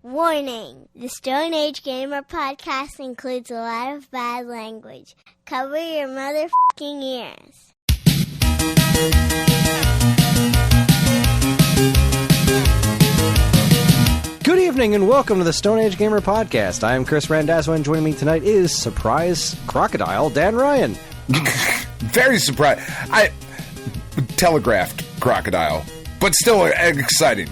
Warning! The Stone Age Gamer podcast includes a lot of bad language. Cover your motherfucking ears. Good evening and welcome to the Stone Age Gamer podcast. I am Kris Randazzo and joining me tonight is surprise crocodile Dan Ryan. Very surprised. I telegraphed crocodile, but still exciting.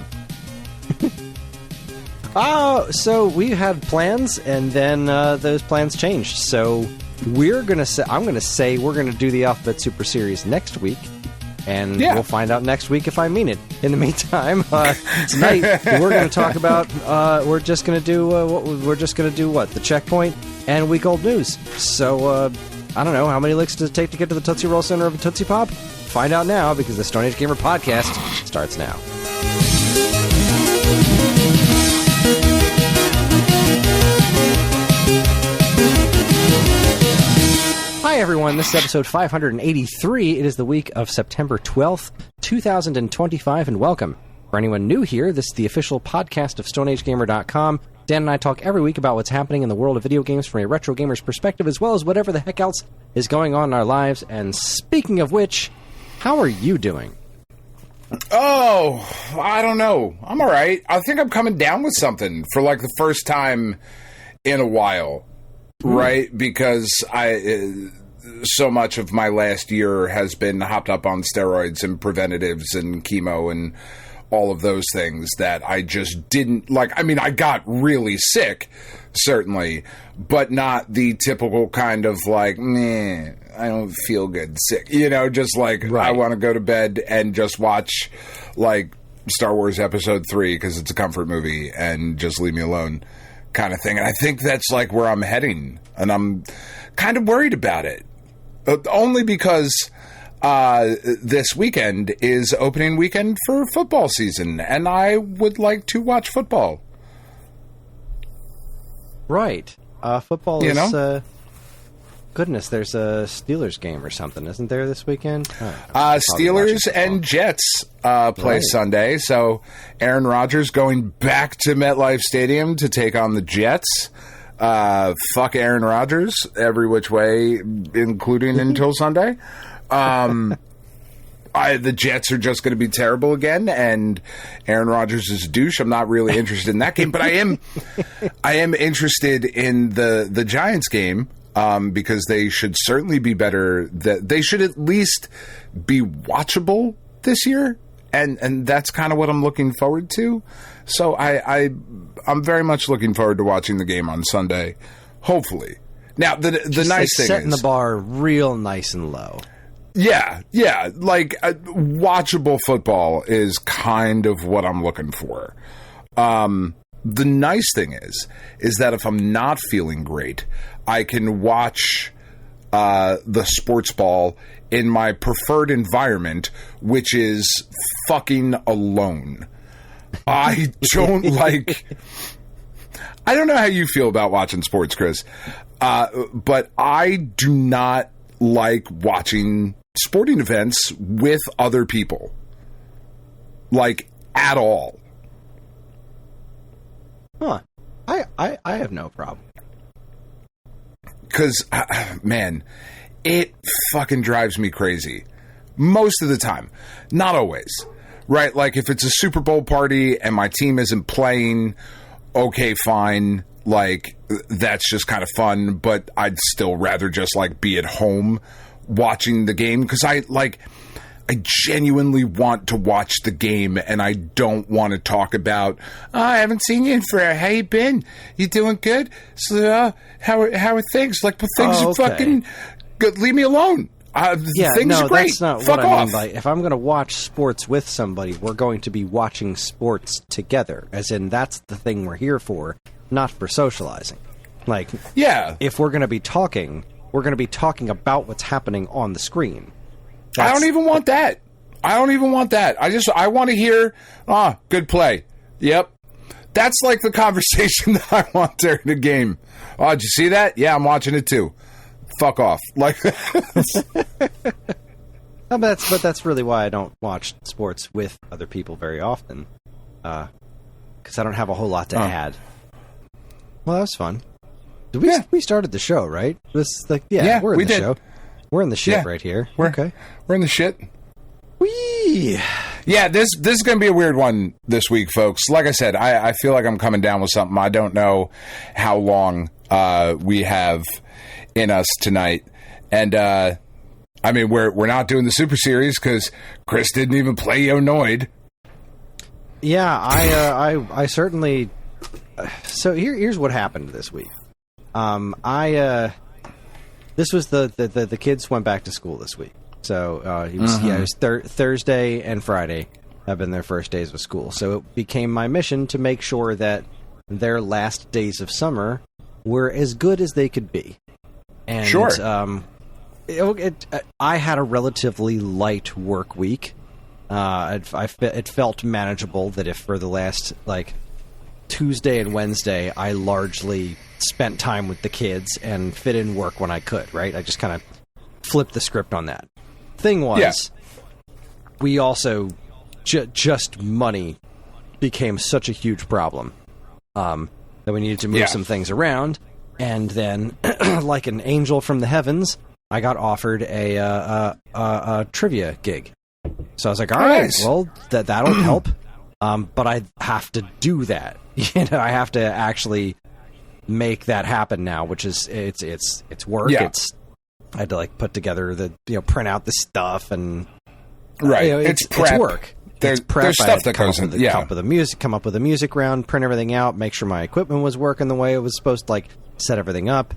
So we had plans, and then those plans changed. So we're gonna say, I'm gonna say we're gonna do the Alphabet Super Series next week, and we'll find out next week if I mean it. In the meantime, tonight we're gonna talk about we're just gonna do the checkpoint and week old news. So I don't know how many licks does it take to get to the Tootsie Roll center of a Tootsie Pop. Find out now because the Stone Age Gamer podcast starts now. Hi everyone, this is episode 583. It is the week of September 12th, 2025, and welcome. For anyone new here, this is the official podcast of StoneAgeGamer.com. Dan and I talk every week about what's happening in the world of video games from a retro gamer's perspective, as well as whatever the heck else is going on in our lives. And speaking of which, how are you doing? Oh, I don't know. I'm all right. I think I'm coming down with something for like the first time in a while, right? Because so much of my last year has been hopped up on steroids and preventatives and chemo and all of those things that I just didn't like. I mean, I got really sick, certainly, but not the typical kind of like, meh, I don't feel good sick. You know, just like I want to go to bed and just watch like Star Wars Episode 3 because it's a comfort movie and just leave me alone kind of thing. And I think that's like where I'm heading, and I'm kind of worried about it. Only because this weekend is opening weekend for football season, and I would like to watch football. Right. Football is... goodness, there's a Steelers game or something, isn't there, this weekend? Steelers and Jets play Sunday, so Aaron Rodgers going back to MetLife Stadium to take on the Jets. Fuck Aaron Rodgers every which way, including until Sunday. The Jets are just going to be terrible again, and Aaron Rodgers is a douche. I'm not really interested in that game, but I am interested in the Giants game, because they should certainly be better. They should at least be watchable this year, and that's kind of what I'm looking forward to. So I'm very much looking forward to watching the game on Sunday, hopefully. Now, the nice thing is setting the bar real nice and low. Yeah, like watchable football is kind of what I'm looking for. The nice thing is that if I'm not feeling great, I can watch the sports ball in my preferred environment, which is fucking alone. I don't like... I don't know how you feel about watching sports, Kris, but I do not like watching sporting events with other people. Like, at all. Huh. I have no problem. Because, man, it fucking drives me crazy. Most of the time. Not always. Right? Like, if it's a Super Bowl party and my team isn't playing, okay, fine. Like, that's just kind of fun. But I'd still rather just, like, be at home watching the game. Because I genuinely want to watch the game, and I don't want to talk about, I haven't seen you in forever. How you been? You doing good? So, how are things? Like, things are fucking good. Leave me alone. Things are great. That's not Fuck what off. I mean by, if I'm going to watch sports with somebody, we're going to be watching sports together. As in, that's the thing we're here for, not for socializing. Like, if we're going to be talking, we're going to be talking about what's happening on the screen. I don't even want that. I want to hear, good play. Yep. That's like the conversation that I want during the game. Oh, did you see that? Yeah, I'm watching it too. Fuck off. Like, but that's really why I don't watch sports with other people very often. because I don't have a whole lot to add. Well, that was fun. We started the show, right? It was like, we're in the show. We're in the shit right here. We're in the shit. Whee! Yeah, this is going to be a weird one this week, folks. Like I said, I feel like I'm coming down with something. I don't know how long we have in us tonight. And, I mean, we're not doing the Super Series because Kris didn't even play Yonoid. Yeah, I certainly... So here's what happened this week. This was the kids went back to school this week. So it was Thursday and Friday have been their first days of school. So it became my mission to make sure that their last days of summer were as good as they could be. And I had a relatively light work week. It felt manageable that if for the last Tuesday and Wednesday I largely spent time with the kids and fit in work when I could, right? I just kind of flipped the script on that. Thing was, we also just money became such a huge problem that we needed to move some things around. And then, like an angel from the heavens, I got offered a trivia gig. So I was like, all right, well, that'll help. But I have to do that. I have to actually make that happen now, which is it's work. I had to put together print out the stuff and it's work. There's stuff that goes in. Come up with a music round, print everything out, make sure my equipment was working the way it was supposed to, set everything up.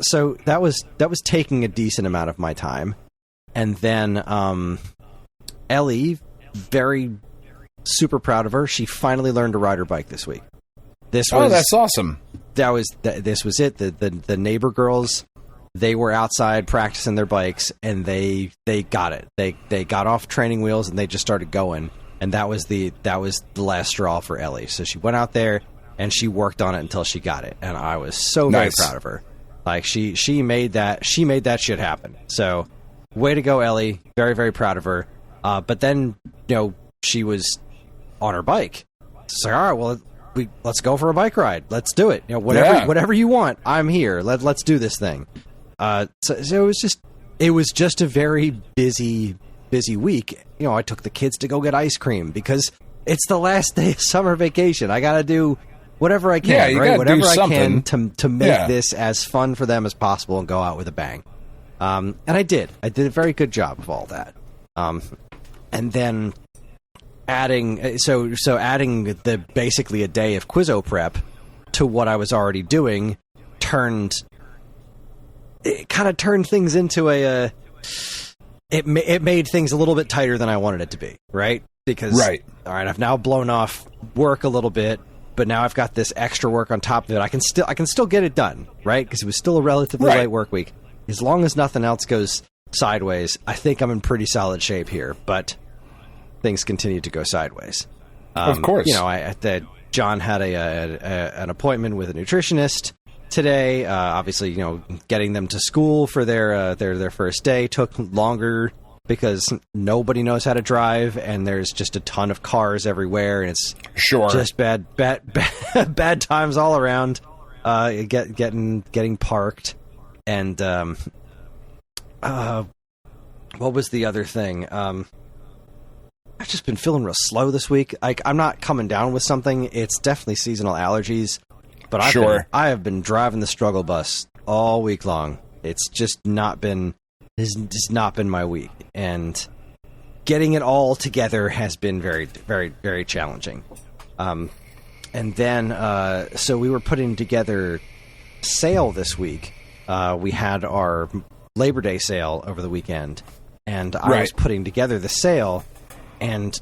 So that was taking a decent amount of my time. And then Ellie, very super proud of her. She finally learned to ride her bike this week. That's awesome. This was it. The neighbor girls, they were outside practicing their bikes, and they got it. They got off training wheels and they just started going. And that was the last straw for Ellie. So she went out there and she worked on it until she got it. And I was so very proud of her. She made that shit happen. So way to go, Ellie. Very, very proud of her. But then, she was on her bike. It's like, all right, well, let's go for a bike ride. Let's do it. Whatever you want, I'm here. Let's do this thing. So it was just a very busy week. I took the kids to go get ice cream because it's the last day of summer vacation. I got to do whatever I can, right? Whatever I can to make this as fun for them as possible and go out with a bang. And I did. I did a very good job of all that. And then adding the basically a day of Quizzo prep to what I was already doing turned things into it made things a little bit tighter than I wanted it to be, right? Because all right, I've now blown off work a little bit, but now I've got this extra work on top of it. I can still get it done, right? Because it was still a relatively light work week. As long as nothing else goes sideways, I think I'm in pretty solid shape here, but things continue to go sideways. Of course. John had an appointment with a nutritionist today. Obviously, getting them to school for their first day took longer because nobody knows how to drive and there's just a ton of cars everywhere and it's just bad times all around. Getting parked. And what was the other thing? I've just been feeling real slow this week. I'm not coming down with something. It's definitely seasonal allergies. But I have been driving the struggle bus all week long. It's just not been my week. And getting it all together has been very, very, very challenging. And then, so we were putting together sale this week. We had our Labor Day sale over the weekend, and I was putting together the sale, and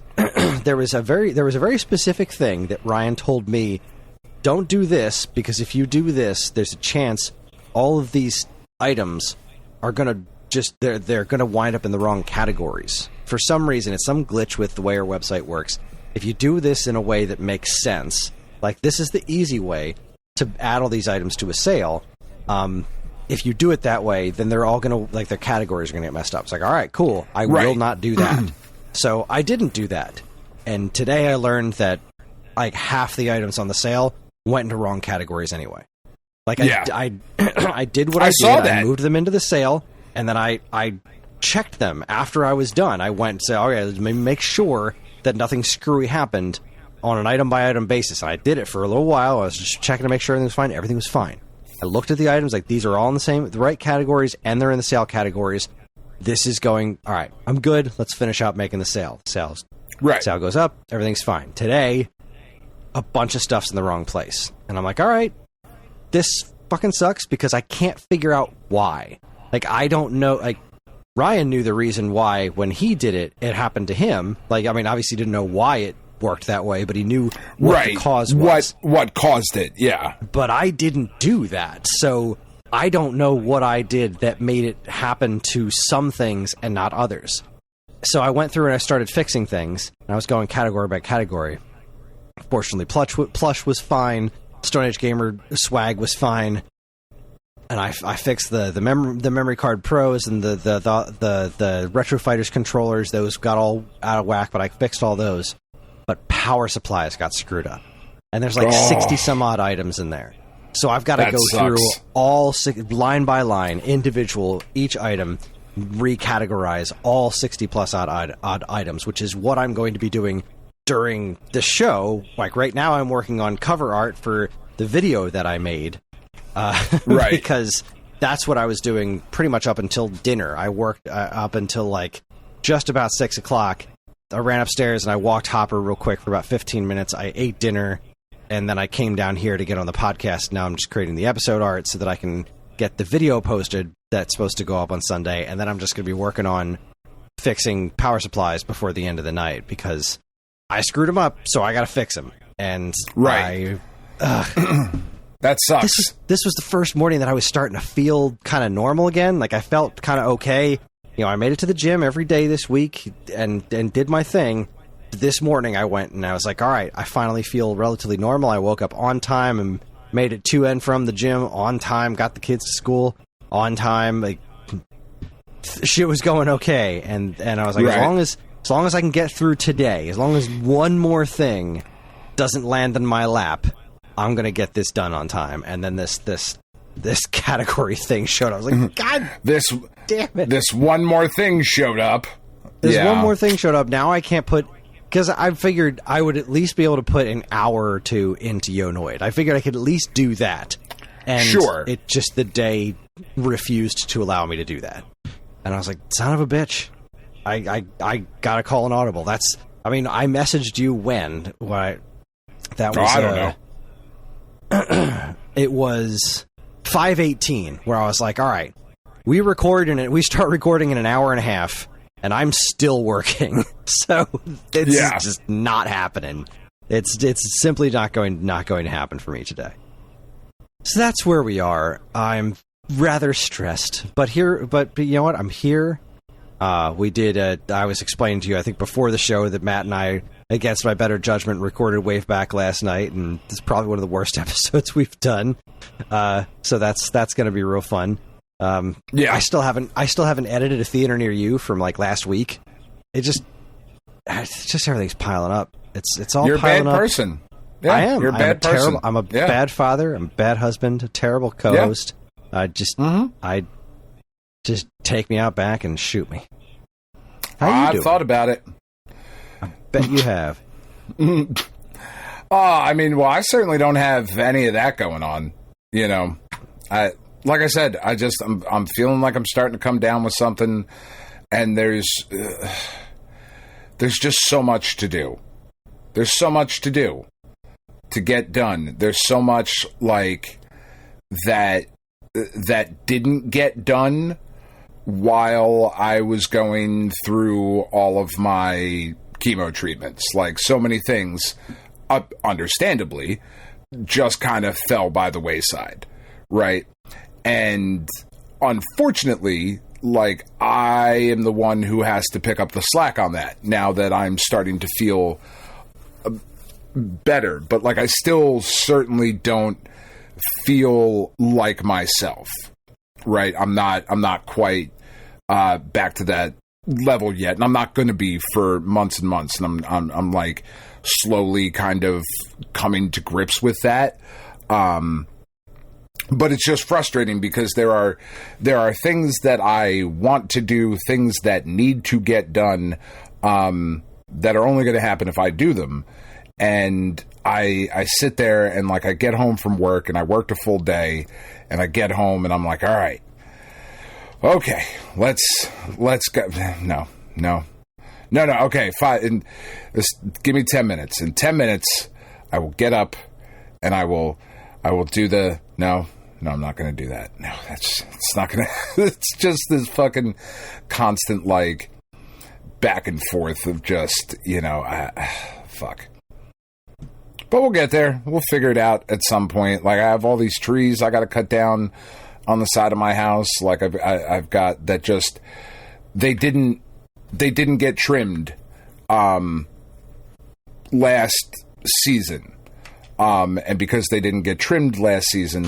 there was a very specific thing that Ryan told me, don't do this, because if you do this, there's a chance all of these items are going to they're going to wind up in the wrong categories. For some reason, it's some glitch with the way our website works. If you do this in a way that makes sense, like this is the easy way to add all these items to a sale, if you do it that way, then they're all going to, their categories are going to get messed up. It's like, all right, cool. I will not do that. So I didn't do that. And today I learned that like half the items on the sale went into wrong categories anyway. Like I did what I did. Saw that. I moved them into the sale, and then I checked them after I was done. I went and said, okay, let me make sure that nothing screwy happened on an item-by-item basis. And I did it for a little while. I was just checking to make sure everything was fine. Everything was fine. I looked at the items, like, these are all in the right categories, and they're in the sale categories. This is going, all right, I'm good. Let's finish up making the sale. Sale goes up. Everything's fine. Today, a bunch of stuff's in the wrong place. And I'm like, all right, this fucking sucks because I can't figure out why. Like, I don't know. Like, Ryan knew the reason why when he did it, it happened to him. Like, I mean, obviously didn't know why it worked that way, but he knew what the cause was. What caused it, yeah. But I didn't do that, so I don't know what I did that made it happen to some things and not others. So I went through and I started fixing things, and I was going category by category. Fortunately, plush was fine. Stone Age Gamer swag was fine. And I fixed the memory card pros and the Retro Fighters controllers. Those got all out of whack, but I fixed all those. But power supplies got screwed up. And there's like 60 some odd items in there. So I've got to go through all line by line, individual, each item, recategorize all 60 plus odd items, which is what I'm going to be doing during the show. Like right now I'm working on cover art for the video that I made. Right. Because that's what I was doing pretty much up until dinner. I worked up until like just about 6 o'clock. I ran upstairs and I walked Hopper real quick for about 15 minutes. I ate dinner, and then I came down here to get on the podcast. Now I'm just creating the episode art so that I can get the video posted that's supposed to go up on Sunday, and then I'm just going to be working on fixing power supplies before the end of the night because I screwed them up, so I got to fix them. And that sucks. This was the first morning that I was starting to feel kind of normal again. Like I felt kind of okay. You know, I made it to the gym every day this week and did my thing. This morning I went and I was like, all right, I finally feel relatively normal. I woke up on time and made it to and from the gym on time, got the kids to school on time. Like, shit was going okay. And I was like, as long as I can get through today, as long as one more thing doesn't land in my lap, I'm going to get this done on time. And then this category thing showed up. I was like, God damn it. This one more thing showed up. One more thing showed up. Now I can't put... Because I figured I would at least be able to put an hour or two into Yonoid. I figured I could at least do that. And it just, the day refused to allow me to do that. And I was like, son of a bitch. I gotta call an audible. I messaged you when that was... I don't know. It was 5:18 where I was like, all right, we start recording in an hour and a half, and I'm still working. So it's just not happening. It's simply not going to happen for me today. So that's where we are. I'm rather stressed, but you know what? I'm here. We did. I was explaining to you, I think, before the show that Matt and I, against my better judgment, recorded Wave Back last night, and it's probably one of the worst episodes we've done. So that's going to be real fun. I still haven't edited a theater near you from like last week. It's just everything's piling up. It's all. You're piling a bad up. person. Yeah, I am. You're a bad person. I'm a bad father. I'm a bad husband. A terrible co-host. I just take me out back and shoot me. How you doing? I've thought about it. I bet you have. I certainly don't have any of that going on. You know, like I said, I'm feeling like I'm starting to come down with something, and there's just so much to do. There's so much to do to get done. There's so much like that didn't get done while I was going through all of my chemo treatments. Like so many things, understandably, just kind of fell by the wayside, right? And unfortunately, like, I am the one who has to pick up the slack on that now that I'm starting to feel better. But like, I still certainly don't feel like myself, right? I'm not quite back to that level yet, and I'm not going to be for months and months. And I'm like slowly kind of coming to grips with that. But it's just frustrating because there are things that I want to do, things that need to get done, that are only going to happen if I do them. And I sit there and like I get home from work and I worked a full day and I get home and I'm like, all right, okay, let's go. No. Okay, fine. And give me 10 minutes. In 10 minutes, I will get up and I will do the no. I'm not going to do that. No, it's not going to. It's just this fucking constant like back and forth of just fuck. But we'll get there. We'll figure it out at some point. Like I have all these trees I got to cut down on the side of my house. Like I've got that just they didn't get trimmed last season. And because they didn't get trimmed last season,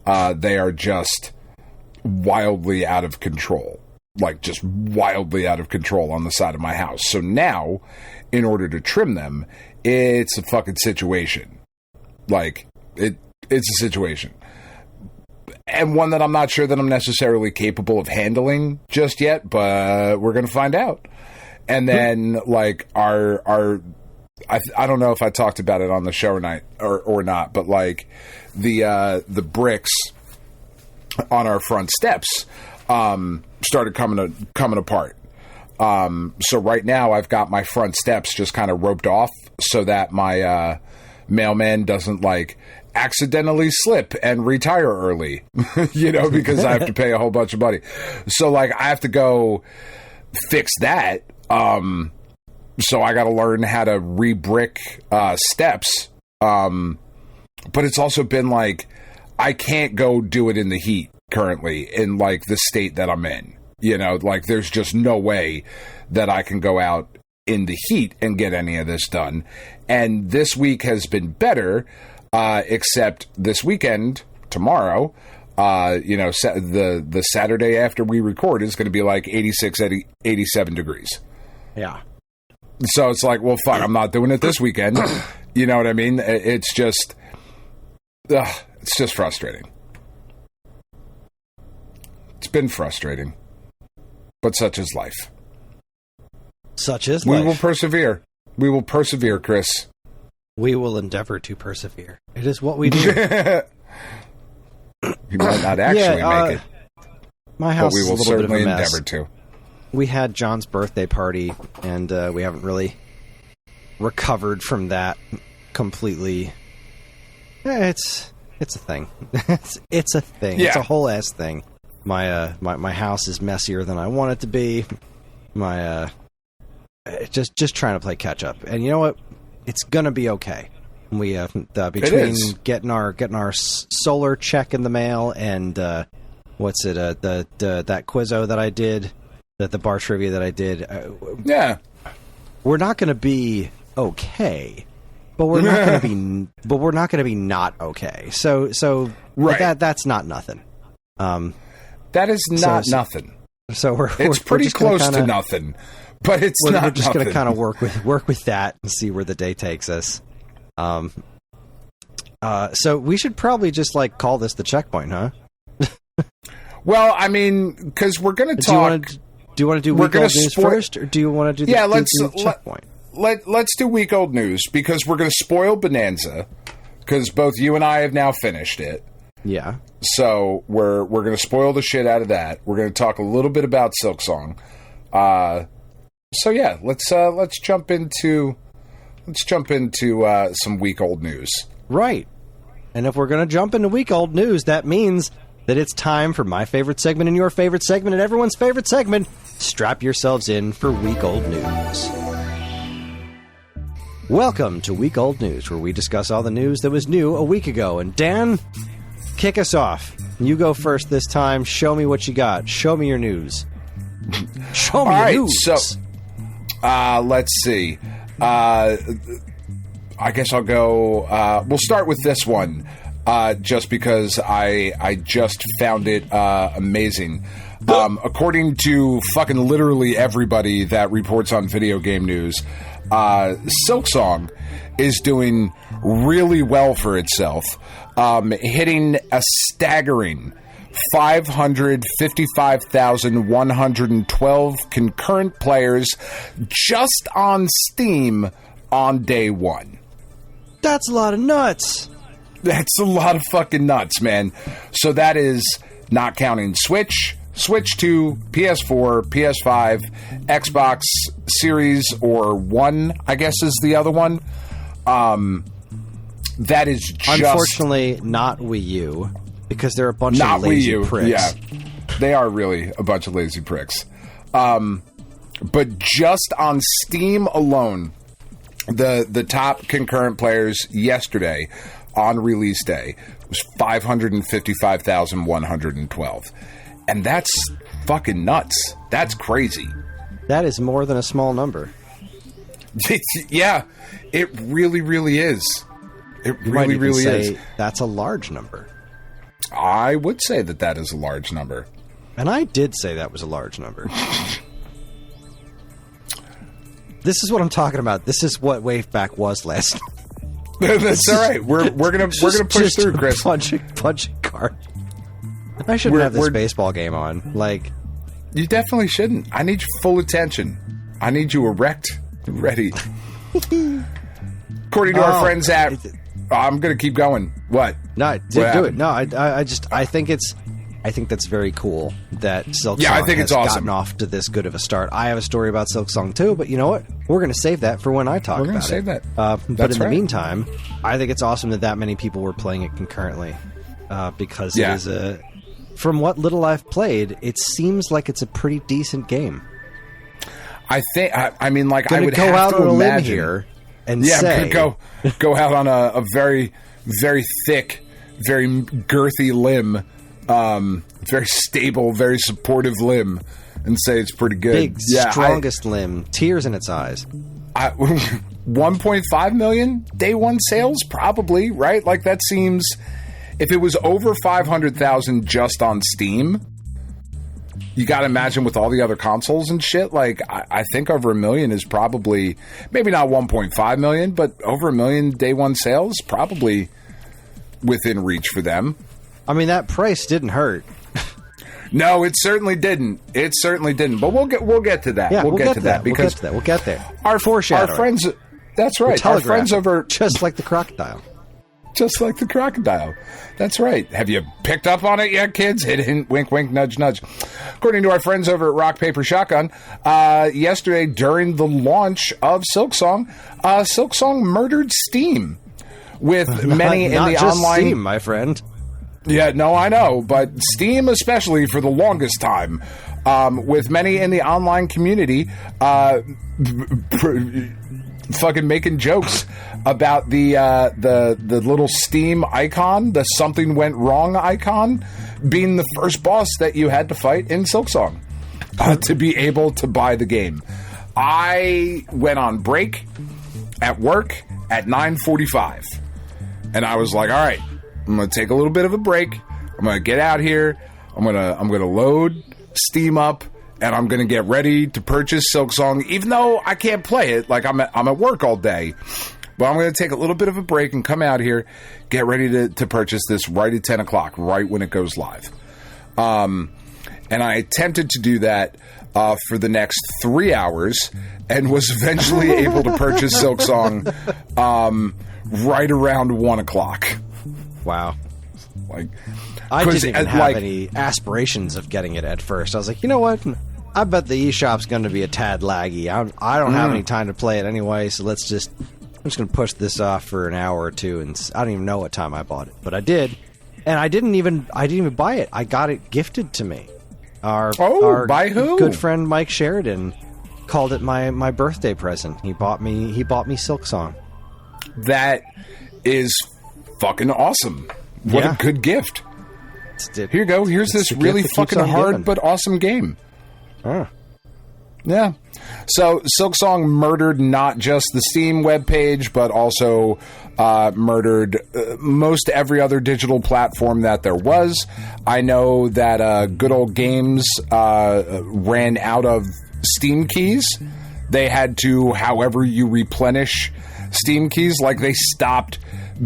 they are just wildly out of control. Like just wildly out of control on the side of my house. So now, in order to trim them, it's a fucking situation. Like it's a situation. And one that I'm not sure that I'm necessarily capable of handling just yet, but we're going to find out. And then like I don't know if I talked about it on the show or not, but like the bricks on our front steps started coming apart. So right now I've got my front steps just kind of roped off so that my mailman doesn't like accidentally slip and retire early, because I have to pay a whole bunch of money. So like I have to go fix that. So I got to learn how to re-brick steps. But it's also been like, I can't go do it in the heat currently in like the state that I'm in. Like there's just no way that I can go out in the heat and get any of this done. And this week has been better, except this weekend, tomorrow, the Saturday after we record is going to be like 86, 87 degrees. Yeah. So it's like, well, fuck, I'm not doing it this weekend. You know what I mean? It's just frustrating. It's been frustrating. But such is life. Such is life. We will persevere. We will persevere, Kris. We will endeavor to persevere. It is what we do. You might not actually make it. My house but we will is a little certainly bit of a mess. Endeavor to. We had John's birthday party, and we haven't really recovered from that completely. It's a thing. it's a thing. Yeah. It's a whole ass thing. My house is messier than I want it to be. Just trying to play catch up, and you know what? It's gonna be okay. We between getting our solar check in the mail and that quizzo that I did, the bar trivia that I did. We're not gonna be okay, but we're not gonna be not okay. So right. That's not nothing. That is not nothing. So we're pretty just close to nothing, but we're just going to kind of work with that and see where the day takes us. So we should probably just like call this the checkpoint, huh? Well, I mean, because we're going to talk. Do you want to do week old news first, or do you want to do the checkpoint? Let's do week old news because we're going to spoil Bananza because both you and I have now finished it. Yeah. So we're going to spoil the shit out of that. We're going to talk a little bit about Silksong. So yeah, let's jump into some week old news. Right. And if we're going to jump into week old news, that means that it's time for my favorite segment and your favorite segment and everyone's favorite segment. Strap yourselves in for week old news. Welcome to week old news, where we discuss all the news that was new a week ago. And Dan, kick us off. You go first this time. Show me what you got. Show me your news. Show me your news. So, let's see. I guess I'll go. We'll start with this one, just because I just found it amazing. According to fucking literally everybody that reports on video game news, Silksong is doing really well for itself, hitting a staggering 555,112 concurrent players just on Steam on day one. That's a lot of nuts. That's a lot of fucking nuts, man. So that is not counting Switch 2, PS4, PS5, Xbox Series or One, I guess is the other one. That is just... Unfortunately, not Wii U, because they're a bunch of lazy pricks. Yeah, they are really a bunch of lazy pricks. But just on Steam alone, the top concurrent players yesterday on release day was 555,112. And that's fucking nuts. That's crazy. That is more than a small number. Yeah, it really, really is. It really, really is. That's a large number. I would say that is a large number. And I did say that was a large number. This is what I'm talking about. This is what Waveback was last night. That's all right. We're gonna push through, Kris. Punching card. I shouldn't have this baseball game on. Like, you definitely shouldn't. I need your full attention. I need you erect, ready. According to our friends at, I'm gonna keep going. What? No, do it. No, I think that's very cool that Silksong has gotten off to this good of a start. I have a story about Silksong too, but you know what? We're going to save that for when I talk about it. We're going to save that. But in the meantime, I think it's awesome that many people were playing it concurrently because it is from what little I've played, it seems like it's a pretty decent game. I think. I mean, like I would go have out to on a limb imagine here and say, I'm going to go out on a very, very thick, very girthy limb. Very stable, very supportive limb, and say it's pretty good. Big, strongest limb, tears in its eyes. 1.5 million day one sales, probably, right? Like that seems. If it was over 500,000 just on Steam, you got to imagine with all the other consoles and shit. Like I think over 1 million is probably maybe not 1.5 million, but over 1 million day one sales, probably within reach for them. I mean, that price didn't hurt. No, it certainly didn't. It certainly didn't. But we'll get to that. Yeah, we'll get to that because we'll get there. Our friends. That's right. Our friends over just like the crocodile. Just like the crocodile. That's right. Have you picked up on it yet, kids? Hint, hint, wink, wink, nudge, nudge. According to our friends over at Rock Paper Shotgun, yesterday during the launch of Silksong, Silksong murdered Steam with many in the just online. Steam, my friend. Yeah, no, I know, but Steam especially for the longest time, with many in the online community fucking making jokes about the little Steam icon, the something went wrong icon, being the first boss that you had to fight in Silksong to be able to buy the game. I went on break at work at 9:45, and I was like, all right, I'm going to take a little bit of a break. I'm going to get out here. I'm going to load Steam up, and I'm going to get ready to purchase Silksong, even though I can't play it. Like, I'm at work all day. But I'm going to take a little bit of a break and come out here, get ready to purchase this right at 10 o'clock, right when it goes live. And I attempted to do that for the next 3 hours and was eventually able to purchase Silksong right around 1 o'clock. Wow. Like, I didn't even have any aspirations of getting it at first. I was like, you know what? I bet the eShop's going to be a tad laggy. I don't have any time to play it anyway, so I'm just going to push this off for an hour or two, and I don't even know what time I bought it, but I did. And I didn't even buy it. I got it gifted to me. Our by who? Good friend Mike Sheridan called it my birthday present. He bought me Silksong. That is fucking awesome. What a good gift. Here you go. Here's this really fucking hard but awesome game. Yeah. So Silksong murdered not just the Steam webpage, but also murdered most every other digital platform that there was. I know that Good Old Games ran out of Steam keys they had to, however you replenish Steam keys, like they stopped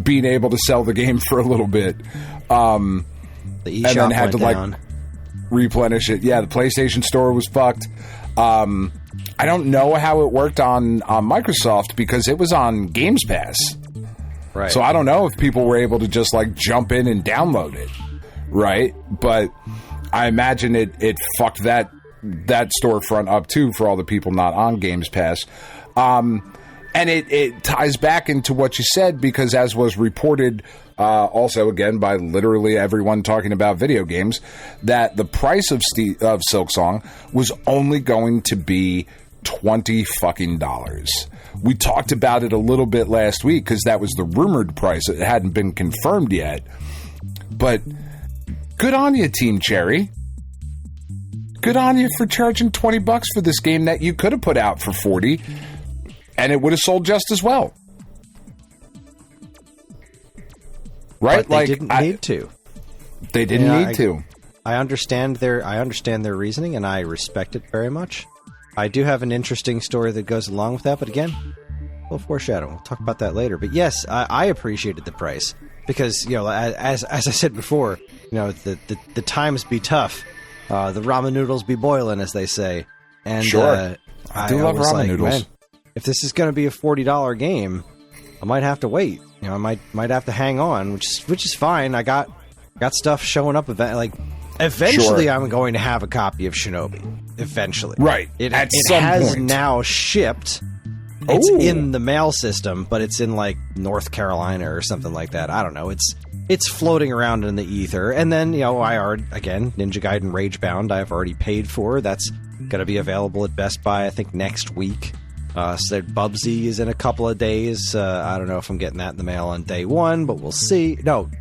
being able to sell the game for a little bit. The eShop and then had to down. like replenish it. Yeah, the PlayStation Store was fucked. I don't know how it worked on Microsoft because it was on Games Pass. Right. So I don't know if people were able to just like jump in and download it. Right. But I imagine it fucked that storefront up too for all the people not on Games Pass. And it ties back into what you said because as was reported also again by literally everyone talking about video games, that the price of Silksong was only going to be $20 fucking. We talked about it a little bit last week because that was the rumored price. It hadn't been confirmed yet. But good on you, Team Cherry. Good on you for charging $20 for this game that you could have put out for $40, and it would have sold just as well. Right? But they didn't need to. They didn't need to. I understand their reasoning, and I respect it very much. I do have an interesting story that goes along with that, but again, we'll foreshadow. We'll talk about that later. But yes, I appreciated the price because, you know, as I said before, you know, the times be tough, the ramen noodles be boiling, as they say. And sure, I do love ramen noodles. Man, if this is going to be a $40 game, I might have to wait. You know, I might have to hang on, which is fine. I got stuff showing up. Eventually, sure. I'm going to have a copy of Shinobi. Eventually, right? It some has point. Now shipped. It's in the mail system, but it's in like North Carolina or something like that. I don't know. It's floating around in the ether. And then, you know, I already, again, Ninja Gaiden Ragebound, I've already paid for. That's going to be available at Best Buy, I think, next week. So Bubsy is in a couple of days. I don't know if I'm getting that in the mail on day one, but we'll see. No,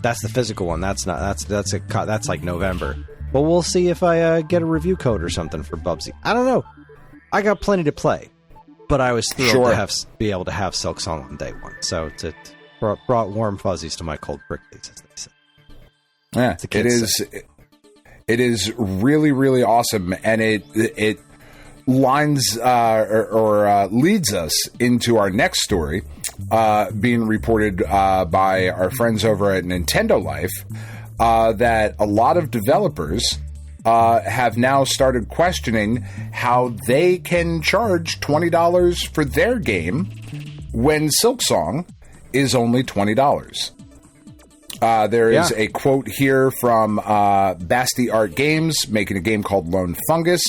that's the physical one. That's like November. But we'll see if I get a review code or something for Bubsy. I don't know. I got plenty to play, but I was thrilled to be able to have Silksong on day one. So it brought warm fuzzies to my cold pricklies, as they say. Yeah, it is really, really awesome, and it lines or leads us into our next story, being reported by our friends over at Nintendo Life, that a lot of developers have now started questioning how they can charge $20 for their game when Silksong is only $20. There is a quote here from Basti Art Games, making a game called Lone Fungus.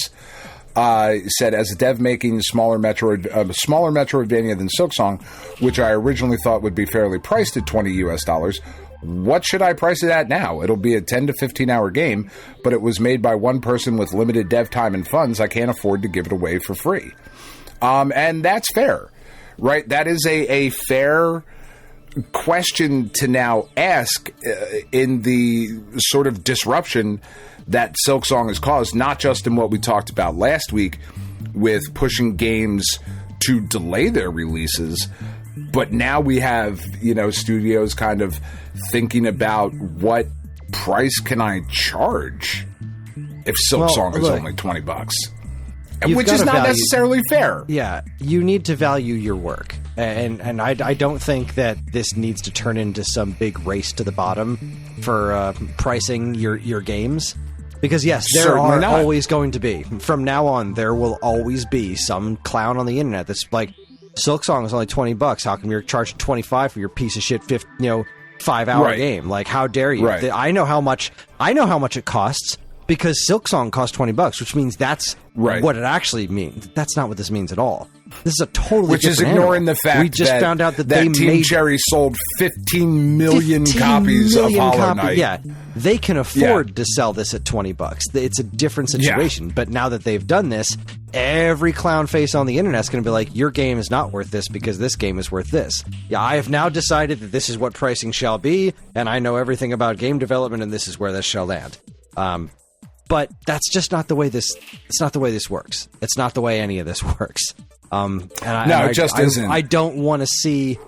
Said, as a dev making a smaller Metroidvania than Silksong, which I originally thought would be fairly priced at $20 US, what should I price it at now? It'll be a 10 to 15 hour game, but it was made by one person with limited dev time and funds. I can't afford to give it away for free. And that's fair, right? That is a fair question to now ask in the sort of disruption that Silksong has caused, not just in what we talked about last week with pushing games to delay their releases, but now we have, you know, studios kind of thinking about what price can I charge if Silksong is only $20, which is not necessarily fair. Yeah, you need to value your work, and I don't think that this needs to turn into some big race to the bottom for pricing your games. Because, yes, there are always going to be. From now on, there will always be some clown on the internet that's like, Silksong is only $20. How come you're charging $25 for your piece of shit 5-hour game? Like, how dare you? Right. I know how much it costs because Silksong costs $20, which means that's what it actually means. That's not what this means at all. This is a totally which different is ignoring animal. the fact we just found out that Team made Cherry sold 15 million copies of Hollow Knight. Yeah, they can afford to sell this at $20. It's a different situation. Yeah. But now that they've done this, every clown face on the internet is going to be like, your game is not worth this because this game is worth this. Yeah, I have now decided that this is what pricing shall be, and I know everything about game development, and this is where this shall land. But that's just not the way this. It's not the way this works. It's not the way any of this works. It just isn't. I don't want to see.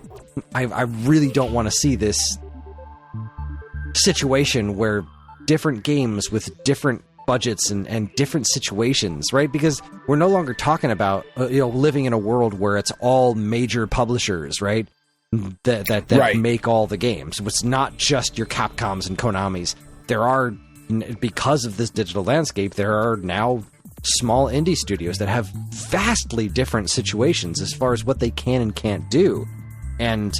I really don't want to see this situation where different games with different budgets and different situations, right? Because we're no longer talking about living in a world where it's all major publishers, right? That right. make all the games. It's not just your Capcoms and Konamis. There are, because of this digital landscape, there are now small indie studios that have vastly different situations as far as what they can and can't do. And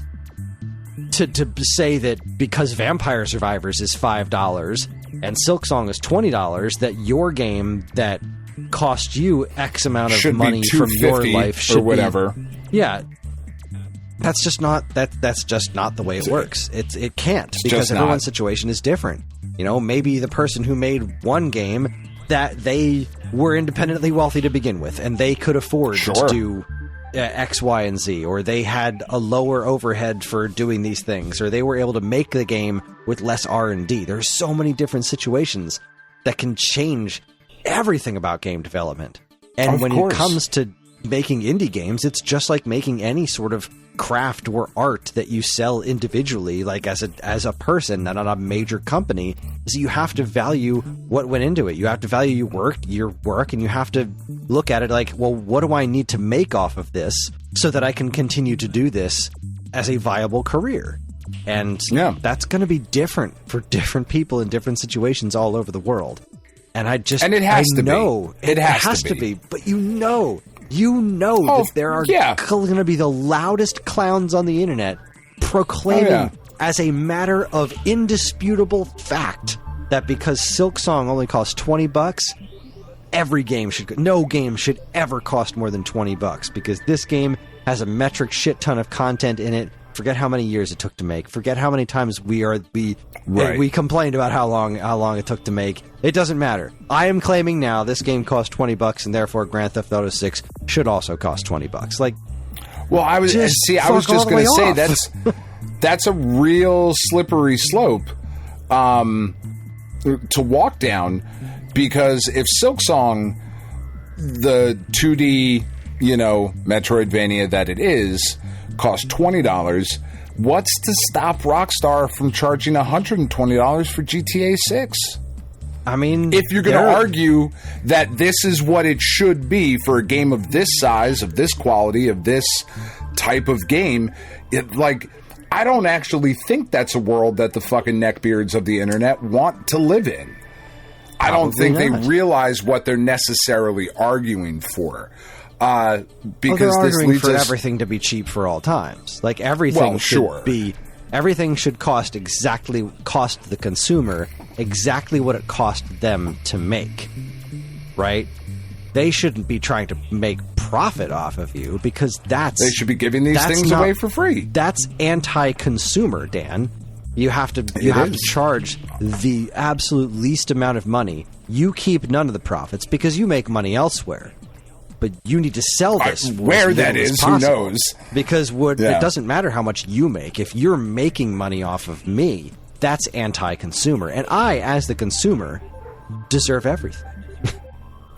to say that because Vampire Survivors is $5 and Silksong is $20, that your game that cost you X amount of should money from your life should or whatever. That's just not the way it works. It can't, because everyone's situation is different. Maybe the person who made one game, that they were independently wealthy to begin with, and they could afford to do X, Y, and Z, or they had a lower overhead for doing these things, or they were able to make the game with less R&D. There's so many different situations that can change everything about game development. And when it comes to making indie games, it's just like making any sort of craft or art that you sell individually, like as a person, not a major company. Is you have to value what went into it. You have to value your work, and you have to look at it like, well, what do I need to make off of this so that I can continue to do this as a viable career? And that's going to be different for different people in different situations all over the world. And it has to be. It has to be. But that there are going to be the loudest clowns on the internet proclaiming as a matter of indisputable fact that because Silksong only costs $20, no game should ever cost more than $20, because this game has a metric shit ton of content in it. Forget how many years it took to make. Forget how many times we complained about how long it took to make. It doesn't matter. I am claiming now this game cost $20, and therefore Grand Theft Auto 6 should also cost $20. Like, well, I was just going to say that's a real slippery slope to walk down, because if Silksong, the 2D, Metroidvania that it is, cost $20, what's to stop Rockstar from charging $120 for GTA 6? I mean, if you're going to argue that this is what it should be for a game of this size, of this quality, of this type of game, I don't actually think that's a world that the fucking neckbeards of the internet want to live in. I don't think they realize what they're necessarily arguing for. Because they're arguing for everything to be cheap for all times. Like, everything everything should cost the consumer exactly what it cost them to make. Right? They shouldn't be trying to make profit off of you, because they should be giving these things away for free. That's anti-consumer, Dan. You have to charge the absolute least amount of money. You keep none of the profits because you make money elsewhere. But you need to sell this where that is, who knows? Because it doesn't matter how much you make. If you're making money off of me, that's anti-consumer. And I, as the consumer, deserve everything.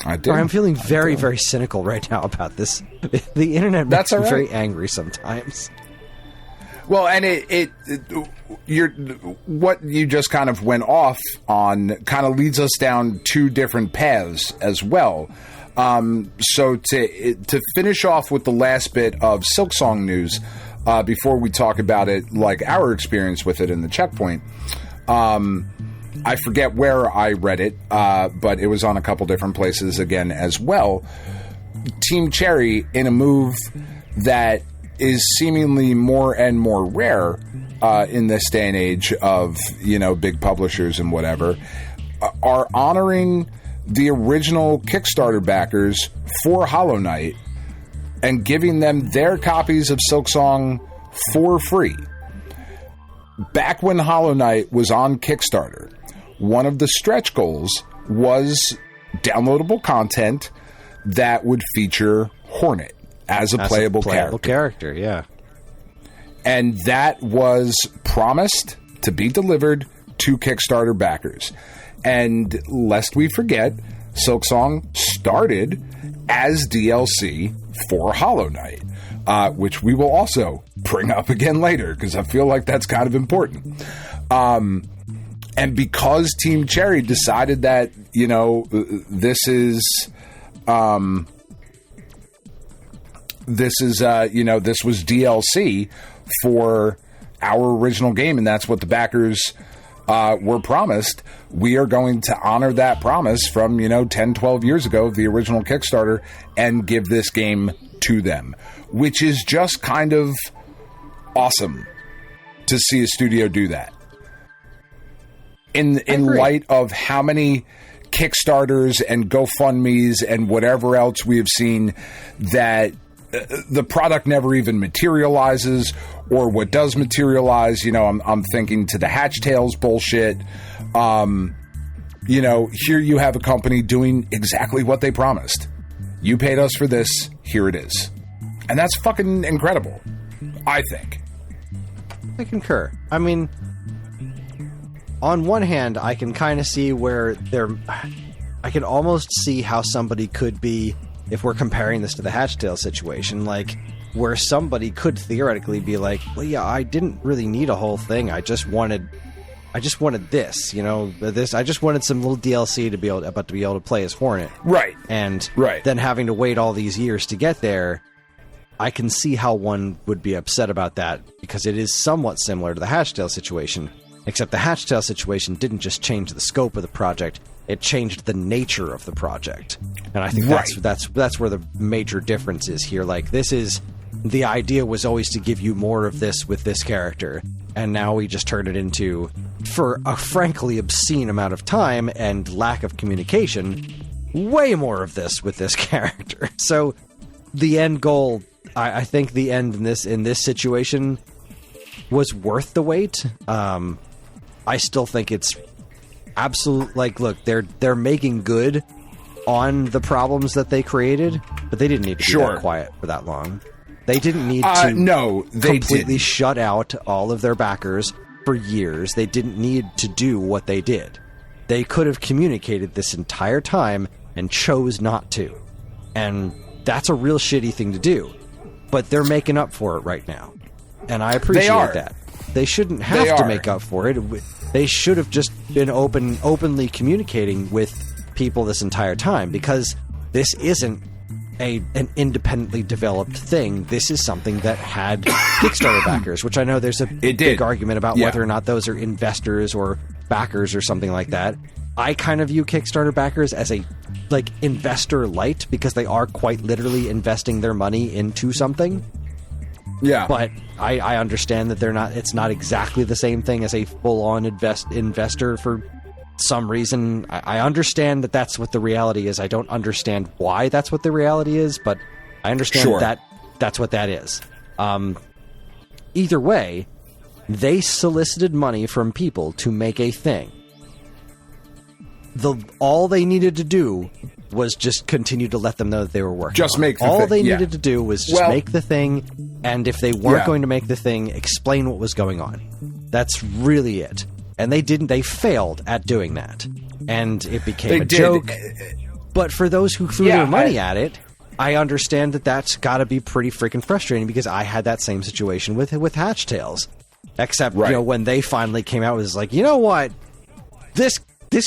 I do. I'm feeling very, very cynical right now about this. The internet makes me very angry sometimes. Well, and what you just kind of went off on kind of leads us down two different paths as well. So to finish off with the last bit of Silksong news, before we talk about it, like our experience with it in the checkpoint, I forget where I read it, but it was on a couple different places again as well. Team Cherry, in a move that is seemingly more and more rare in this day and age of, big publishers and whatever, are honoring the original Kickstarter backers for Hollow Knight and giving them their copies of Silksong for free. Back when Hollow Knight was on Kickstarter, one of the stretch goals was downloadable content that would feature Hornet as a playable character. Yeah. And that was promised to be delivered to Kickstarter backers. And lest we forget, Silksong started as DLC for Hollow Knight, which we will also bring up again later, because I feel like that's kind of important. And because Team Cherry decided that, you know, this was DLC for our original game, and that's what the backers were promised, we are going to honor that promise from, 10, 12 years ago of the original Kickstarter and give this game to them, which is just kind of awesome to see a studio do that. In light of how many Kickstarters and GoFundMes and whatever else we have seen that the product never even materializes, or what does materialize, I'm thinking to the Hatch Tales bullshit. Here you have a company doing exactly what they promised. You paid us for this, here it is. And that's fucking incredible, I think. I concur. I mean, on one hand, I can kind of see where I can almost see how somebody could be, if we're comparing this to the Hatchtail situation, like, where somebody could theoretically be like, well, yeah, I didn't really need a whole thing. I just wanted this, I just wanted some little DLC to be able to play as Hornet. Right. And then having to wait all these years to get there, I can see how one would be upset about that, because it is somewhat similar to the Hatchtail situation, except the Hatchtail situation didn't just change the scope of the project, it changed the nature of the project. And I think that's where the major difference is here. Like, the idea was always to give you more of this with this character, and now we just turn it into, for a frankly obscene amount of time and lack of communication, way more of this with this character. So the end goal, I think the end in this situation was worth the wait. I still think it's absolute. Like, look, they're making good on the problems that they created, but they didn't need to be that quiet for that long. They didn't need to completely shut out all of their backers for years. They didn't need to do what they did. They could have communicated this entire time and chose not to. And that's a real shitty thing to do. But they're making up for it right now. And I appreciate that. They shouldn't have to make up for it. They should have just been openly communicating with people this entire time, because this isn't an independently developed thing. This is something that had Kickstarter backers, which I know there's a big argument about whether or not those are investors or backers or something like that. I kind of view Kickstarter backers as a investor light, because they are quite literally investing their money into something. Yeah. But I understand that it's not exactly the same thing as a full-on investor for some reason. I understand that that's what the reality is. I don't understand why that's what the reality is, but I understand that that's what that is. Either way, they solicited money from people to make a thing. All they needed to do was just continue to let them know that they were working. Just make the thing. All they needed to do was just make the thing, and if they weren't going to make the thing, explain what was going on. That's really it. And they didn't. They failed at doing that. And it became a joke. But for those who threw their money at it, I understand that that's got to be pretty freaking frustrating, because I had that same situation with Hatch Tales. Except, when they finally came out, it was like, you know what? This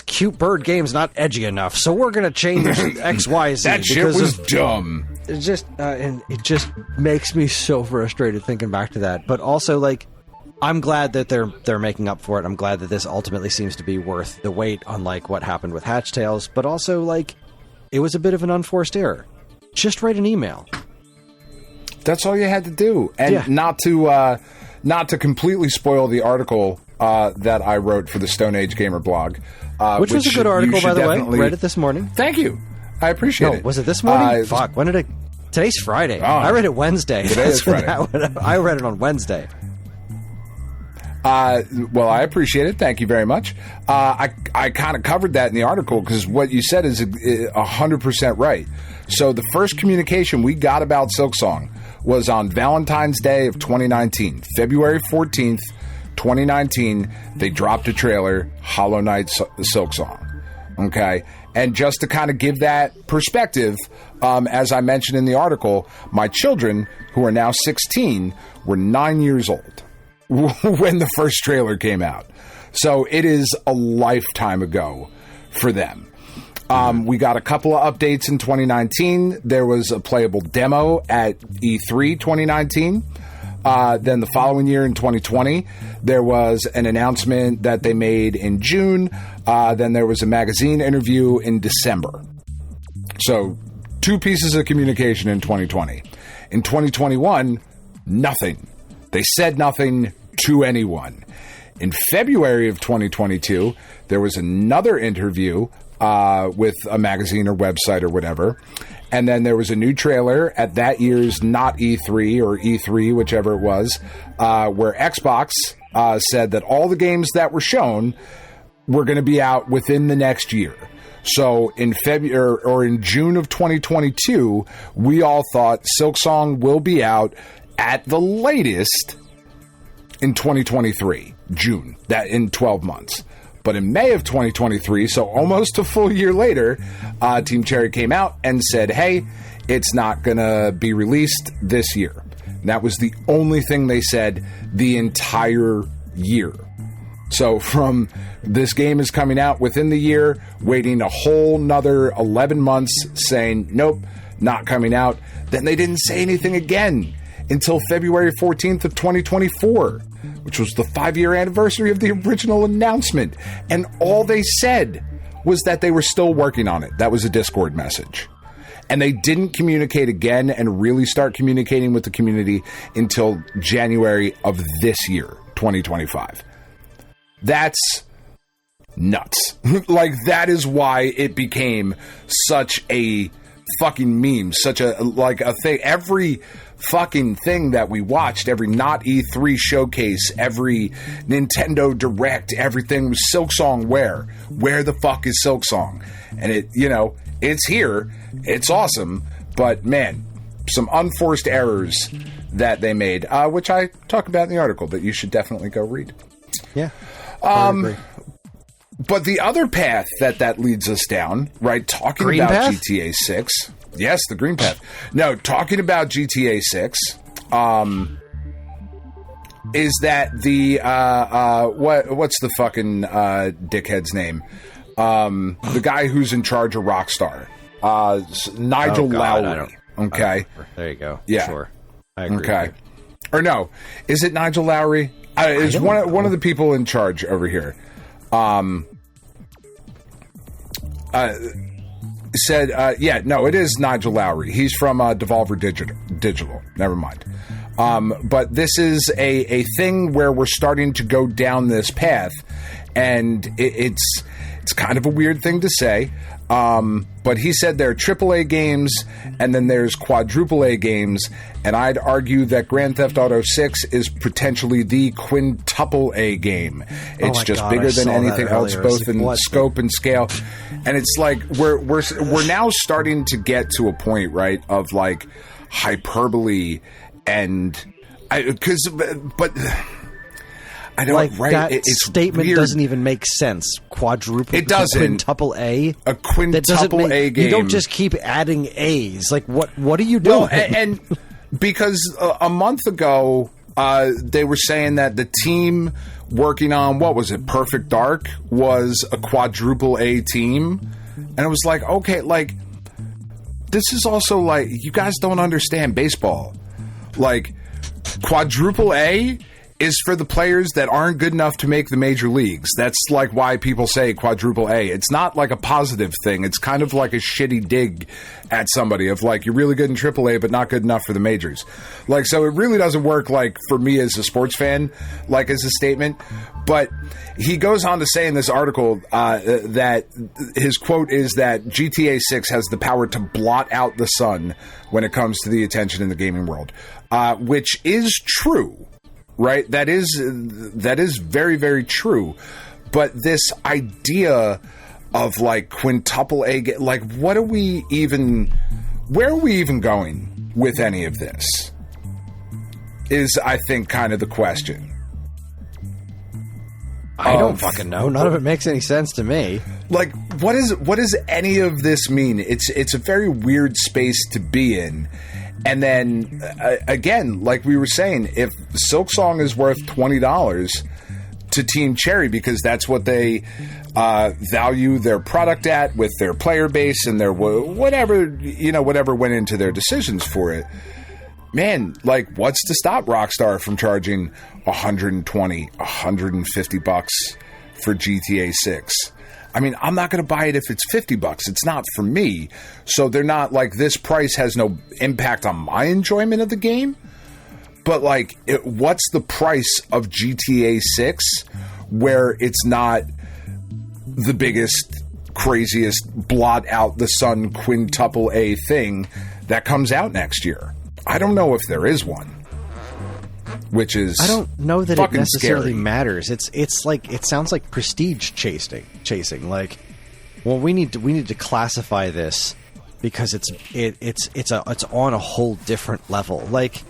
cute bird game's not edgy enough, so we're going to change X, Y, Z. That shit was dumb. It just and it just makes me so frustrated thinking back to that. But also, I'm glad that they're making up for it. I'm glad that this ultimately seems to be worth the wait, unlike what happened with Hatch Tales. But also, it was a bit of an unforced error. Just write an email. That's all you had to do, and not to completely spoil the article that I wrote for the Stone Age Gamer blog. Which was a good article, by the way. Read it this morning. Thank you. I appreciate it. Was it this morning? Fuck. When did it... Today's Friday. I read it Wednesday. Today is Friday. I read it on Wednesday. Well, I appreciate it. Thank you very much. I kind of covered that in the article, because what you said is 100% right. So the first communication we got about Silksong was on Valentine's Day of 2019, February 14th, 2019, they dropped a trailer, Hollow Knight Silksong. Okay? And just to kind of give that perspective, as I mentioned in the article, my children, who are now 16, were 9 years old when the first trailer came out. So it is a lifetime ago for them. We got a couple of updates in 2019. There was a playable demo at E3 2019. Then the following year in 2020, there was an announcement that they made in June. Then there was a magazine interview in December. So 2 pieces of communication in 2020. In 2021, nothing. They said nothing to anyone. In February of 2022, there was another interview with a magazine or website or whatever. And then there was a new trailer at that year's not E3 or E3, whichever it was, where Xbox said that all the games that were shown were going to be out within the next year. So in February or in June of 2022, we all thought Silksong will be out at the latest in 2023, June, that in 12 months. But in May of 2023, so almost a full year later, Team Cherry came out and said, hey, it's not going to be released this year. And that was the only thing they said the entire year. So from this game is coming out within the year, waiting a whole nother 11 months saying, nope, not coming out. Then they didn't say anything again until February 14th of 2024, which was the 5-year anniversary of the original announcement. And all they said was that they were still working on it. That was a Discord message. And they didn't communicate again and really start communicating with the community until January of this year, 2025. That's nuts. Like, that is why it became such a fucking meme, such a, like, a thing. Every fucking thing that we watched, every not E3 showcase, every Nintendo Direct, everything was Silksong where? Where the fuck is Silksong? And it, you know, it's here. It's awesome. But, man, some unforced errors that they made, which I talk about in the article that you should definitely go read. Yeah. I But the other path that leads us down, right, talking green about path? GTA 6. Yes, the green path. No, talking about GTA 6, is that the, what's the fucking dickhead's name? The guy who's in charge of Rockstar. Nigel Lowry. Okay. There you go. Yeah. Sure. I agree. Okay. Or no, is it Nigel Lowry? It's one of the people in charge over here. Said, it is Nigel Lowry. He's from Devolver Digital. Never mind. But this is a thing where we're starting to go down this path, and it's kind of a weird thing to say. But he said there are AAA games, and then there's quadruple A games, and I'd argue that Grand Theft Auto 6 is potentially the quintuple A game. It's just bigger than anything else, both in scope and scale. And it's like we're now starting to get to a point, right, of like hyperbole and I don't like right. That it's statement weird. Doesn't even make sense. Quadruple. It doesn't. Quintuple A. A quintuple A game. You don't just keep adding A's. Like what are you doing? Well, and because a month ago they were saying that the team working on what was it, Perfect Dark, was a quadruple A team, and it was like, okay, like this is also like you guys don't understand baseball. Like quadruple A is for the players that aren't good enough to make the major leagues. That's like why people say quadruple A. It's not like a positive thing. It's kind of like a shitty dig at somebody of like, you're really good in AAA, but not good enough for the majors. Like, so it really doesn't work like for me as a sports fan, like as a statement. But he goes on to say in this article that his quote is that GTA 6 has the power to blot out the sun when it comes to the attention in the gaming world, which is true. Right? That is very, very true. But this idea of like quintuple A, like where are we even going with any of this is, I think, kind of the question. I don't fucking know. None of it makes any sense to me. Like, what does any of this mean? It's a very weird space to be in. And then, again, like we were saying, if Silksong is worth $20 to Team Cherry because that's what they value their product at with their player base and their whatever went into their decisions for it. Man, like, what's to stop Rockstar from charging $120, $150 for GTA 6? I mean, I'm not going to buy it if it's $50. It's not for me. So they're not like, this price has no impact on my enjoyment of the game. But like, what's the price of GTA 6 where it's not the biggest, craziest, blot out the sun quintuple A thing that comes out next year? I don't know if there is one. Which is, I don't know that it necessarily scary. matters. It's like, it sounds like prestige chasing. Like, well, we need to classify this because it's on a whole different level. Like,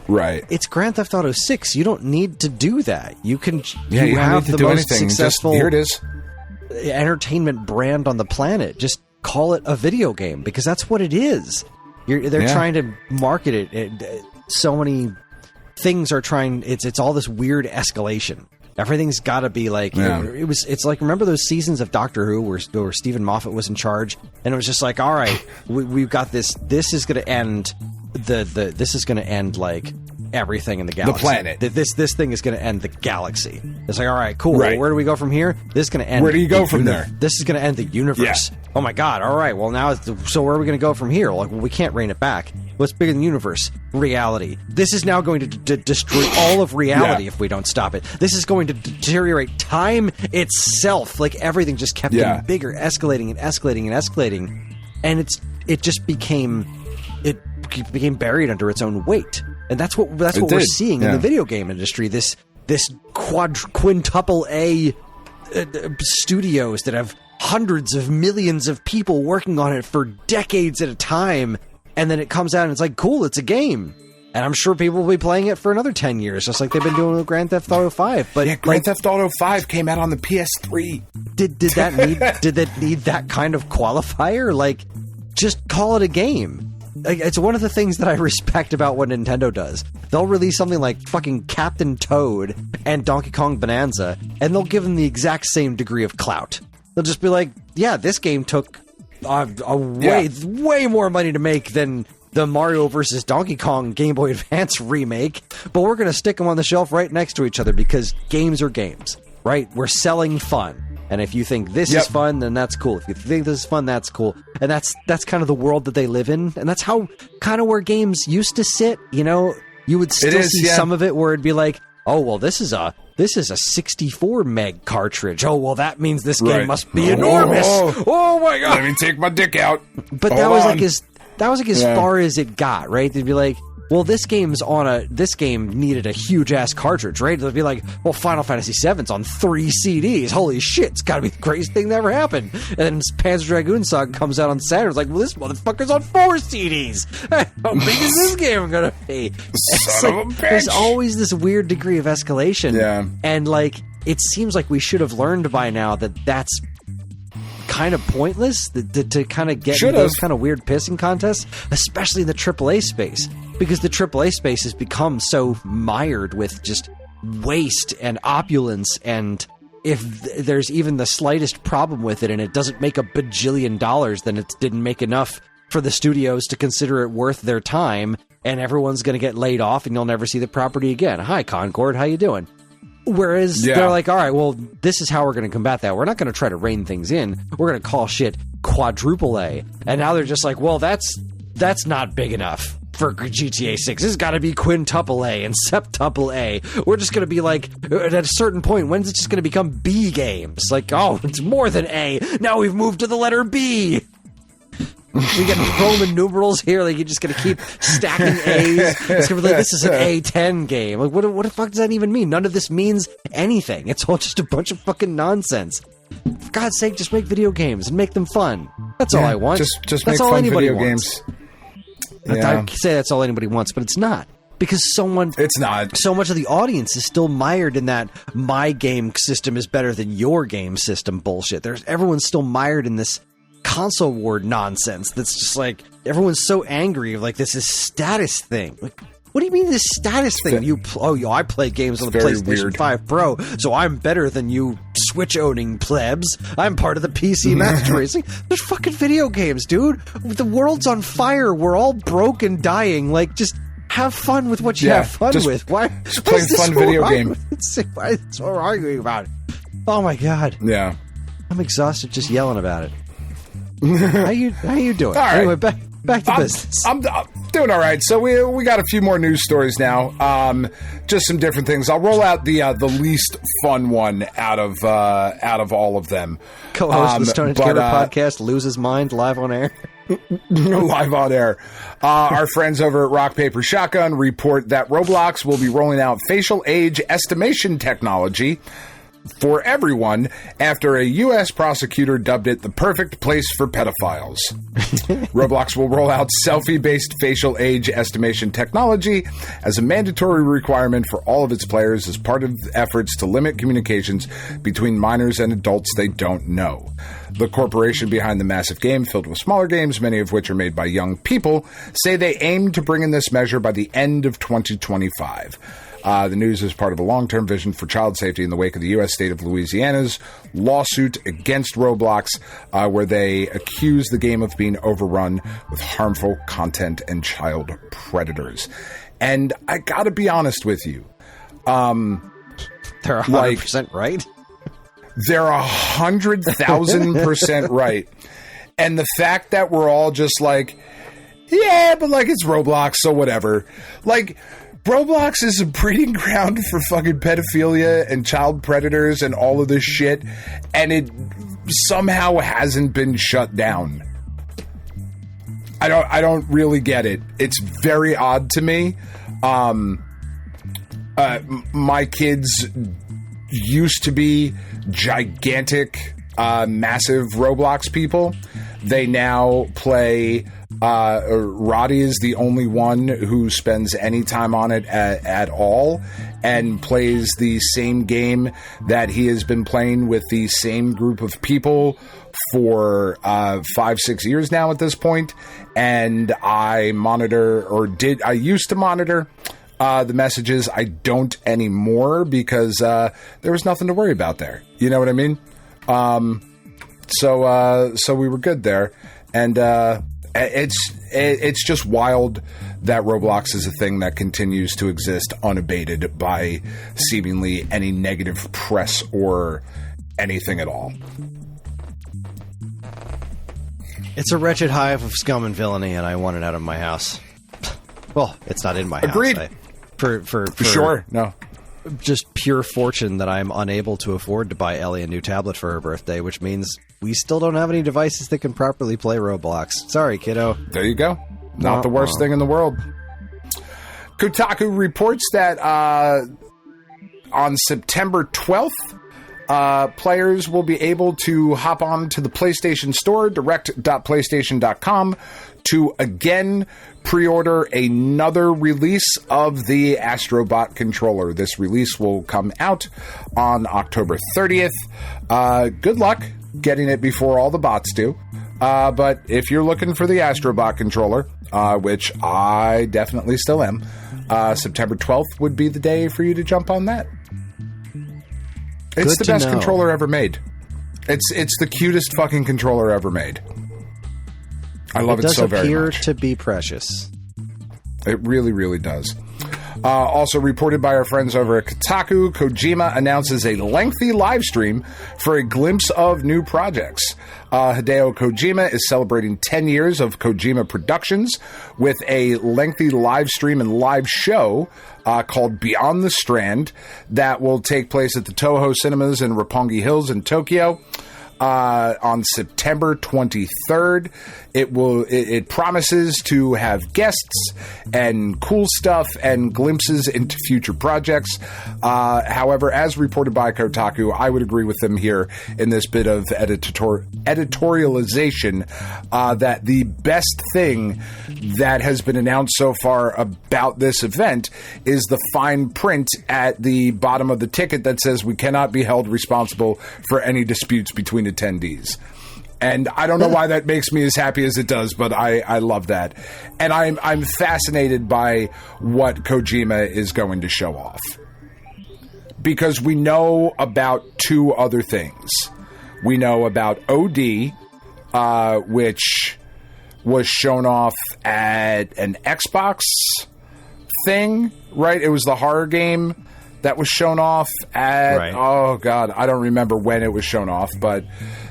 right? It's Grand Theft Auto 6. You don't need to do that. You can you have the most successful here it is. entertainment brand on the planet. Just call it a video game because that's what it is. They're trying to market it. So many things are trying. It's all this weird escalation. Everything's got to be like it's like, remember those seasons of Doctor Who where Stephen Moffat was in charge, and it was just like, all right, we've got this. This is going to end this is going to end like everything in the galaxy. The planet. This thing is going to end the galaxy. It's like, all right, cool. Right. Well, where do we go from here? This is going to end. Where do you go from there? This is going to end the universe. Yeah. Oh my God. All right. Well, now, so where are we going to go from here? Like, well, we can't rein it back. What's bigger than the universe? Reality. This is now going to destroy all of reality if we don't stop it. This is going to deteriorate time itself. Like, everything just kept getting bigger, escalating and escalating and escalating. And it just became buried under its own weight. And that's what we're seeing in the video game industry. This quintuple A studios that have hundreds of millions of people working on it for decades at a time, and then it comes out and it's like, cool, it's a game. And I'm sure people will be playing it for another 10 years, just like they've been doing with Grand Theft Auto 5. But yeah, Grand Theft Auto 5 came out on the PS3. Did that need that kind of qualifier? Like, just call it a game. It's one of the things that I respect about what Nintendo does. They'll release something like fucking Captain Toad and Donkey Kong Bananza, and they'll give them the exact same degree of clout. They'll just be like, yeah, this game took way more money to make than the Mario vs. Donkey Kong Game Boy Advance remake, but we're going to stick them on the shelf right next to each other because games are games, right? We're selling fun. And if you think this is fun, then that's cool. If you think this is fun, that's cool. And that's kind of the world that they live in. And that's how kind of where games used to sit. You know, you would still see some of it where it'd be like, oh, well, this is a 64 meg cartridge. Oh, well, that means this game must be enormous. Oh my God. Let me take my dick out. But that was like as far as it got, right? They'd be like, well, this game needed a huge ass cartridge, right? They'd be like, well, Final Fantasy VII's on 3 CDs. Holy shit, it's gotta be the greatest thing that ever happened. And then Panzer Dragoon Saga comes out on Saturn. It's like, well, this motherfucker's on 4 CDs. How big is this game gonna be? Son of a bitch. There's always this weird degree of escalation. Yeah. And like, it seems like we should have learned by now that that's kind of pointless to kind of get into those kind of weird pissing contests, especially in the AAA space, because the AAA space has become so mired with just waste and opulence, and if there's even the slightest problem with it and it doesn't make a bajillion dollars, then it didn't make enough for the studios to consider it worth their time, and everyone's going to get laid off and you'll never see the property again. Hi, Concord, how you doing? Whereas they're like, all right, well, this is how we're going to combat that. We're not going to try to rein things in. We're going to call shit quadruple A. And now they're just like, well, that's not big enough for GTA 6. This has got to be quintuple A and septuple A. We're just going to be like, at a certain point, when's it just going to become B games? Like, oh, it's more than A. Now we've moved to the letter B. We get Roman numerals here. Like, you're just going to keep stacking A's. It's going to be like, this is an A10 game. Like, what the fuck does that even mean? None of this means anything. It's all just a bunch of fucking nonsense. For God's sake, just make video games and make them fun. That's all I want. Just that's make all fun anybody video wants. games. Yeah. I say that's all anybody wants, but it's not. Because it's not. So much of the audience is still mired in that my game system is better than your game system bullshit. Everyone's still mired in this console war nonsense that's just like, everyone's so angry, like, this is status thing. Like, What do you mean this status thing? I play games on the PlayStation 5 Pro, so I'm better than you Switch-owning plebs. I'm part of the PC Master Race. There's fucking video games, dude. The world's on fire. We're all broke and dying. Like, just have fun with what you have fun with. Why? Just play a fun video game. Why is so arguing about it? Oh my god. Yeah. I'm exhausted just yelling about it. How you doing? All right. Anyway, back to business. I'm doing all right. So we got a few more news stories now. Just some different things. I'll roll out the least fun one out of all of them. Co-host of the Stone Age Gamer podcast loses mind live on air. Live on air. Our friends over at Rock Paper Shotgun report that Roblox will be rolling out facial age estimation technology for everyone after a U.S. prosecutor dubbed it the perfect place for pedophiles. Roblox will roll out selfie-based facial age estimation technology as a mandatory requirement for all of its players as part of efforts to limit communications between minors and adults they don't know. The corporation behind the massive game, filled with smaller games, many of which are made by young people, say they aim to bring in this measure by the end of 2025. The news is part of a long-term vision for child safety in the wake of the U.S. state of Louisiana's lawsuit against Roblox, where they accuse the game of being overrun with harmful content and child predators. And I gotta be honest with you. They're 100% right? They're 100,000% right. And the fact that we're all just like, yeah, but like it's Roblox, so whatever. Like, Roblox is a breeding ground for fucking pedophilia and child predators and all of this shit, and it somehow hasn't been shut down. I don't really get it. It's very odd to me. My kids used to be gigantic, massive Roblox people. They now play... Roddy is the only one who spends any time on it at all and plays the same game that he has been playing with the same group of people for 5-6 years now at this point. And I used to monitor the messages. I don't anymore because there was nothing to worry about there. You know what I mean? So we were good there. And it's just wild that Roblox is a thing that continues to exist unabated by seemingly any negative press or anything at all. It's a wretched hive of scum and villainy, and I want it out of my house. Well, it's not in my house. Agreed. For sure. No. Just pure fortune that I'm unable to afford to buy Ellie a new tablet for her birthday, which means we still don't have any devices that can properly play Roblox. Sorry, kiddo. There you go. Not the worst thing in the world. Kotaku reports that on September 12th, players will be able to hop on to the PlayStation Store, direct.playstation.com, to again pre-order another release of the Astrobot controller. This release will come out on October 30th. Good luck getting it before all the bots do. But if you're looking for the Astrobot controller, which I definitely still am, September 12th would be the day for you to jump on that. It's the best controller ever made. It's the cutest fucking controller ever made. I love it so very much. It does appear to be precious. It really, really does. Also reported by our friends over at Kotaku, Kojima announces a lengthy live stream for a glimpse of new projects. Hideo Kojima is celebrating 10 years of Kojima Productions with a lengthy live stream and live show called Beyond the Strand that will take place at the Toho Cinemas in Roppongi Hills in Tokyo. On September 23rd. It promises to have guests and cool stuff and glimpses into future projects. However, as reported by Kotaku, I would agree with them here in this bit of editorialization that the best thing that has been announced so far about this event is the fine print at the bottom of the ticket that says we cannot be held responsible for any disputes between attendees. And I don't know why that makes me as happy as it does, but I love that. And I'm fascinated by what Kojima is going to show off. Because we know about two other things. We know about OD, which was shown off at an Xbox thing, right? It was the horror game that was shown off at... Right. Oh, God, I don't remember when it was shown off, but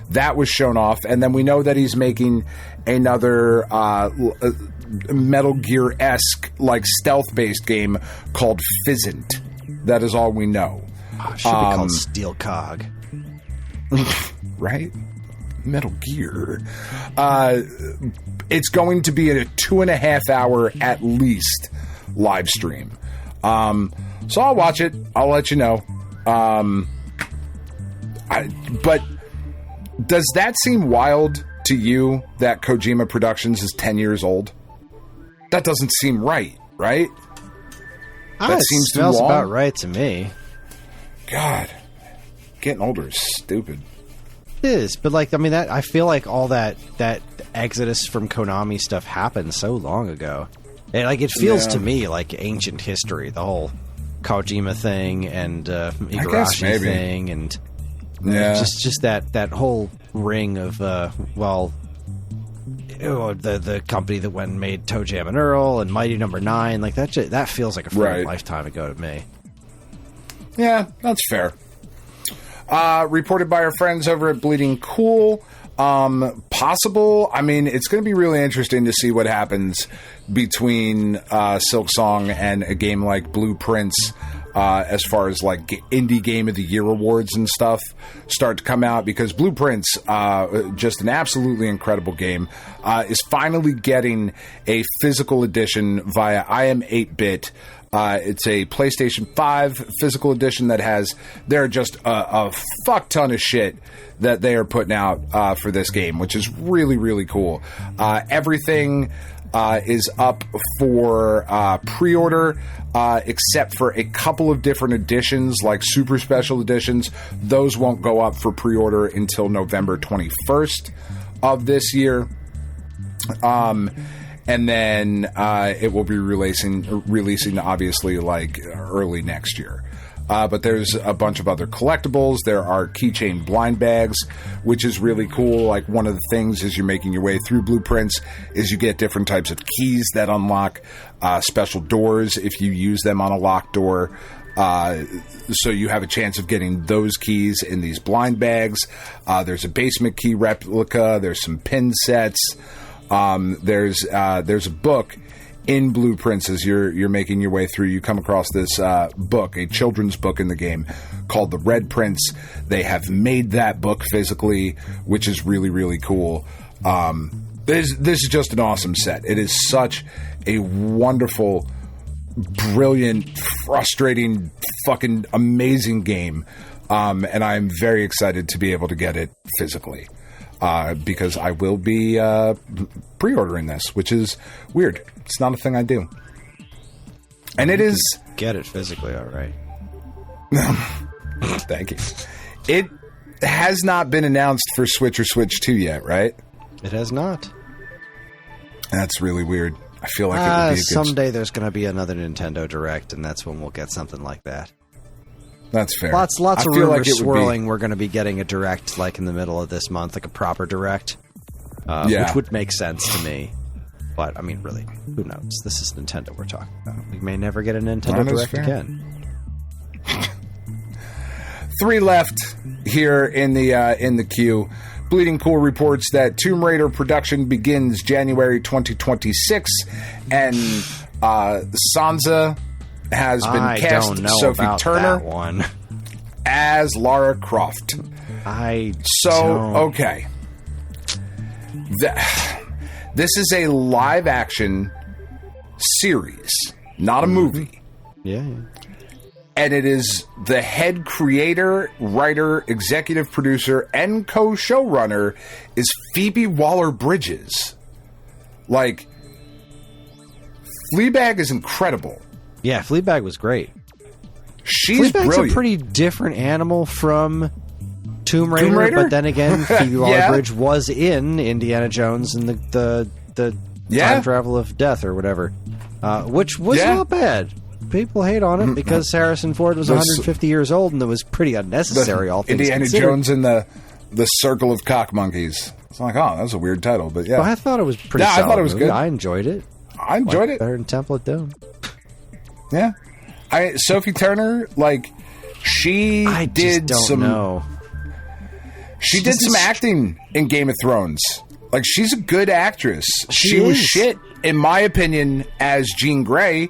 that was shown off. And then we know that he's making another Metal Gear-esque, like, stealth-based game called Fizzant. That is all we know. Should be called Steel Cog. Right? Metal Gear. It's going to be a 2.5 hour at least live stream. So I'll watch it. I'll let you know. But does that seem wild to you that Kojima Productions is 10 years old? That doesn't seem right, right? That seems too long. Smells about right to me. God, getting older is stupid. It is, but like, I mean, that I feel like all that exodus from Konami stuff happened so long ago. And like, it feels to me like ancient history. The whole Kojima thing and Igarashi thing, and just that whole ring of the company that went and made Toe Jam and Earl and Mighty Number 9. Like that feels like a full lifetime ago to me. Yeah, that's fair. Reported by our friends over at Bleeding Cool. Possible. I mean, it's going to be really interesting to see what happens between Silksong and a game like Blueprints as far as like Indie Game of the Year awards and stuff start to come out, because Blueprints, just an absolutely incredible game, is finally getting a physical edition via IM8-bit. It's a PlayStation 5 physical edition that has... There are just a fuck ton of shit that they are putting out for this game, which is really, really cool. Everything is up for pre-order, except for a couple of different editions, like super special editions. Those won't go up for pre-order until November 21st of this year. And then it will be releasing obviously like early next year. But there's a bunch of other collectibles. There are keychain blind bags, which is really cool. Like, one of the things as you're making your way through Blueprints is you get different types of keys that unlock special doors if you use them on a locked door. So you have a chance of getting those keys in these blind bags. There's a basement key replica. There's some pin sets. There's a book in Blueprints as you're making your way through. You come across this book, a children's book in the game called The Red Prince. They have made that book physically, which is really, really cool. This is just an awesome set. It is such a wonderful, brilliant, frustrating, fucking amazing game. And I'm very excited to be able to get it physically. Because I will be pre-ordering this, which is weird. It's not a thing I do. And it is... Get it physically, all right. Thank you. It has not been announced for Switch or Switch 2 yet, right? It has not. That's really weird. I feel like it would be a good... Someday there's going to be another Nintendo Direct, and that's when we'll get something like that. That's fair. Lots of rumors swirling. We're going to be getting a Direct like in the middle of this month, like a proper Direct, which would make sense to me. But, I mean, really, who knows? This is Nintendo we're talking about. We may never get a Nintendo Direct again. 3 left here in the queue. Bleeding Cool reports that Tomb Raider production begins January 2026, and Sansa has been cast Sophie Turner as Lara Croft. Okay. This is a live action series, not a movie. Yeah. And it is the head creator, writer, executive producer, and co-showrunner is Phoebe Waller-Bridges. Like, Fleabag is incredible. Yeah, Fleabag was great. She's Fleabag's brilliant. A pretty different animal from Tomb Raider? But then again, Phoebe Waller-Bridge was in Indiana Jones and the Time Travel of Death or whatever, which was not bad. People hate on it because Harrison Ford was 150 years old and it was pretty unnecessary. All things Indiana considered. Jones and the Circle of Cock Monkeys. It's like, oh, that was a weird title, but yeah. Well, I thought it was pretty. I thought it was good. I enjoyed it. I enjoyed it better than Temple of Doom. Yeah, Sophie Turner, like she did some acting in Game of Thrones. Like she's a good actress. She was shit, in my opinion, as Jean Grey.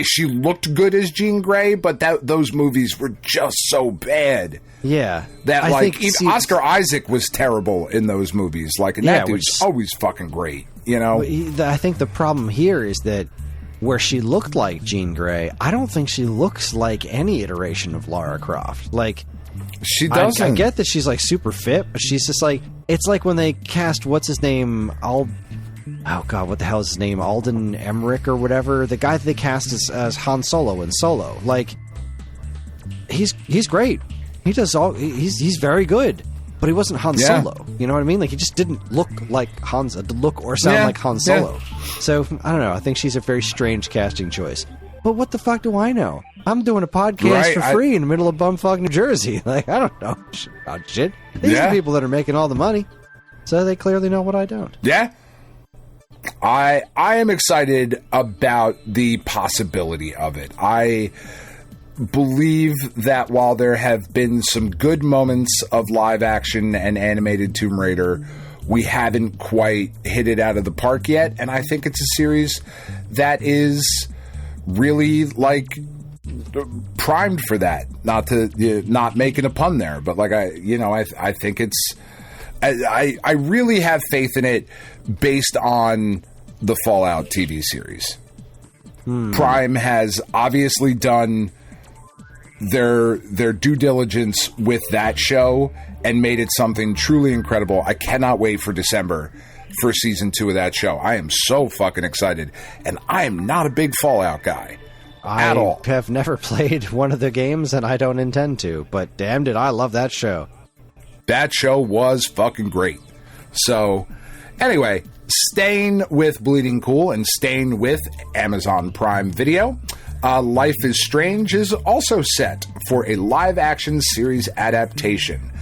She looked good as Jean Grey, but those movies were just so bad. Yeah, that even Oscar Isaac was terrible in those movies. Like, and that dude's always fucking great. You know, I think the problem here is that where she looked like Jean Grey, I don't think she looks like any iteration of Lara Croft. Like, she doesn't. I get that she's like super fit, but she's just like, it's like when they cast what's his name, oh god, what the hell is his name? Alden Ehrenreich or whatever. The guy that they cast as Han Solo in Solo. Like, he's great. He does all. He's very good. But he wasn't Han Solo. You know what I mean? Like, he just didn't look like look or sound like Han Solo. So I don't know. I think she's a very strange casting choice. But what the fuck do I know? I'm doing a podcast for free in the middle of bumfuck New Jersey. Like, I don't know about shit. These are the people that are making all the money. So they clearly know what I don't. Yeah. I am excited about the possibility of it. I believe that while there have been some good moments of live action and animated Tomb Raider, we haven't quite hit it out of the park yet. And I think it's a series that is really like primed for that. Not making a pun there, but like I think it's. I really have faith in it based on the Fallout TV series. Prime has obviously done their due diligence with that show and made it something truly incredible. I cannot wait for December for season 2 of that show. I am so fucking excited, and I am not a big Fallout guy at all. I have never played one of the games, and I don't intend to, but damn did I love that show. That show was fucking great. So, anyway, staying with Bleeding Cool and staying with Amazon Prime Video, Life is Strange is also set for a live-action series adaptation.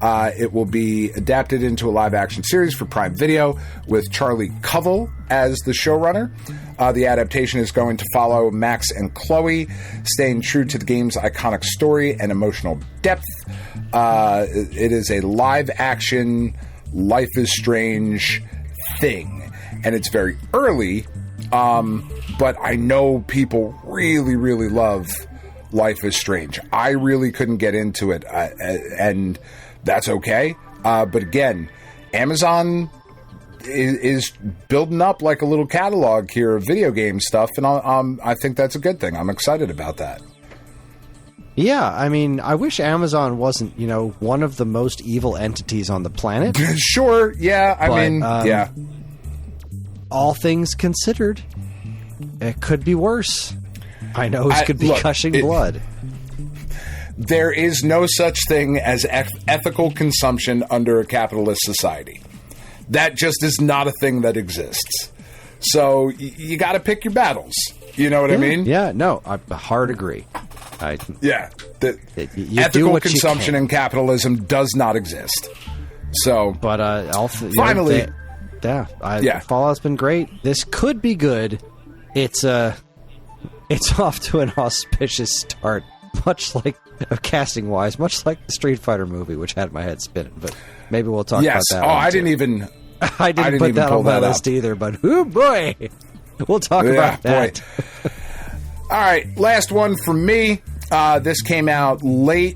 It will be adapted into a live-action series for Prime Video with Charlie Covell as the showrunner. The adaptation is going to follow Max and Chloe, staying true to the game's iconic story and emotional depth. It is a live-action Life is Strange thing, and it's very early, but I know people really, really love Life is Strange. I really couldn't get into it, and that's okay. But again, Amazon is building up like a little catalog here of video game stuff, and I think that's a good thing. I'm excited about that. Yeah, I mean, I wish Amazon wasn't, one of the most evil entities on the planet. Sure, yeah, I mean, yeah. All things considered, it could be worse. I know it could be gushing blood. There is no such thing as ethical consumption under a capitalist society. That just is not a thing that exists. So you got to pick your battles. You know what I mean? Yeah, no, I hard agree. Ethical consumption in capitalism does not exist. So, but finally, Fallout's been great. This could be good. It's off to an auspicious start, much like casting wise, much like the Street Fighter movie, which had my head spinning. But maybe we'll talk about that. Oh, I didn't even put that on my list either. But oh boy, we'll talk about that. All right, last one from me. This came out early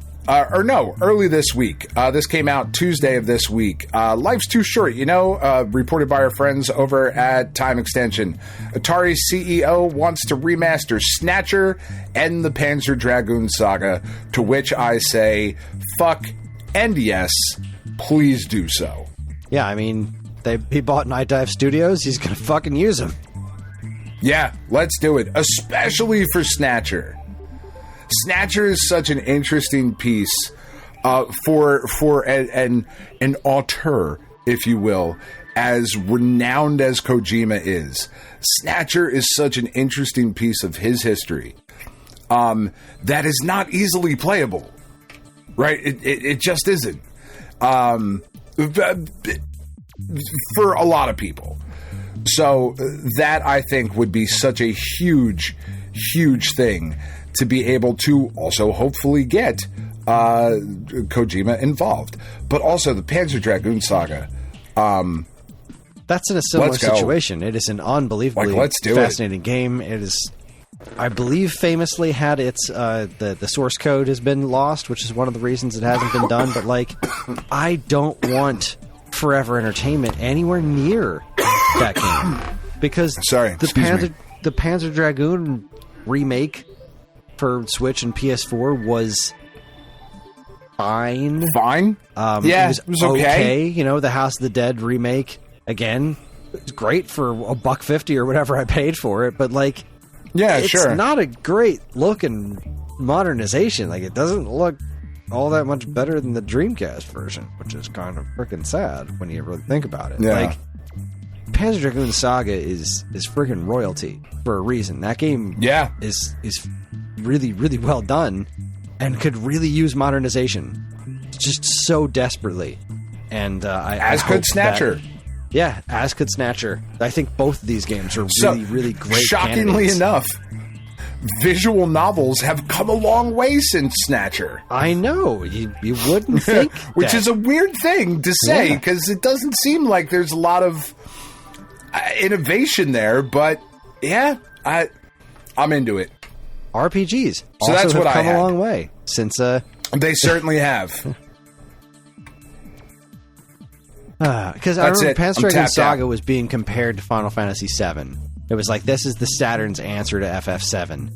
this week. This came out Tuesday of this week. Life's Too Short, reported by our friends over at Time Extension. Atari's CEO wants to remaster Snatcher and the Panzer Dragoon saga, to which I say, fuck and yes, please do so. Yeah, I mean, he bought Night Dive Studios. He's going to fucking use them. Yeah, let's do it, especially for Snatcher. Snatcher is such an interesting piece for an auteur, if you will, as renowned as Kojima is. Snatcher is such an interesting piece of his history that is not easily playable, right? It just isn't for a lot of people. So that, I think, would be such a huge, huge thing to be able to also hopefully get Kojima involved. But also the Panzer Dragoon saga. That's in a similar situation. It is an unbelievably fascinating game. It is, I believe, famously had its the source code has been lost, which is one of the reasons it hasn't been done. But like, I don't want Forever Entertainment anywhere near that game because the Panzer Dragoon remake for Switch and PS4 was fine. Yeah, it was okay. You know, the House of the Dead remake, again, it's great for $1.50 or whatever I paid for it, but like, it's not a great looking modernization. Like, it doesn't look all that much better than the Dreamcast version, which is kind of freaking sad when you really think about it. Yeah. Like, Panzer Dragoon Saga is freaking royalty for a reason. That game is really, really well done and could really use modernization just so desperately. And as could Snatcher. As could Snatcher. I think both of these games are really, really great. Shockingly enough, visual novels have come a long way since Snatcher. I know. You wouldn't think Which is a weird thing to say, because it doesn't seem like there's a lot of innovation there, but I'm into it. RPGs so also that's have what come I had. a long way since they certainly have. Because I remember Panzer Dragoon Saga was being compared to Final Fantasy VII. It was like, this is the Saturn's answer to FF7.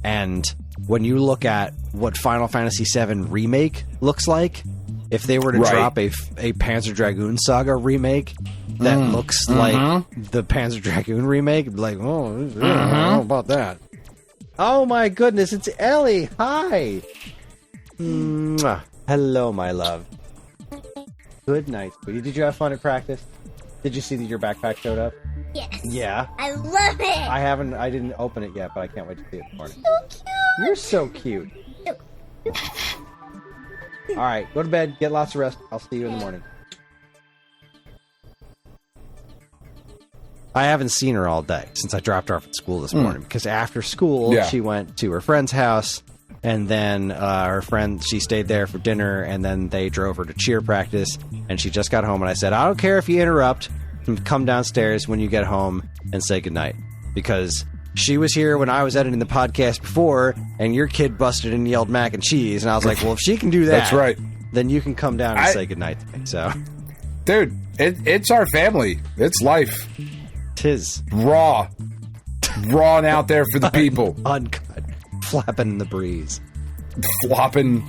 And when you look at what Final Fantasy VII Remake looks like, if they were to drop a Panzer Dragoon Saga remake that looks like the Panzer Dragoon remake, it'd be like, I don't know about that. Oh my goodness, it's Ellie! Hi! Mwah. Hello, my love. Good night, sweetie. Did you have fun at practice? Did you see that your backpack showed up? Yes. Yeah. I love it. I didn't open it yet, but I can't wait to see it in the morning. So cute. You're so cute. All right, go to bed. Get lots of rest. I'll see you in the morning. I haven't seen her all day since I dropped her off at school this morning, because after school she went to her friend's house, and then her friend, she stayed there for dinner, and then they drove her to cheer practice, and she just got home, and I said, I don't care if you interrupt, come downstairs when you get home and say goodnight, because she was here when I was editing the podcast before, and your kid busted and yelled mac and cheese, and I was like, well, if she can do that, that's right, then you can come down and say goodnight to me. So, dude, it's our family. It's life. 'Tis raw and out there for the people. Uncut, flapping in the breeze, flopping,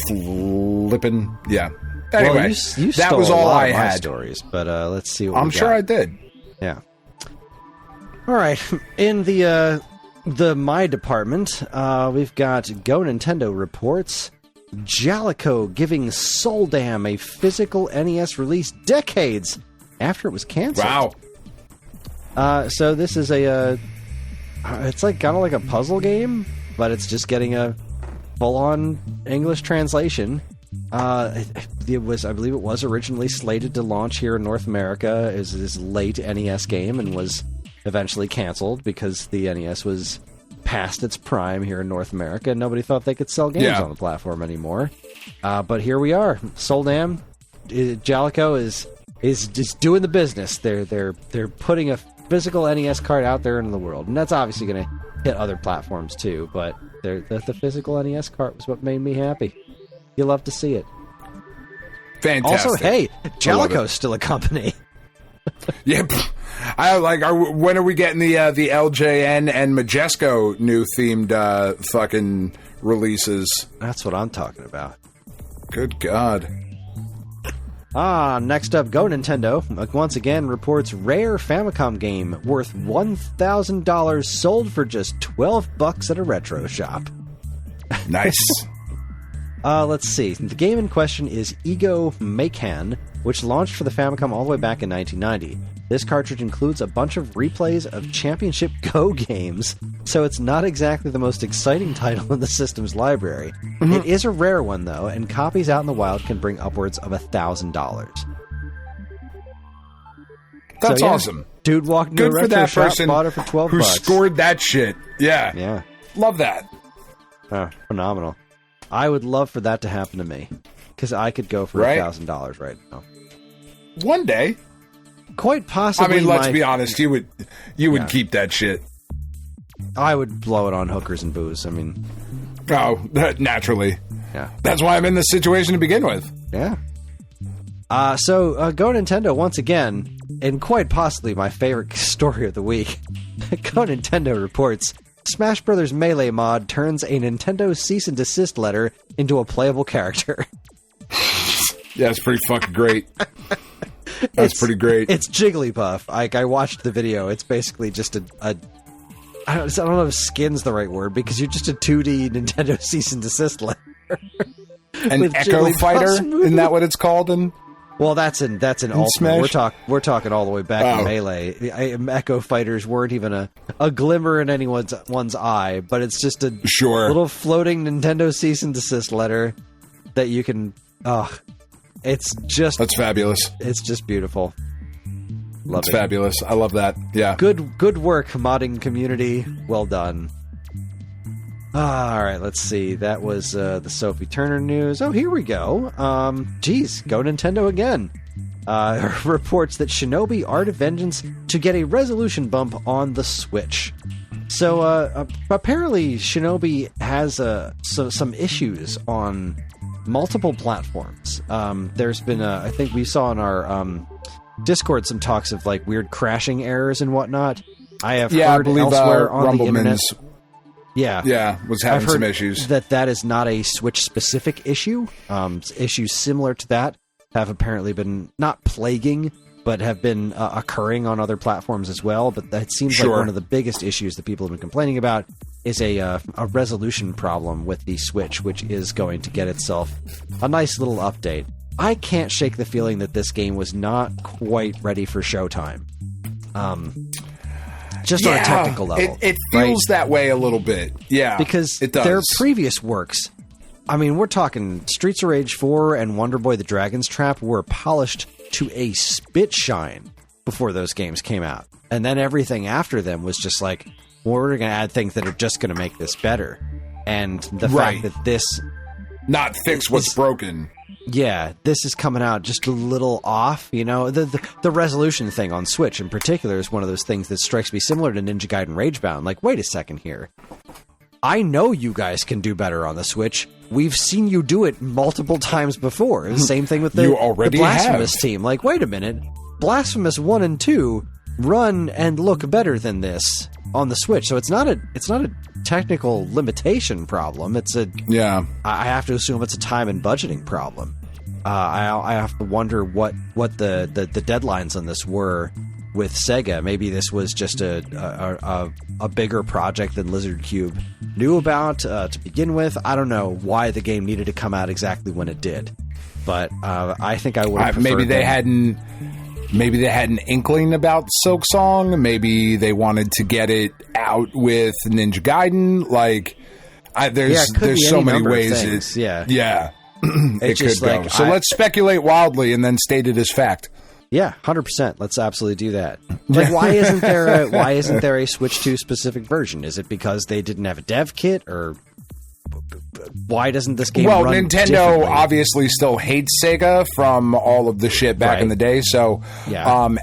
flipping. Yeah. Anyway, well, you that was all I had. Stories, but let's see what I'm sure I did. Yeah. All right. In the My department, we've got Go Nintendo reports Jaleco giving Soldam a physical NES release decades after it was canceled. Wow. So this is it's like kind of like a puzzle game, but it's just getting a full-on English translation. I believe it was originally slated to launch here in North America as this late NES game, and was eventually canceled because the NES was past its prime here in North America, and nobody thought they could sell games on the platform anymore. But here we are. Soldam, Jaleco is just doing the business. They're putting a physical NES card out there into the world, and that's obviously going to hit other platforms too. But the physical NES card was what made me happy. You love to see it. Fantastic. Also, hey, Jaleco's still a company. Yep. I like. When are we getting the LJN and Majesco new themed fucking releases? That's what I'm talking about. Good God. Next up, Go Nintendo once again reports rare Famicom game worth $1,000 sold for just $12 at a retro shop. Nice. Let's see. The game in question is Ego Meikan, which launched for the Famicom all the way back in 1990. This cartridge includes a bunch of replays of Championship Go games, so it's not exactly the most exciting title in the system's library. Mm-hmm. It is a rare one, though, and copies out in the wild can bring upwards of $1,000. That's awesome. Dude walked into a retro shop, bought it for $12. Who scored that shit. Yeah. Yeah. Love that. Oh, phenomenal. I would love for that to happen to me, because I could go for $1,000 right now. One day. Quite possibly. I mean, let's be honest. You would keep that shit. I would blow it on hookers and booze. I mean, naturally. Yeah. That's why I'm in this situation to begin with. Yeah. So Go Nintendo once again, and quite possibly my favorite story of the week. Go Nintendo reports Smash Bros. Melee mod turns a Nintendo cease and desist letter into a playable character. Yeah, it's pretty fucking great. That's pretty great. It's Jigglypuff. I watched the video. It's basically just I don't know if skin's the right word, because you're just a 2D Nintendo cease and desist letter. An Echo Fighter? Isn't that what it's called? Well, that's in Ultimate. Smash? We're talking all the way back in Melee. Echo Fighters weren't even a glimmer in anyone's eye, but it's just a little floating Nintendo cease and desist letter that you can... That's fabulous. It's just beautiful. It's fabulous. I love that. Yeah. Good work, modding community. Well done. All right, let's see. That was the Sophie Turner news. Oh, here we go. Go Nintendo again. Reports that Shinobi Art of Vengeance to get a resolution bump on the Switch. So apparently Shinobi has some issues on multiple platforms. There's been I think we saw in our Discord some talks of like weird crashing errors and whatnot. I have heard elsewhere on the internet. Was having some issues. That is not a Switch-specific issue. Issues similar to that have apparently been not plaguing, but have been occurring on other platforms as well. But that seems like one of the biggest issues that people have been complaining about is a resolution problem with the Switch, which is going to get itself a nice little update. I can't shake the feeling that this game was not quite ready for Showtime. Just on a technical level. It feels that way a little bit. Yeah, because it does. Their previous works, I mean, we're talking Streets of Rage 4 and Wonder Boy the Dragon's Trap were polished to a spit shine before those games came out. And then everything after them was just like, well, we're going to add things that are just going to make this better. And the fact that this... Not fix what's broken. Yeah, this is coming out just a little off, you know. The resolution thing on Switch in particular is one of those things that strikes me similar to Ninja Gaiden Ragebound. Like, wait a second here. I know you guys can do better on the Switch. We've seen you do it multiple times before. The same thing with the Blasphemous team. Like, wait a minute. Blasphemous 1 and 2 run and look better than this on the Switch. So it's not a technical limitation problem. It's I have to assume it's a time and budgeting problem. I have to wonder what the deadlines on this were with Sega. Maybe this was just a bigger project than Lizard Cube knew about to begin with. I don't know why the game needed to come out exactly when it did, but I think I would have preferred Maybe they had an inkling about Silksong. Maybe they wanted to get it out with Ninja Gaiden. Like, there's so many ways. It could go. So let's speculate wildly and then state it as fact. Yeah, 100%. Let's absolutely do that. Like, why isn't there a Switch 2 specific version? Is it because they didn't have a dev kit, or why doesn't this game run Nintendo obviously still hates Sega from all of the shit back in the day. So,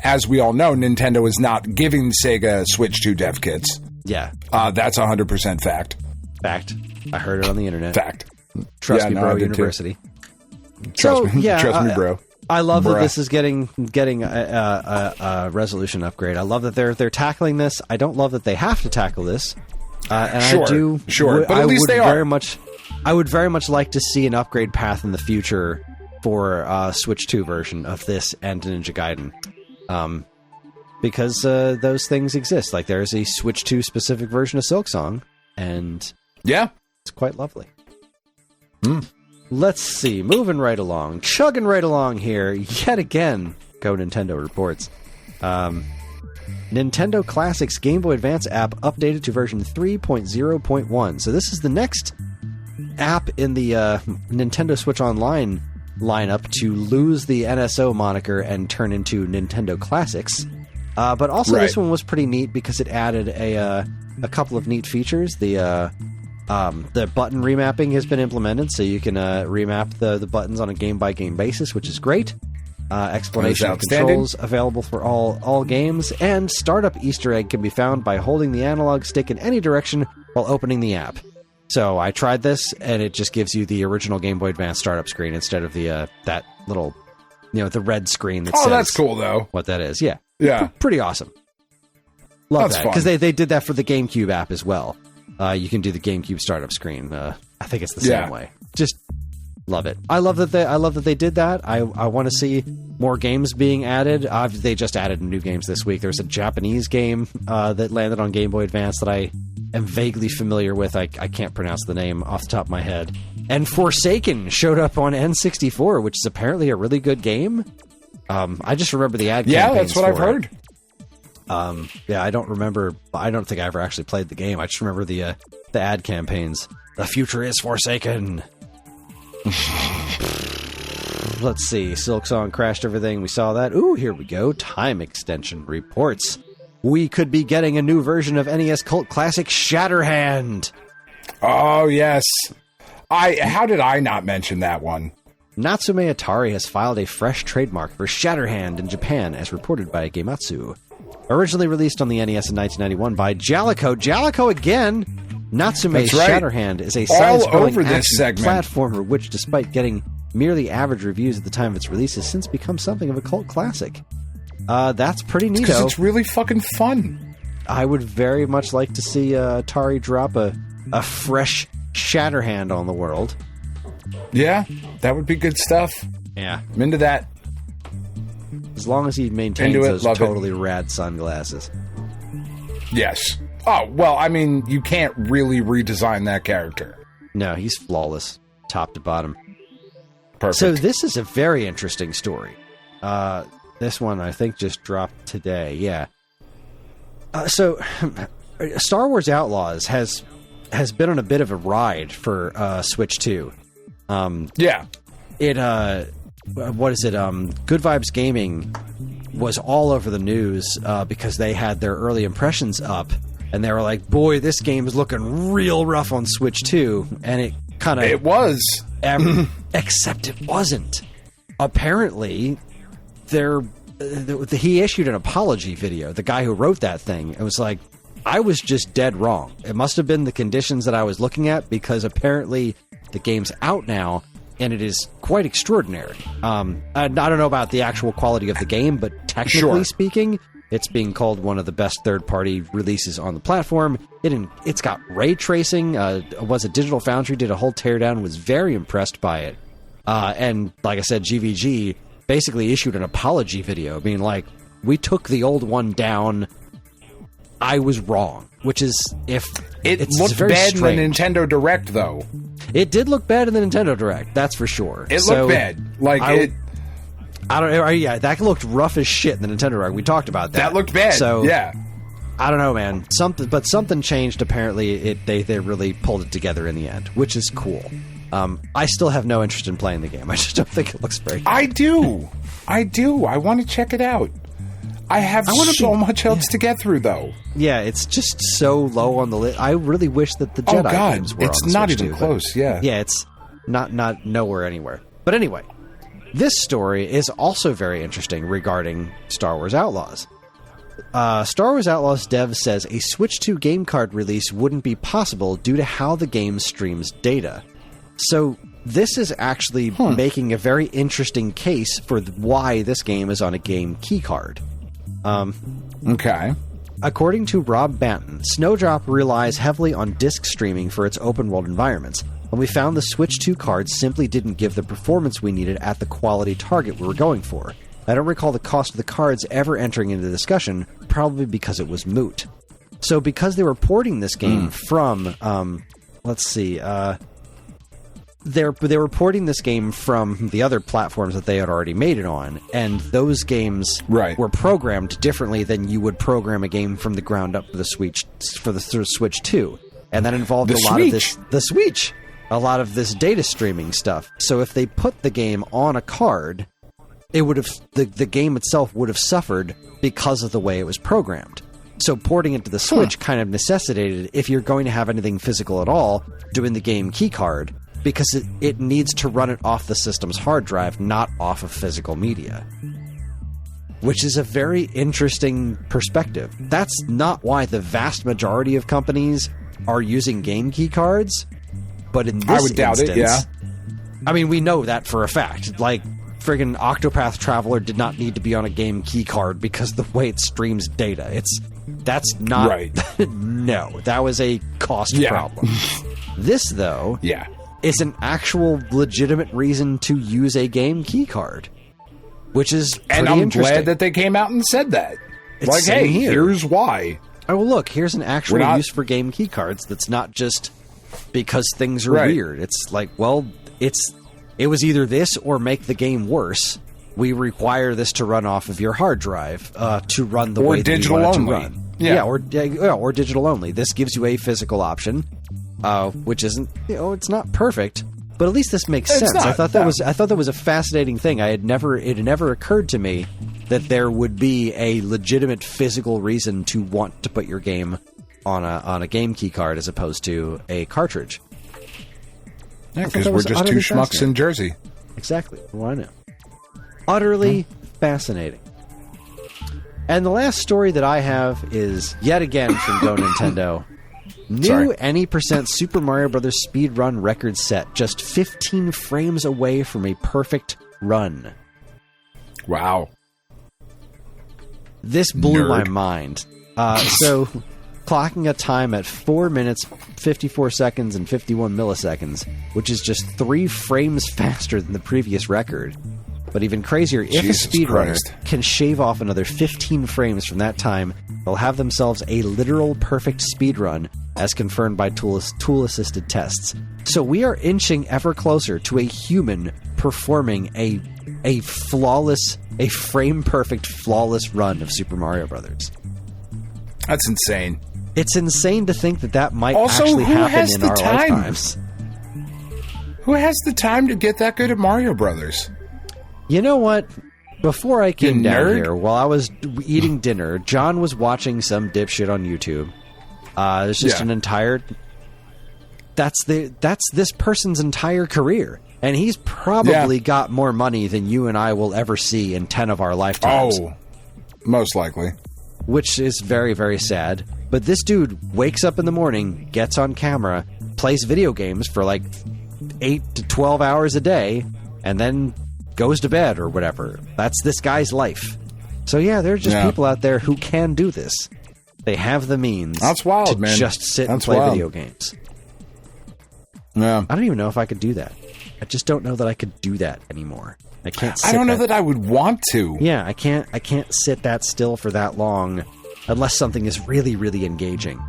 as we all know, Nintendo is not giving Sega Switch 2 dev kits. Yeah. That's 100% fact. Fact. I heard it on the internet. Fact. Trust me, bro, University. Trust me, bro. I love that this is getting a resolution upgrade. I love that they're tackling this. I don't love that they have to tackle this. And but at least they are. I would very much like to see an upgrade path in the future for Switch 2 version of this and Ninja Gaiden. Because those things exist. Like, there's a Switch 2 specific version of Silksong, and it's quite lovely. Let's see. Moving right along. Chugging right along here. Yet again, Go Nintendo reports. Nintendo Classics Game Boy Advance app updated to version 3.0.1. So this is the next app in the Nintendo Switch Online lineup to lose the NSO moniker and turn into Nintendo Classics. But also this one was pretty neat because it added a couple of neat features. The button remapping has been implemented, so you can remap the buttons on a game-by-game basis, which is great. Explanation of controls available for all games, and startup Easter egg can be found by holding the analog stick in any direction while opening the app. So I tried this, and it just gives you the original Game Boy Advance startup screen instead of the that little, the red screen that says... Oh, that's cool, though. What that is, yeah. Yeah. Pretty awesome. Love that, because they did that for the GameCube app as well. You can do the GameCube startup screen. I think it's the same way. Just love it. I love that they did that. I want to see more games being added. They just added new games this week. There's a Japanese game that landed on Game Boy Advance that I am vaguely familiar with. I can't pronounce the name off the top of my head. And Forsaken showed up on N64, which is apparently a really good game. I just remember the ad campaigns. Yeah, that's what I've heard. I don't remember. I don't think I ever actually played the game. I just remember the ad campaigns. The future is Forsaken. Let's see. Silksong crashed everything. We saw that. Ooh, here we go. Time extension reports. We could be getting a new version of NES cult classic Shatterhand. Oh, yes. How did I not mention that one? Natsume Atari has filed a fresh trademark for Shatterhand in Japan, as reported by Gematsu. Originally released on the NES in 1991 by Jaleco. Jaleco again! Natsume's Shatterhand is a side-scrolling action platformer which, despite getting merely average reviews at the time of its release, has since become something of a cult classic. That's pretty neato. Because it's really fucking fun. I would very much like to see Atari drop a fresh Shatterhand on the world. Yeah, that would be good stuff. Yeah. I'm into that. As long as he maintains those totally rad sunglasses. Yes. Oh, well, I mean, you can't really redesign that character. No, he's flawless, top to bottom. Perfect. So this is a very interesting story. This one, I think, just dropped today. Yeah. So, Star Wars Outlaws has been on a bit of a ride for Switch 2. Yeah. What is it? Good Vibes Gaming was all over the news because they had their early impressions up, and they were like, boy, this game is looking real rough on Switch 2. And it kind of... It was. Except it wasn't. Apparently, he issued an apology video, the guy who wrote that thing. It was like, I was just dead wrong. It must have been the conditions that I was looking at, because apparently the game's out now, and it is quite extraordinary. I don't know about the actual quality of the game, but technically speaking, it's being called one of the best third-party releases on the platform. It's got ray tracing. Was it Digital Foundry did a whole teardown, was very impressed by it. And like I said, GVG basically issued an apology video, being like, we took the old one down. I was wrong. Which is, it looked bad in the Nintendo Direct, though. It did look bad in the Nintendo Direct, that's for sure. It looked bad. I don't know. Yeah, that looked rough as shit in the Nintendo Direct. We talked about that. That looked bad. So, yeah. I don't know, man. Something changed. Apparently, they really pulled it together in the end, which is cool. I still have no interest in playing the game. I just don't think it looks very good. I do. I want to check it out. I have so much else to get through, though. Yeah, it's just so low on the list. I really wish that the Jedi games were on the Switch. It's not even close, yeah. Yeah, it's not nowhere anywhere. But anyway, this story is also very interesting regarding Star Wars Outlaws. Star Wars Outlaws dev says a Switch 2 game card release wouldn't be possible due to how the game streams data. So this is actually making a very interesting case for why this game is on a game keycard. Okay. According to Rob Banton, Snowdrop relies heavily on disk streaming for its open-world environments, and we found the Switch 2 cards simply didn't give the performance we needed at the quality target we were going for. I don't recall the cost of the cards ever entering into the discussion, probably because it was moot. So because they were porting this game from, let's see, they were porting this game from the other platforms that they had already made it on, and those games were programmed differently than you would program a game from the ground up for the Switch 2, and that involved a lot of this data streaming stuff. So if they put the game on a card, it would have the game itself would have suffered because of the way it was programmed. So porting it to the Switch kind of necessitated, if you're going to have anything physical at all, doing the game keycard, because it needs to run it off the system's hard drive, not off of physical media. Which is a very interesting perspective. That's not why the vast majority of companies are using game keycards, but in this I would doubt it, yeah. I mean, we know that for a fact. Like, friggin' Octopath Traveler did not need to be on a game keycard because the way it streams data. That's not... Right. No, that was a cost problem. This, though... Yeah. is an actual legitimate reason to use a game keycard, which is pretty and I'm interesting. glad that they came out and said that. It's like, hey, here. Here's why. Oh, well, look, here's an actual use for game keycards that's not just because things are weird. It's like, well, it was either this or make the game worse. We require this to run off of your hard drive to run the way that you want it to run. Yeah, or digital only. This gives you a physical option. Which isn't, it's not perfect, but at least this makes sense. I thought that was a fascinating thing. It had never occurred to me that there would be a legitimate physical reason to want to put your game on a game key card as opposed to a cartridge. Yeah, because we're just two schmucks in Jersey. Exactly. Well, I know. Utterly fascinating. And the last story that I have is yet again from Go Nintendo. New any % Super Mario Bros. Speedrun record set, just 15 frames away from a perfect run. Wow. This blew my mind. So, clocking a time at 4 minutes, 54 seconds, and 51 milliseconds, which is just 3 frames faster than the previous record. But even crazier, if a speedrunner can shave off another 15 frames from that time, they'll have themselves a literal perfect speedrun, as confirmed by tool-assisted tests. So we are inching ever closer to a human performing a frame-perfect, flawless run of Super Mario Brothers. That's insane. It's insane to think that might actually happen in our lifetimes. Who has the time to get that good at Mario Brothers? You know what? Before I came down here, while I was eating dinner, John was watching some dipshit on YouTube. There's just an entire... That's this person's entire career. And he's probably got more money than you and I will ever see in 10 of our lifetimes. Oh, most likely. Which is very, very sad. But this dude wakes up in the morning, gets on camera, plays video games for like 8 to 12 hours a day, and then goes to bed or whatever. That's this guy's life. So yeah, there are just people out there who can do this. They have the means to just sit and play video games. Yeah. I don't even know if I could do that. I just don't know that I could do that anymore. I can't sit I don't know that I would want to. Yeah, I can't sit that still for that long unless something is really, really engaging.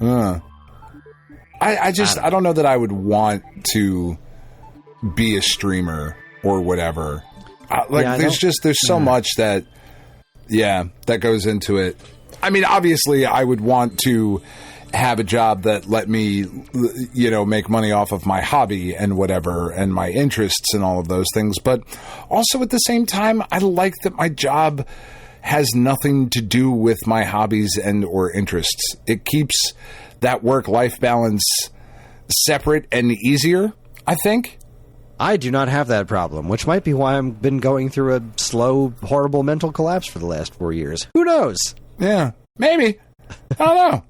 I don't know that I would want to be a streamer or whatever. There's so much that goes into it. I mean, obviously, I would want to have a job that let me, make money off of my hobby and whatever, and my interests and all of those things. But also at the same time, I like that my job has nothing to do with my hobbies and or interests. It keeps that work-life balance separate and easier, I think. I do not have that problem, which might be why I've been going through a slow, horrible mental collapse for the last 4 years. Who knows? Yeah, maybe. I don't know.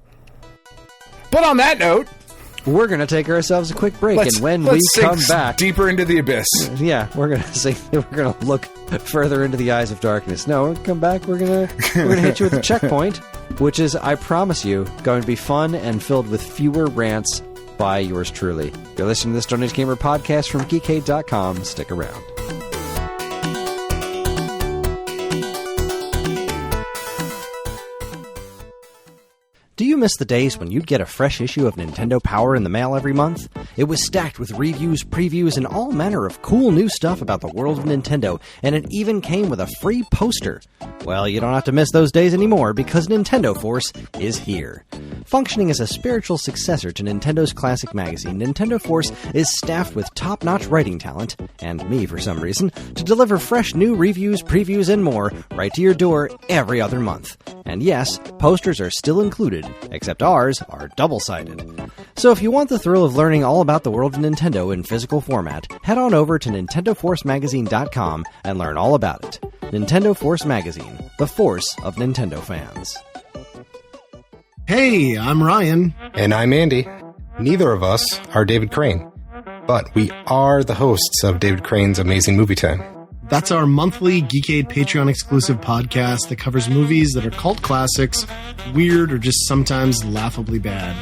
But on that note, we're going to take ourselves a quick break, and when we come back, deeper into the abyss. Yeah, we're going to look further into the eyes of darkness. No, we'll come back. We're going to hit you with a checkpoint, which is, I promise you, going to be fun and filled with fewer rants by yours truly. You're listening to the Stone Age Gamer podcast from Geekade.com. Stick around. Do you miss the days when you'd get a fresh issue of Nintendo Power in the mail every month? It was stacked with reviews, previews, and all manner of cool new stuff about the world of Nintendo, and it even came with a free poster. Well, you don't have to miss those days anymore because Nintendo Force is here. Functioning as a spiritual successor to Nintendo's classic magazine, Nintendo Force is staffed with top-notch writing talent, and me for some reason, to deliver fresh new reviews, previews, and more right to your door every other month. And yes, posters are still included, except ours are double-sided. So if you want the thrill of learning all about the world of Nintendo in physical format, head on over to NintendoForceMagazine.com and learn all about it. Nintendo Force Magazine, the force of Nintendo fans. Hey, I'm Ryan. And I'm Andy. Neither of us are David Crane, but we are the hosts of David Crane's Amazing Movie Time. That's our monthly Geekade Patreon exclusive podcast that covers movies that are cult classics, weird, or just sometimes laughably bad.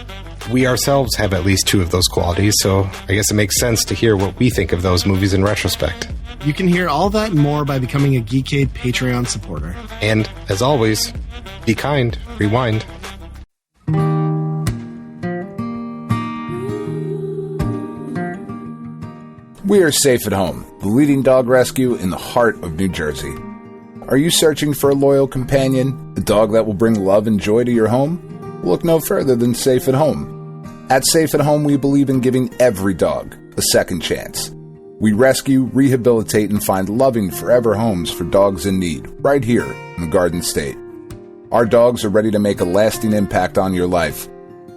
We ourselves have at least two of those qualities, so I guess it makes sense to hear what we think of those movies in retrospect. You can hear all that and more by becoming a Geekade Patreon supporter. And, as always, be kind, rewind. We are Safe at Home, the leading dog rescue in the heart of New Jersey. Are you searching for a loyal companion, a dog that will bring love and joy to your home? Look no further than Safe at Home. At Safe at Home, we believe in giving every dog a second chance. We rescue, rehabilitate, and find loving forever homes for dogs in need, right here in the Garden State. Our dogs are ready to make a lasting impact on your life.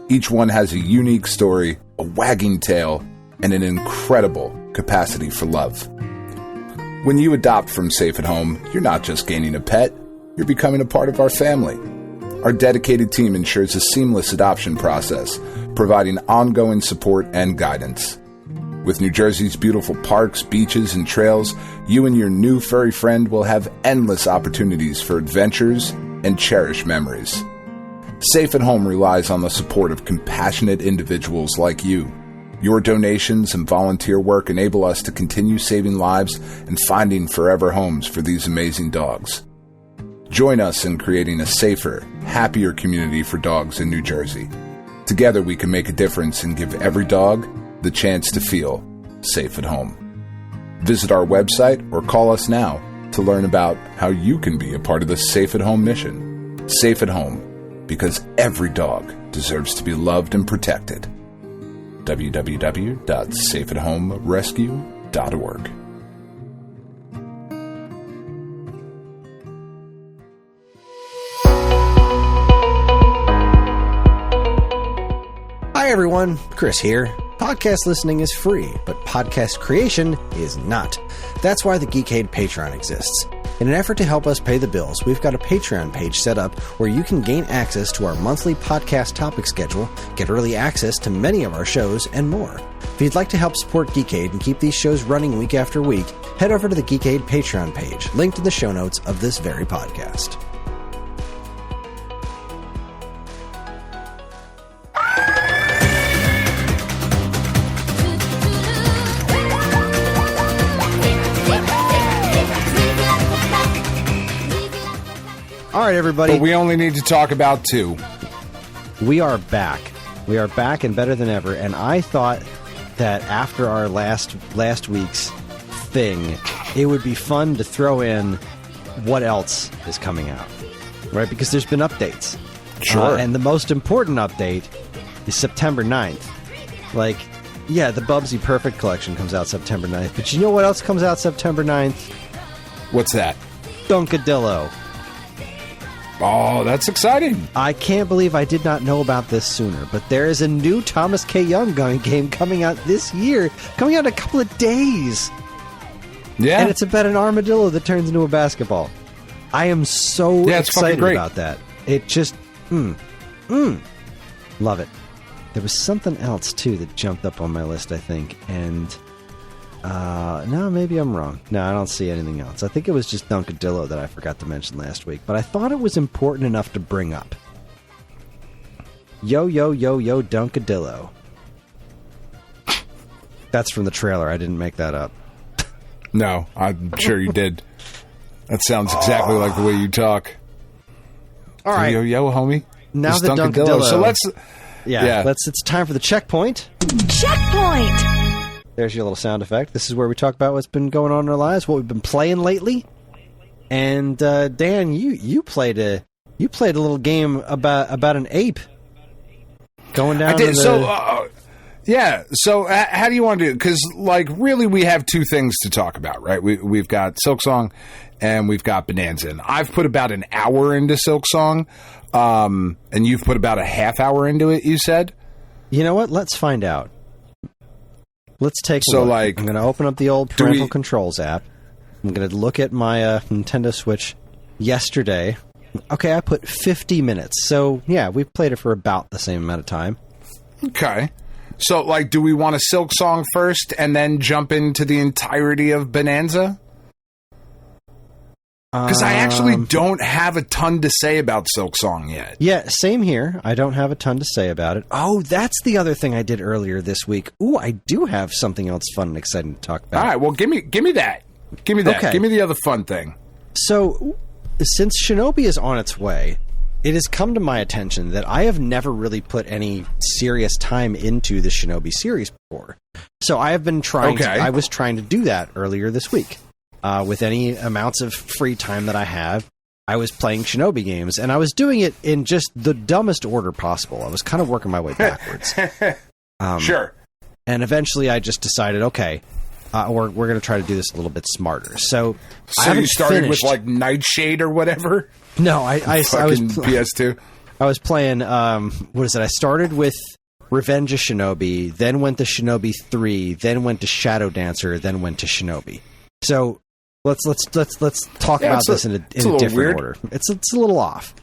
Each one has a unique story, a wagging tail, and an incredible capacity for love. When you adopt from Safe at Home, you're not just gaining a pet, you're becoming a part of our family. Our dedicated team ensures a seamless adoption process, providing ongoing support and guidance. With New Jersey's beautiful parks, beaches, and trails, you and your new furry friend will have endless opportunities for adventures and cherished memories. Safe at Home relies on the support of compassionate individuals like you. Your donations and volunteer work enable us to continue saving lives and finding forever homes for these amazing dogs. Join us in creating a safer, happier community for dogs in New Jersey. Together we can make a difference and give every dog the chance to feel safe at home. Visit our website or call us now to learn about how you can be a part of the Safe at Home mission. Safe at Home, because every dog deserves to be loved and protected. www.safeathomerescue.org. Hi everyone, Kris here. Podcast listening is free, but podcast creation is not. That's why the Geekade Patreon exists. In an effort to help us pay the bills, we've got a Patreon page set up where you can gain access to our monthly podcast topic schedule, get early access to many of our shows, and more. If you'd like to help support Geekade and keep these shows running week after week, head over to the Geekade Patreon page, linked in the show notes of this very podcast. All right, everybody. But we only need to talk about two. We are back. We are back and better than ever. And I thought that after our last week's thing, it would be fun to throw in what else is coming out, right? Because there's been updates. Sure. And the most important update is September 9th. Like, yeah, the Bubsy Perfect Collection comes out September 9th. But you know what else comes out September 9th? What's that? Dunkadillo. Oh, that's exciting. I can't believe I did not know about this sooner, but there is a new Thomas K. Young game coming out this year, coming out in a couple of days. Yeah. And it's about an armadillo that turns into a basketball. I am so excited about that. It just, love it. There was something else, too, that jumped up on my list, I think, and... no, maybe I'm wrong. No, I don't see anything else. I think it was just Dunkadillo that I forgot to mention last week, but I thought it was important enough to bring up. Yo, yo, yo, yo, Dunkadillo. That's from the trailer. I didn't make that up. No, I'm sure you did. That sounds exactly like the way you talk. All right. Yo, yo, homie. now the Dunkadillo. So let's... It's time for the checkpoint. Checkpoint! There's your little sound effect. This is where we talk about what's been going on in our lives, what we've been playing lately. And Dan, you played a little game about an ape going down. I did. So how do you want to do it? Because really, we have two things to talk about, right? We've got Silksong and we've got Bananza. And I've put about an hour into Silksong, and you've put about a half hour into it. You said. You know what? Let's find out. Let's take a look. I'm going to open up the old parental controls app. I'm going to look at my Nintendo Switch yesterday. Okay, I put 50 minutes. So, yeah, we've played it for about the same amount of time. Okay. So, do we want a Silksong first and then jump into the entirety of Bananza? Because I actually don't have a ton to say about Silksong yet. Yeah, same here. I don't have a ton to say about it. Oh, that's the other thing I did earlier this week. Ooh, I do have something else fun and exciting to talk about. All right, well, give me that. Give me that. Okay. Give me the other fun thing. So, since Shinobi is on its way, it has come to my attention that I have never really put any serious time into the Shinobi series before. So I have been trying I was trying to do that earlier this week. With any amounts of free time that I have, I was playing Shinobi games, and I was doing it in just the dumbest order possible. I was kind of working my way backwards. Sure. And eventually I just decided, okay, we're going to try to do this a little bit smarter. So you started with Nightshade or whatever? No, I was PS2. I was playing. What is it? I started with Revenge of Shinobi, then went to Shinobi 3, then went to Shadow Dancer, then went to Shinobi. So let's talk about this in a different order. It's a little off.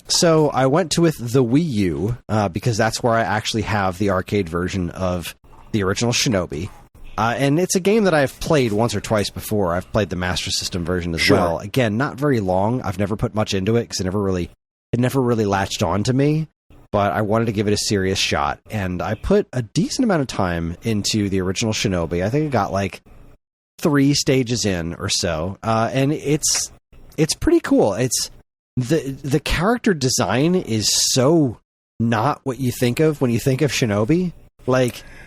So I went to with the Wii U because that's where I actually have the arcade version of the original Shinobi. And it's a game that I've played once or twice before. I've played the Master System version as well. Again, not very long. I've never put much into it because it never really latched on to me. But I wanted to give it a serious shot, and I put a decent amount of time into the original Shinobi. I think I got 3 stages in or so, and it's pretty cool. It's the character design is so not what you think of when you think of Shinobi.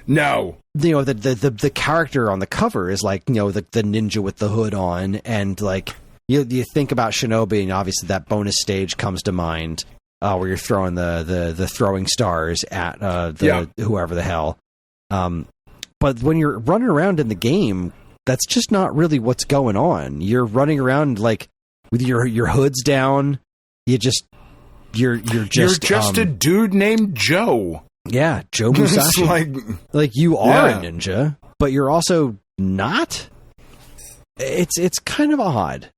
No. The character on the cover is the ninja with the hood on, and you think about Shinobi, and obviously that bonus stage comes to mind where you're throwing the throwing stars at whoever the hell. But when you're running around in the game, that's just not really what's going on. You're running around with your hoods down. You're just a dude named Joe. Yeah, Joe Musashi. You are a ninja, but you're also not. It's kind of odd.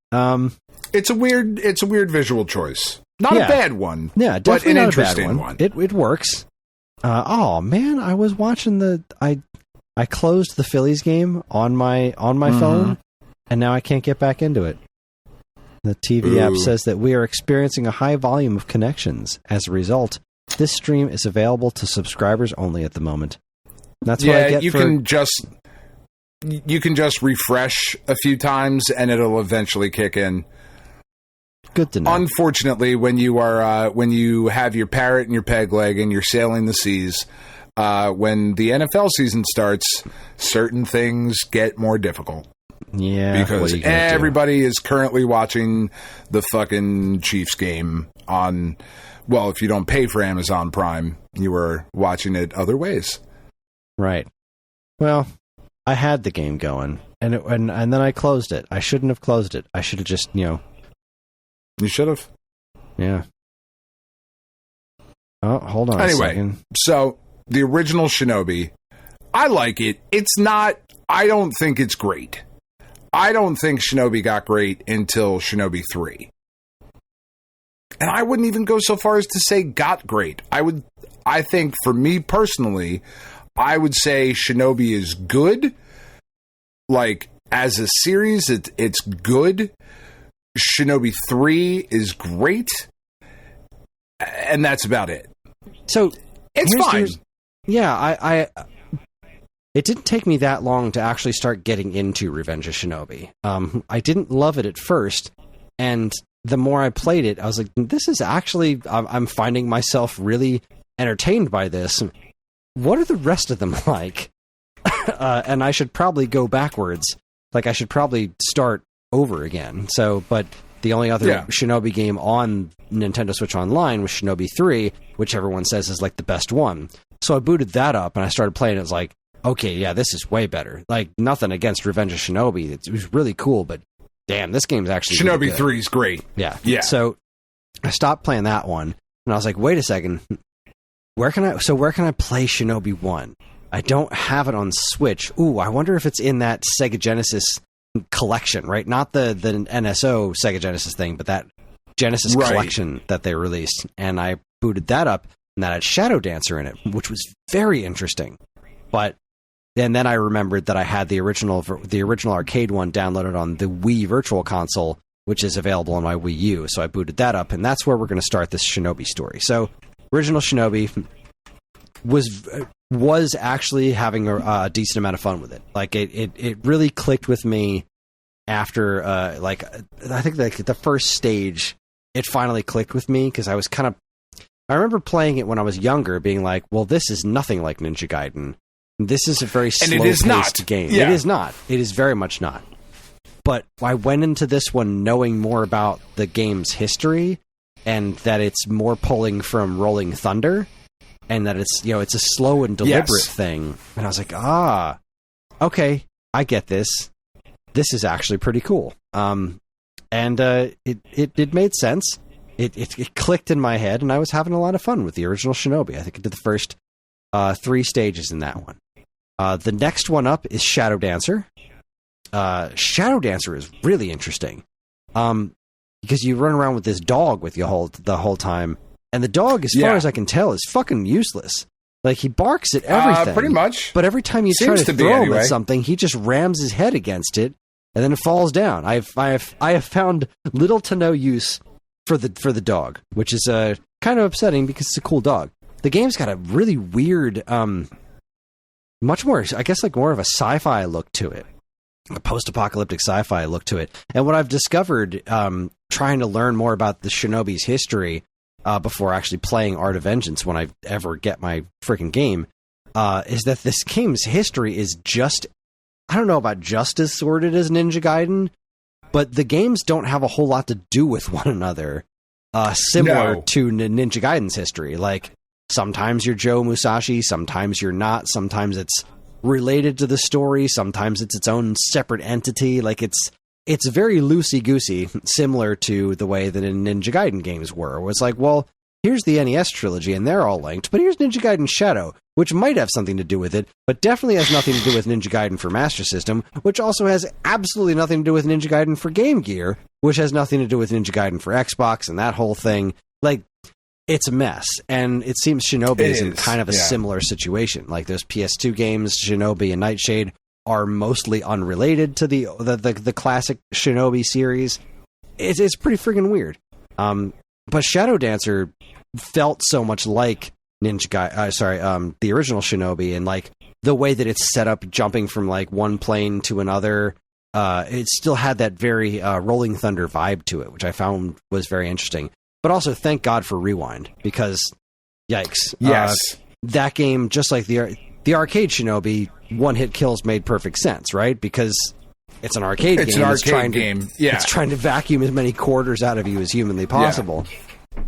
It's a weird visual choice. Not a bad one. Yeah, definitely but an not interesting a bad one. It works. Oh man, I was watching I closed the Phillies game on my phone, and now I can't get back into it. The TV app says that we are experiencing a high volume of connections. As a result, this stream is available to subscribers only at the moment. That's what I get. You can just refresh a few times, and it'll eventually kick in. Good to know. Unfortunately, when you have your parrot and your peg leg and you're sailing the seas, when the NFL season starts, certain things get more difficult. Yeah, because everybody is currently watching the fucking Chiefs game on. Well, if you don't pay for Amazon Prime, you were watching it other ways. Right. Well, I had the game going, and then I closed it. I shouldn't have closed it. I should have just, You should have. Yeah. Oh, hold on a second. So the original Shinobi, I like it. It's not. I don't think it's great. I don't think Shinobi got great until Shinobi 3. And I wouldn't even go so far as to say got great. I think for me personally, I would say Shinobi is good. As a series, it's good. Shinobi 3 is great. And that's about it. So it's fine. Yeah, I it didn't take me that long to actually start getting into Revenge of Shinobi. I didn't love it at first, and the more I played it, I was like, this is actually, I'm finding myself really entertained by this. What are the rest of them like? And I should probably go backwards. Like, I should probably start over again. So, but the only other Shinobi game on Nintendo Switch Online was Shinobi 3, which everyone says is like the best one. So I booted that up and I started playing it. It's like, okay, yeah, this is way better. Like, nothing against Revenge of Shinobi. It was really cool, but damn, this game's actually Shinobi really 3 is great. Yeah. Yeah. So I stopped playing that one and I was like, wait a second. Where can I play Shinobi 1? I don't have it on Switch. Ooh, I wonder if it's in that Sega Genesis collection, right? Not the NSO Sega Genesis thing, but that Genesis collection that they released. And I booted that up, and that had Shadow Dancer in it, which was very interesting. But and then I remembered that I had the original arcade one downloaded on the Wii Virtual Console, which is available on my Wii U. So I booted that up, and that's where we're going to start this Shinobi story. So original Shinobi was actually having a decent amount of fun with it. Like, it really clicked with me after, I think like the first stage, it finally clicked with me, because I remember playing it when I was younger, being like, well, this is nothing like Ninja Gaiden. This is a very slow-paced game. Yeah. It is not. It is very much not. But I went into this one knowing more about the game's history, and that it's more pulling from Rolling Thunder, and that it's, it's a slow and deliberate thing. And I was like, okay, I get this. This is actually pretty cool. And it made sense. It clicked in my head, and I was having a lot of fun with the original Shinobi. I think I did the first 3 stages in that one. The next one up is Shadow Dancer. Shadow Dancer is really interesting. Because you run around with this dog with you the whole time. And the dog, as far as I can tell, is fucking useless. Like, he barks at everything. Pretty much. But every time you try to throw him at something, he just rams his head against it, and then it falls down. I have found little to no use for the dog, which is kind of upsetting because it's a cool dog. The game's got a really weird, much more, I guess, like more of a sci-fi look to it. A post-apocalyptic sci-fi look to it. And what I've discovered, trying to learn more about the Shinobi's history, before actually playing Art of Vengeance when I ever get my freaking game, is that this game's history is just, I don't know about just as sordid as Ninja Gaiden, but the games don't have a whole lot to do with one another, similar to Ninja Gaiden's history. Like, sometimes you're Joe Musashi, sometimes you're not, sometimes it's related to the story, sometimes it's its own separate entity. Like, it's very loosey-goosey, similar to the way that in Ninja Gaiden games were. It was like, well, here's the NES trilogy, and they're all linked, but here's Ninja Gaiden Shadow, which might have something to do with it, but definitely has nothing to do with Ninja Gaiden for Master System, which also has absolutely nothing to do with Ninja Gaiden for Game Gear, which has nothing to do with Ninja Gaiden for Xbox, and that whole thing. Like, it's a mess, and it seems Shinobi is in kind of a similar situation. Like, those PS2 games, Shinobi and Nightshade, are mostly unrelated to the classic Shinobi series. It's pretty friggin' weird. But Shadow Dancer felt so much like the original Shinobi, and like the way that it's set up, jumping from like one plane to another. It still had that very Rolling Thunder vibe to it, which I found was very interesting. But also, thank God for Rewind, because yikes, that game, just like the arcade Shinobi, one-hit kills made perfect sense, right? Because it's an arcade game. It's an arcade game. It's trying to vacuum as many quarters out of you as humanly possible.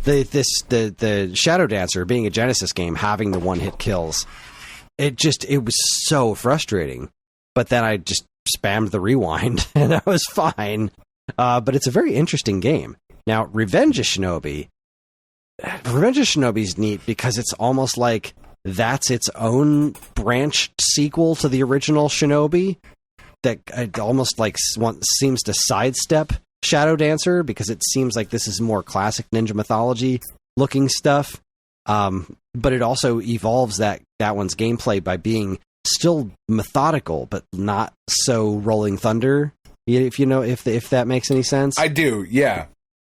Yeah. The Shadow Dancer, being a Genesis game, having the one-hit kills, it was so frustrating. But then I just spammed the rewind, and I was fine. But it's a very interesting game. Now, Revenge of Shinobi is neat because it's almost like that's its own branched sequel to the original Shinobi that almost like seems to sidestep Shadow Dancer, because it seems like this is more classic ninja mythology looking stuff. But it also evolves that one's gameplay by being still methodical, but not so Rolling Thunder. If you know, if that makes any sense. I do, yeah.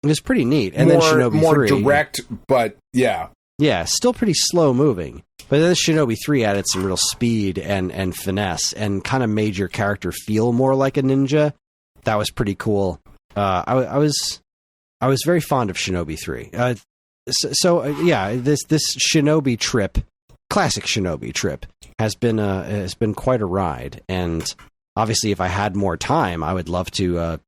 It's pretty neat. And then Shinobi 3. More direct, but yeah. Yeah, still pretty slow moving. But then Shinobi 3 added some real speed and finesse and kind of made your character feel more like a ninja. That was pretty cool. I I was very fond of Shinobi 3. This Shinobi trip, classic Shinobi trip, has been quite a ride. And obviously, if I had more time, I would love to.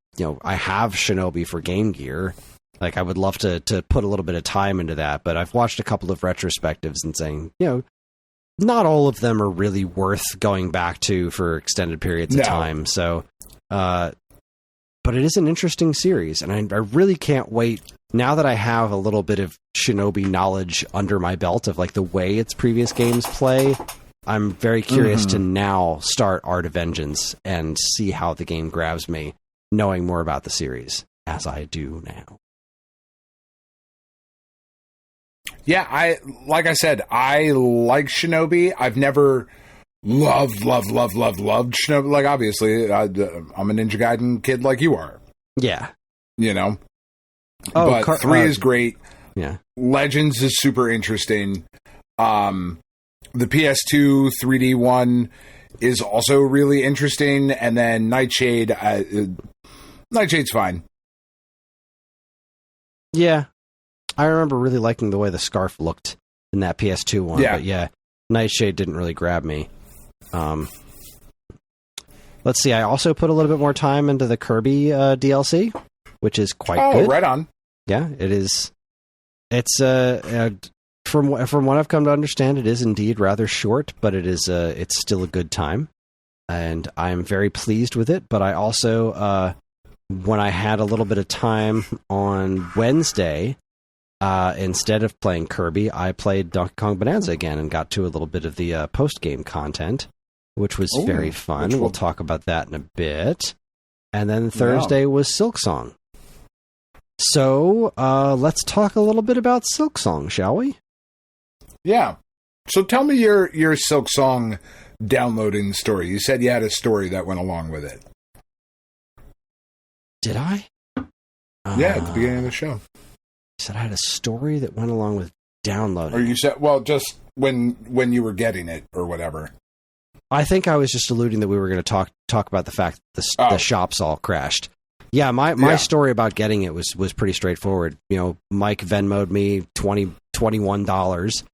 I have Shinobi for Game Gear. Like, I would love to put a little bit of time into that. But I've watched a couple of retrospectives and saying, not all of them are really worth going back to for extended periods of time. So, but it is an interesting series, and I really can't wait. Now that I have a little bit of Shinobi knowledge under my belt of like the way its previous games play, I'm very curious to now start Art of Vengeance and see how the game grabs me, knowing more about the series, as I do now. Yeah, like I said, I like Shinobi. I've never loved Shinobi. Like, obviously, I'm a Ninja Gaiden kid like you are. Yeah. But 3 is great. Yeah. Legends is super interesting. The PS2 3D one is also really interesting. And then Nightshade, Nightshade's fine. Yeah. I remember really liking the way the scarf looked in that PS2 one. Yeah. But yeah, Nightshade didn't really grab me. Let's see. I also put a little bit more time into the Kirby DLC, which is quite good. Oh, right on. Yeah, it is. It's from what I've come to understand, it is indeed rather short, but it's still a good time, and I'm very pleased with it. But I also, when I had a little bit of time on Wednesday, instead of playing Kirby, I played Donkey Kong Bananza again and got to a little bit of the post-game content, which was very fun. We'll talk about that in a bit. And then Thursday was Silksong. So let's talk a little bit about Silksong, shall we? Yeah. So tell me your Silksong downloading story. You said you had a story that went along with it. Did I? Yeah, at the beginning of the show. You said I had a story that went along with downloading. Or you said, well, just when you were getting it or whatever. I think I was just alluding that we were going to talk about the fact that the shops all crashed. Yeah, my story about getting it was pretty straightforward. Mike Venmo'd me $21,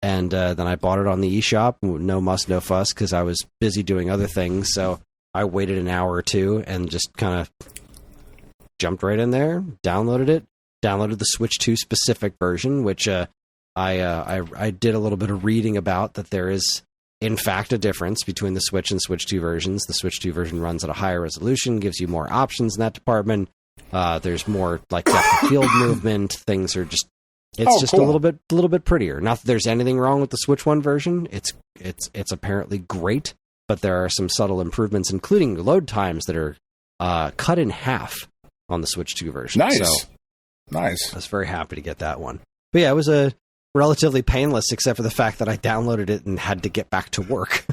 and then I bought it on the eShop. No muss, no fuss, because I was busy doing other things. So I waited an hour or two and just kind of jumped right in there, downloaded it, downloaded the Switch 2 specific version, which I did a little bit of reading about that there is, in fact, a difference between the Switch and Switch 2 versions. The Switch 2 version runs at a higher resolution, gives you more options in that department. There's more like depth of field movement. Things are just cool. a little bit prettier. Not that there's anything wrong with the Switch 1 version. It's apparently great, but there are some subtle improvements, including load times that are cut in half on the Switch 2 version. Nice. So Nice. I was very happy to get that one. But yeah, it was a relatively painless, except for the fact that I downloaded it and had to get back to work.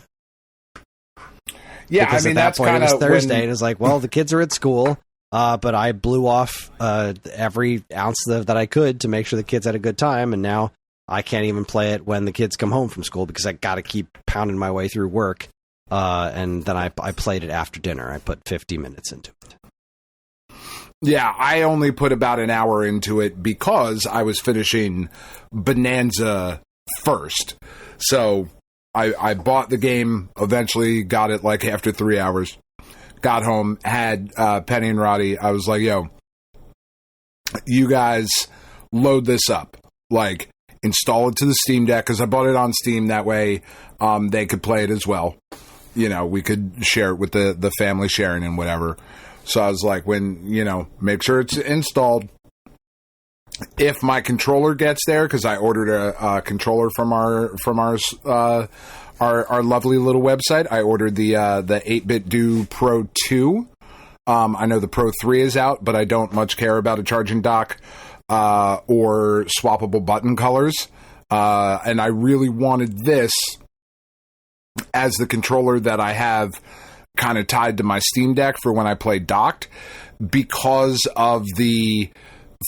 Yeah, because I mean, at that that's point kind it was of Thursday, and it was like, well, the kids are at school, but I blew off every ounce that I could to make sure the kids had a good time, and now I can't even play it when the kids come home from school because I got to keep pounding my way through work. And then I played it after dinner. I put 50 minutes into it. Yeah, I only put about an hour into it because I was finishing Bananza first. So I bought the game, eventually got it like after 3 hours, got home, had Penny and Roddy. I was like, yo, you guys load this up. Like, install it to the Steam Deck, because I bought it on Steam. That way they could play it as well. We could share it with the family sharing and whatever. So I was like, make sure it's installed. If my controller gets there, because I ordered a controller from our lovely little website. I ordered the 8-Bit Do Pro 2. I know the Pro 3 is out, but I don't much care about a charging dock or swappable button colors. And I really wanted this as the controller that I have kind of tied to my Steam Deck for when I play docked, because of the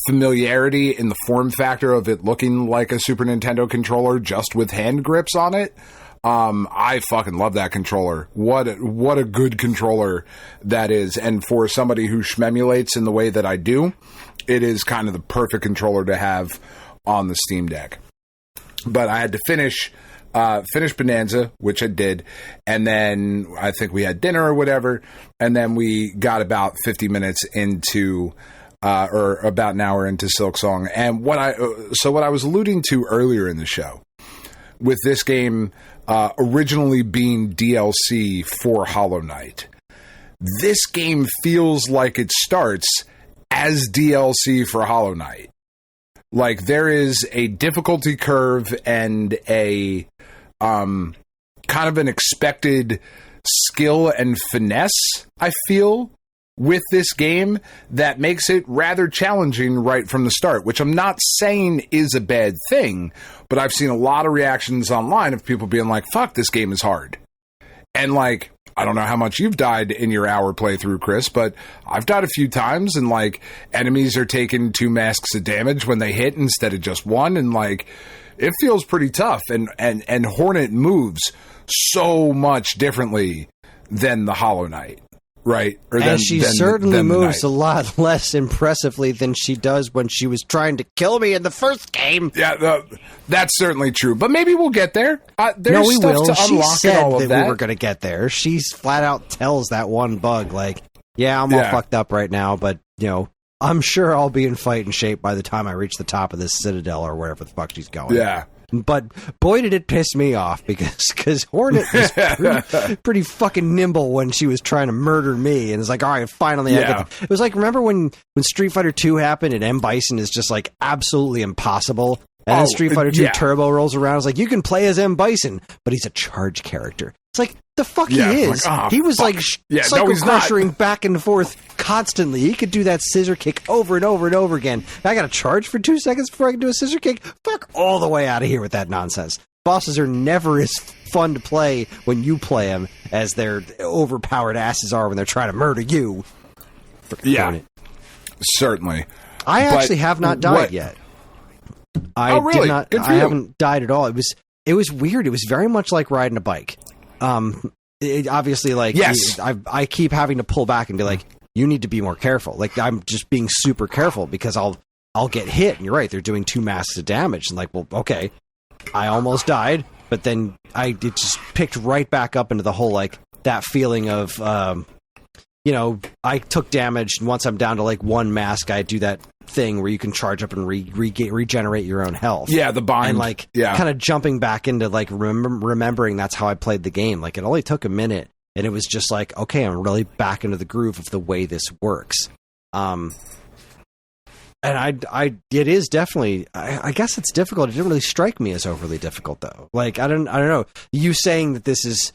familiarity in the form factor of it looking like a Super Nintendo controller just with hand grips on it. I fucking love that controller. What a good controller that is. And for somebody who shmemulates in the way that I do, it is kind of the perfect controller to have on the Steam Deck. But I had to finish Bananza, which I did, and then I think we had dinner or whatever, and then we got about 50 minutes into or about an hour into Silksong. And what I was alluding to earlier in the show, with this game originally being DLC for Hollow Knight, this game feels like it starts as DLC for Hollow Knight. Like, there is a difficulty curve and a kind of an expected skill and finesse, I feel, with this game that makes it rather challenging right from the start, which I'm not saying is a bad thing, but I've seen a lot of reactions online of people being like, fuck, this game is hard. And like, I don't know how much you've died in your hour playthrough, Kris, but I've died a few times, and like, enemies are taking 2 masks of damage when they hit instead of just 1, and like, it feels pretty tough, and Hornet moves so much differently than the Hollow Knight. Right. And she certainly moves a lot less impressively than she does when she was trying to kill me in the first game. Yeah, that's certainly true. But maybe we'll get there. There's we stuff will. to She unlock said and all of that we were going to get there. She's flat out tells that one bug, like, yeah, I'm all fucked up right now, but, you know, I'm sure I'll be in fighting shape by the time I reach the top of this citadel or wherever the fuck she's going. Yeah. But boy, did it piss me off because Hornet was pretty fucking nimble when she was trying to murder me, and it's like, all right, finally, I get it was like, remember when Street Fighter 2 happened and M. Bison is just like absolutely impossible, and then Street Fighter 2 Turbo rolls around, it's like, you can play as M. Bison, but he's a charge character. It's like, the fuck he is. Like, he was like psycho-crushing back and forth constantly. He could do that scissor kick over and over and over again. I got to charge for 2 seconds before I can do a scissor kick? Fuck all the way out of here with that nonsense. Bosses are never as fun to play when you play them as their overpowered asses are when they're trying to murder you. Yeah, certainly. I actually have not died yet. I really? did not. I haven't died at all. It was weird. It was very much like riding a bike. Obviously, like, I keep having to pull back and be like, you need to be more careful. Like, I'm just being super careful because I'll get hit. And you're right, they're doing 2 masks of damage. And like, well, okay, I almost died, but then it just picked right back up into the whole, like, that feeling of, you know, I took damage, and once I'm down to like 1 mask, I do that thing where you can charge up and regenerate your own health. Yeah, the bind. And like, kind of jumping back into like remembering that's how I played the game. Like, it only took a minute, and it was just like, okay, I'm really back into the groove of the way this works. And it is definitely, I guess it's difficult. It didn't really strike me as overly difficult, though. Like, I don't know. You saying that this is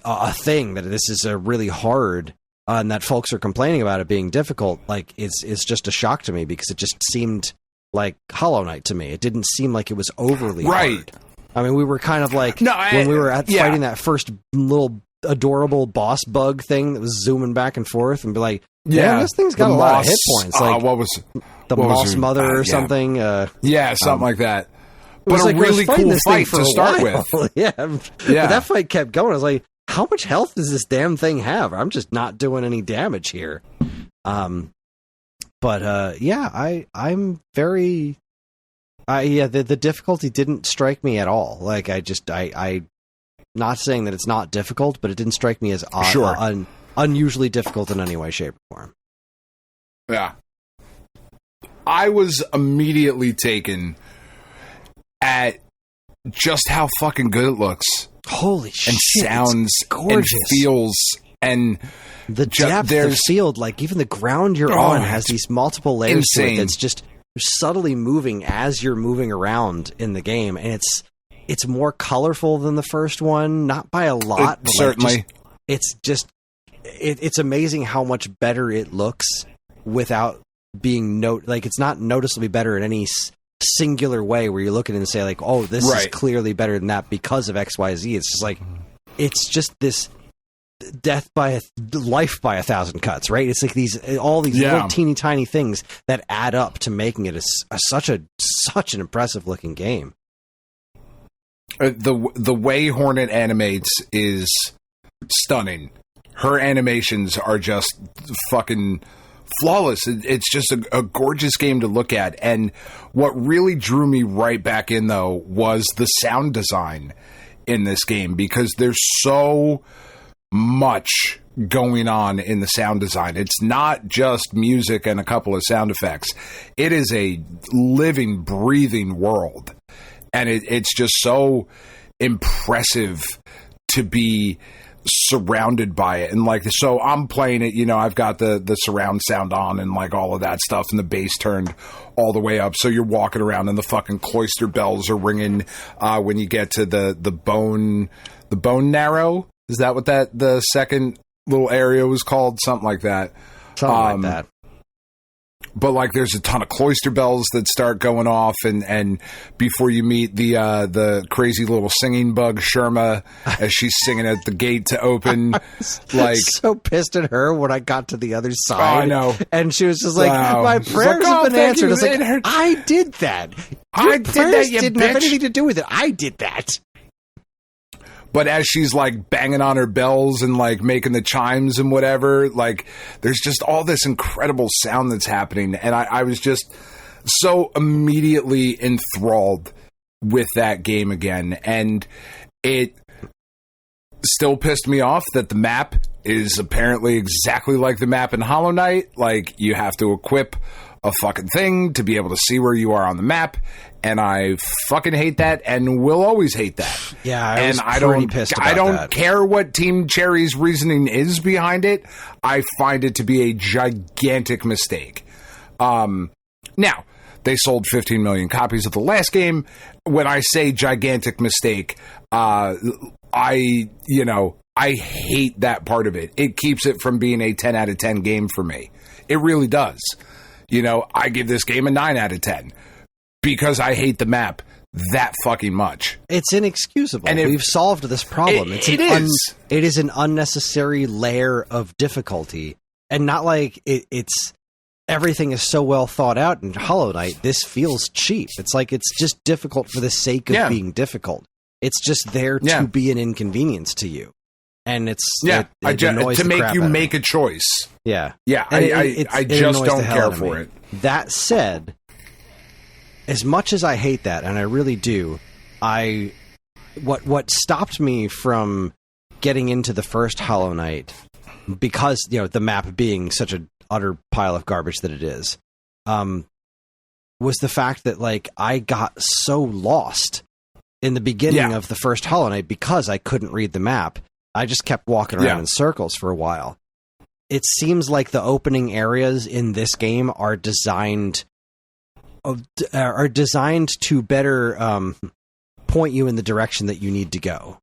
a thing, that this is a really hard, and that folks are complaining about it being difficult, like, it's just a shock to me, because it just seemed like Hollow Knight to me. It didn't seem like it was overly hard. I mean, we were kind of like, when we were fighting that first little adorable boss bug thing that was zooming back and forth, and be like, yeah, this thing's got a lot of hit points. Like, what was the Moss Mother or something? Something like that. But it was a really cool fight to start with. But that fight kept going. I was like, how much health does this damn thing have? I'm just not doing any damage here. I'm very... the difficulty didn't strike me at all. Like, I not saying that it's not difficult, but it didn't strike me as unusually difficult in any way, shape, or form. Yeah. I was immediately taken at just how fucking good it looks. Holy shit. And sounds gorgeous. And feels, and the depth of field, like, even the ground you're on has these multiple layers to it that's just subtly moving as you're moving around in the game, and it's more colorful than the first one, not by a lot, but certainly. It's amazing how much better it looks without being it's not noticeably better in any singular way where you look at it and say, like, oh, this is clearly better than that because of XYZ. It's just like, it's just this life by 1,000 cuts, right? It's like all these little teeny tiny things that add up to making it such an impressive looking game. The way Hornet animates is stunning. Her animations are just fucking flawless. It's just a gorgeous game to look at. And what really drew me right back in, though, was the sound design in this game, because there's so much going on in the sound design. It's not just music and a couple of sound effects. It is a living, breathing world. And it's just so impressive to be surrounded by it. And like, so I'm playing it, I've got the surround sound on and like all of that stuff, and the bass turned all the way up. So you're walking around and the fucking cloister bells are ringing when you get to the bone narrow. Is that what the second little area was called? Something like that. Something like that. But like, there's a ton of cloister bells that start going off, and before you meet the crazy little singing bug Sherma as she's singing at the gate to open. Like, so pissed at her when I got to the other side. Oh, I know, and she was just like, "My prayers have been answered." I was like, "I did that. I did that. You didn't have anything to do with it. I did that." But as she's like banging on her bells and like making the chimes and whatever, like there's just all this incredible sound that's happening. And I was just so immediately enthralled with that game again. And it still pissed me off that the map is apparently exactly like the map in Hollow Knight. Like, you have to equip a fucking thing to be able to see where you are on the map. And I fucking hate that, and will always hate that. Yeah, I don't care what Team Cherry's reasoning is behind it. I find it to be a gigantic mistake. Now, they sold 15 million copies of the last game. When I say gigantic mistake, I hate that part of it. It keeps it from being a 10 out of 10 game for me. It really does. I give this game a 9 out of 10. Because I hate the map that fucking much. It's inexcusable. And we've solved this problem. It is an unnecessary layer of difficulty. And not like it's everything is so well thought out in Hollow Knight. This feels cheap. It's like it's just difficult for the sake of being difficult. It's just there to be an inconvenience to you. And it to make you make a choice. Yeah. Yeah, I just don't care for it. That said, as much as I hate that, and I really do, what stopped me from getting into the first Hollow Knight, because the map being such an utter pile of garbage that it is, was the fact that like I got so lost in the beginning of the first Hollow Knight because I couldn't read the map. I just kept walking around in circles for a while. It seems like the opening areas in this game are designed to better point you in the direction that you need to go.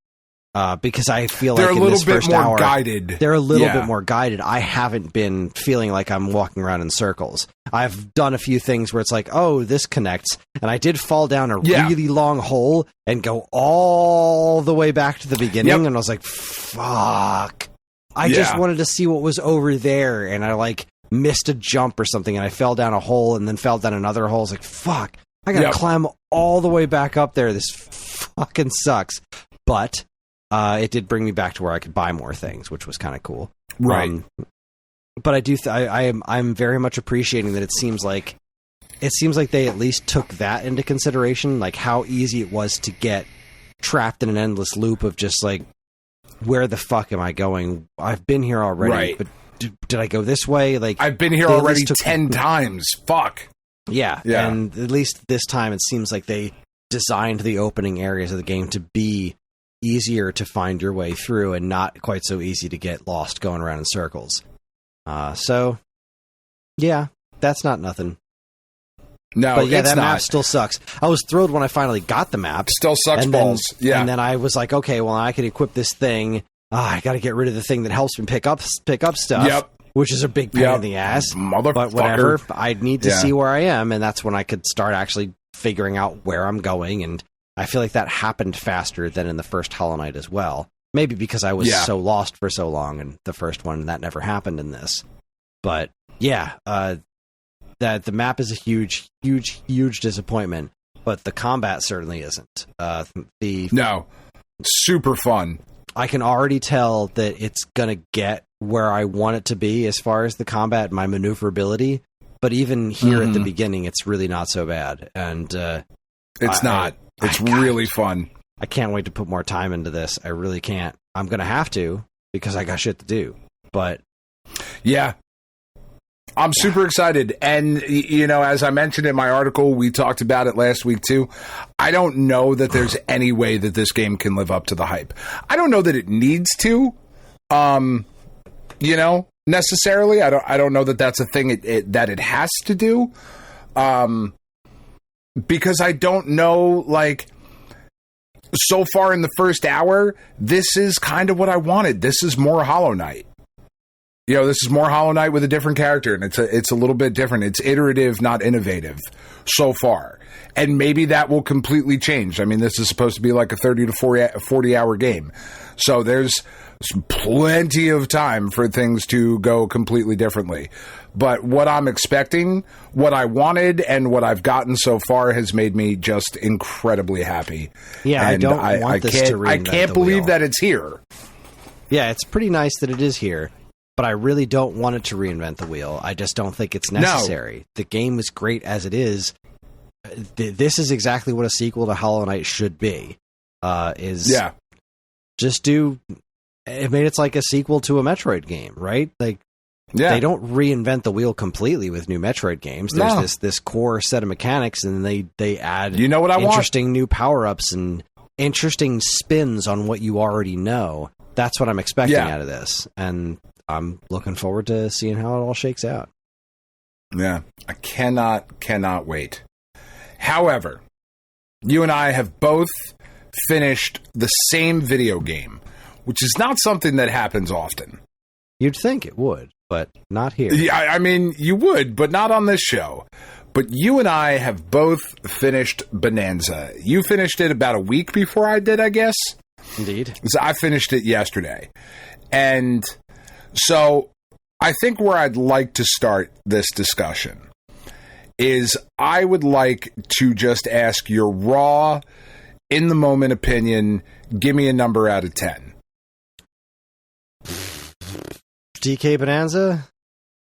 Because I feel like in this first hour, they're a little bit more guided. I haven't been feeling like I'm walking around in circles. I've done a few things where it's like, oh, this connects. And I did fall down a really long hole and go all the way back to the beginning. And I was like, fuck. I just wanted to see what was over there. And I like missed a jump or something, and I fell down a hole and then fell down another hole. I was like, fuck, I gotta climb all the way back up there. This fucking sucks. But it did bring me back to where I could buy more things, which was kind of cool. Right. But I do I'm very much appreciating that it seems like they at least took that into consideration, like how easy it was to get trapped in an endless loop of just like, where the fuck am I going? I've been here already, but did I go this way? Like, I've been here already 10 times. Fuck. Yeah. And at least this time it seems like they designed the opening areas of the game to be easier to find your way through and not quite so easy to get lost going around in circles. So, yeah, that's not nothing. No, but yeah, it's that not. map still sucks. I was thrilled when I finally got the map. Still sucks balls. And then I was like, okay, well, I can equip this thing. I got to get rid of the thing that helps me pick up stuff, which is a big pain in the ass. Motherfucker. But whatever, I need to see where I am, and that's when I could start actually figuring out where I'm going. And I feel like that happened faster than in the first Hollow Knight as well. Maybe because I was so lost for so long in the first one, and that never happened in this. But yeah, that the map is a huge, huge, huge disappointment. but the combat certainly isn't. No, super fun. I can already tell that it's going to get where I want it to be as far as the combat, my maneuverability. But even here at the beginning, it's really not so bad. And it's not. It's really fun. I can't wait to put more time into this. I really can't. I'm going to have to because I got shit to do. But yeah, I'm super excited. And, as I mentioned in my article, we talked about it last week too. I don't know that there's any way that this game can live up to the hype. I don't know that it needs to, necessarily. I don't know that that's a thing that it has to do. Because I don't know, so far in the first hour, this is kind of what I wanted. This is more Hollow Knight. This is more Hollow Knight with a different character, and it's a little bit different. It's iterative, not innovative, so far. And maybe that will completely change. I mean, this is supposed to be like a 30 to 40-hour game. So there's plenty of time for things to go completely differently. But what I'm expecting, what I wanted, and what I've gotten so far has made me just incredibly happy. Yeah, and I can't believe that it's here. Yeah, it's pretty nice that it is here. But I really don't want it to reinvent the wheel. I just don't think it's necessary. No. The game is great as it is. This is exactly what a sequel to Hollow Knight should be. Just do... I mean, it's like a sequel to a Metroid game, right? They don't reinvent the wheel completely with new Metroid games. There's this core set of mechanics, and they add interesting new power-ups and interesting spins on what you already know. That's what I'm expecting out of this. And I'm looking forward to seeing how it all shakes out. Yeah, I cannot wait. However, you and I have both finished the same video game, which is not something that happens often. You'd think it would, but not here. Yeah, I mean, you would, but not on this show. But you and I have both finished Bananza. You finished it about a week before I did, I guess. Indeed. So I finished it yesterday. And so I think where I'd like to start this discussion is I would like to just ask your raw, in-the-moment opinion. Give me a number out of 10. DK Bananza?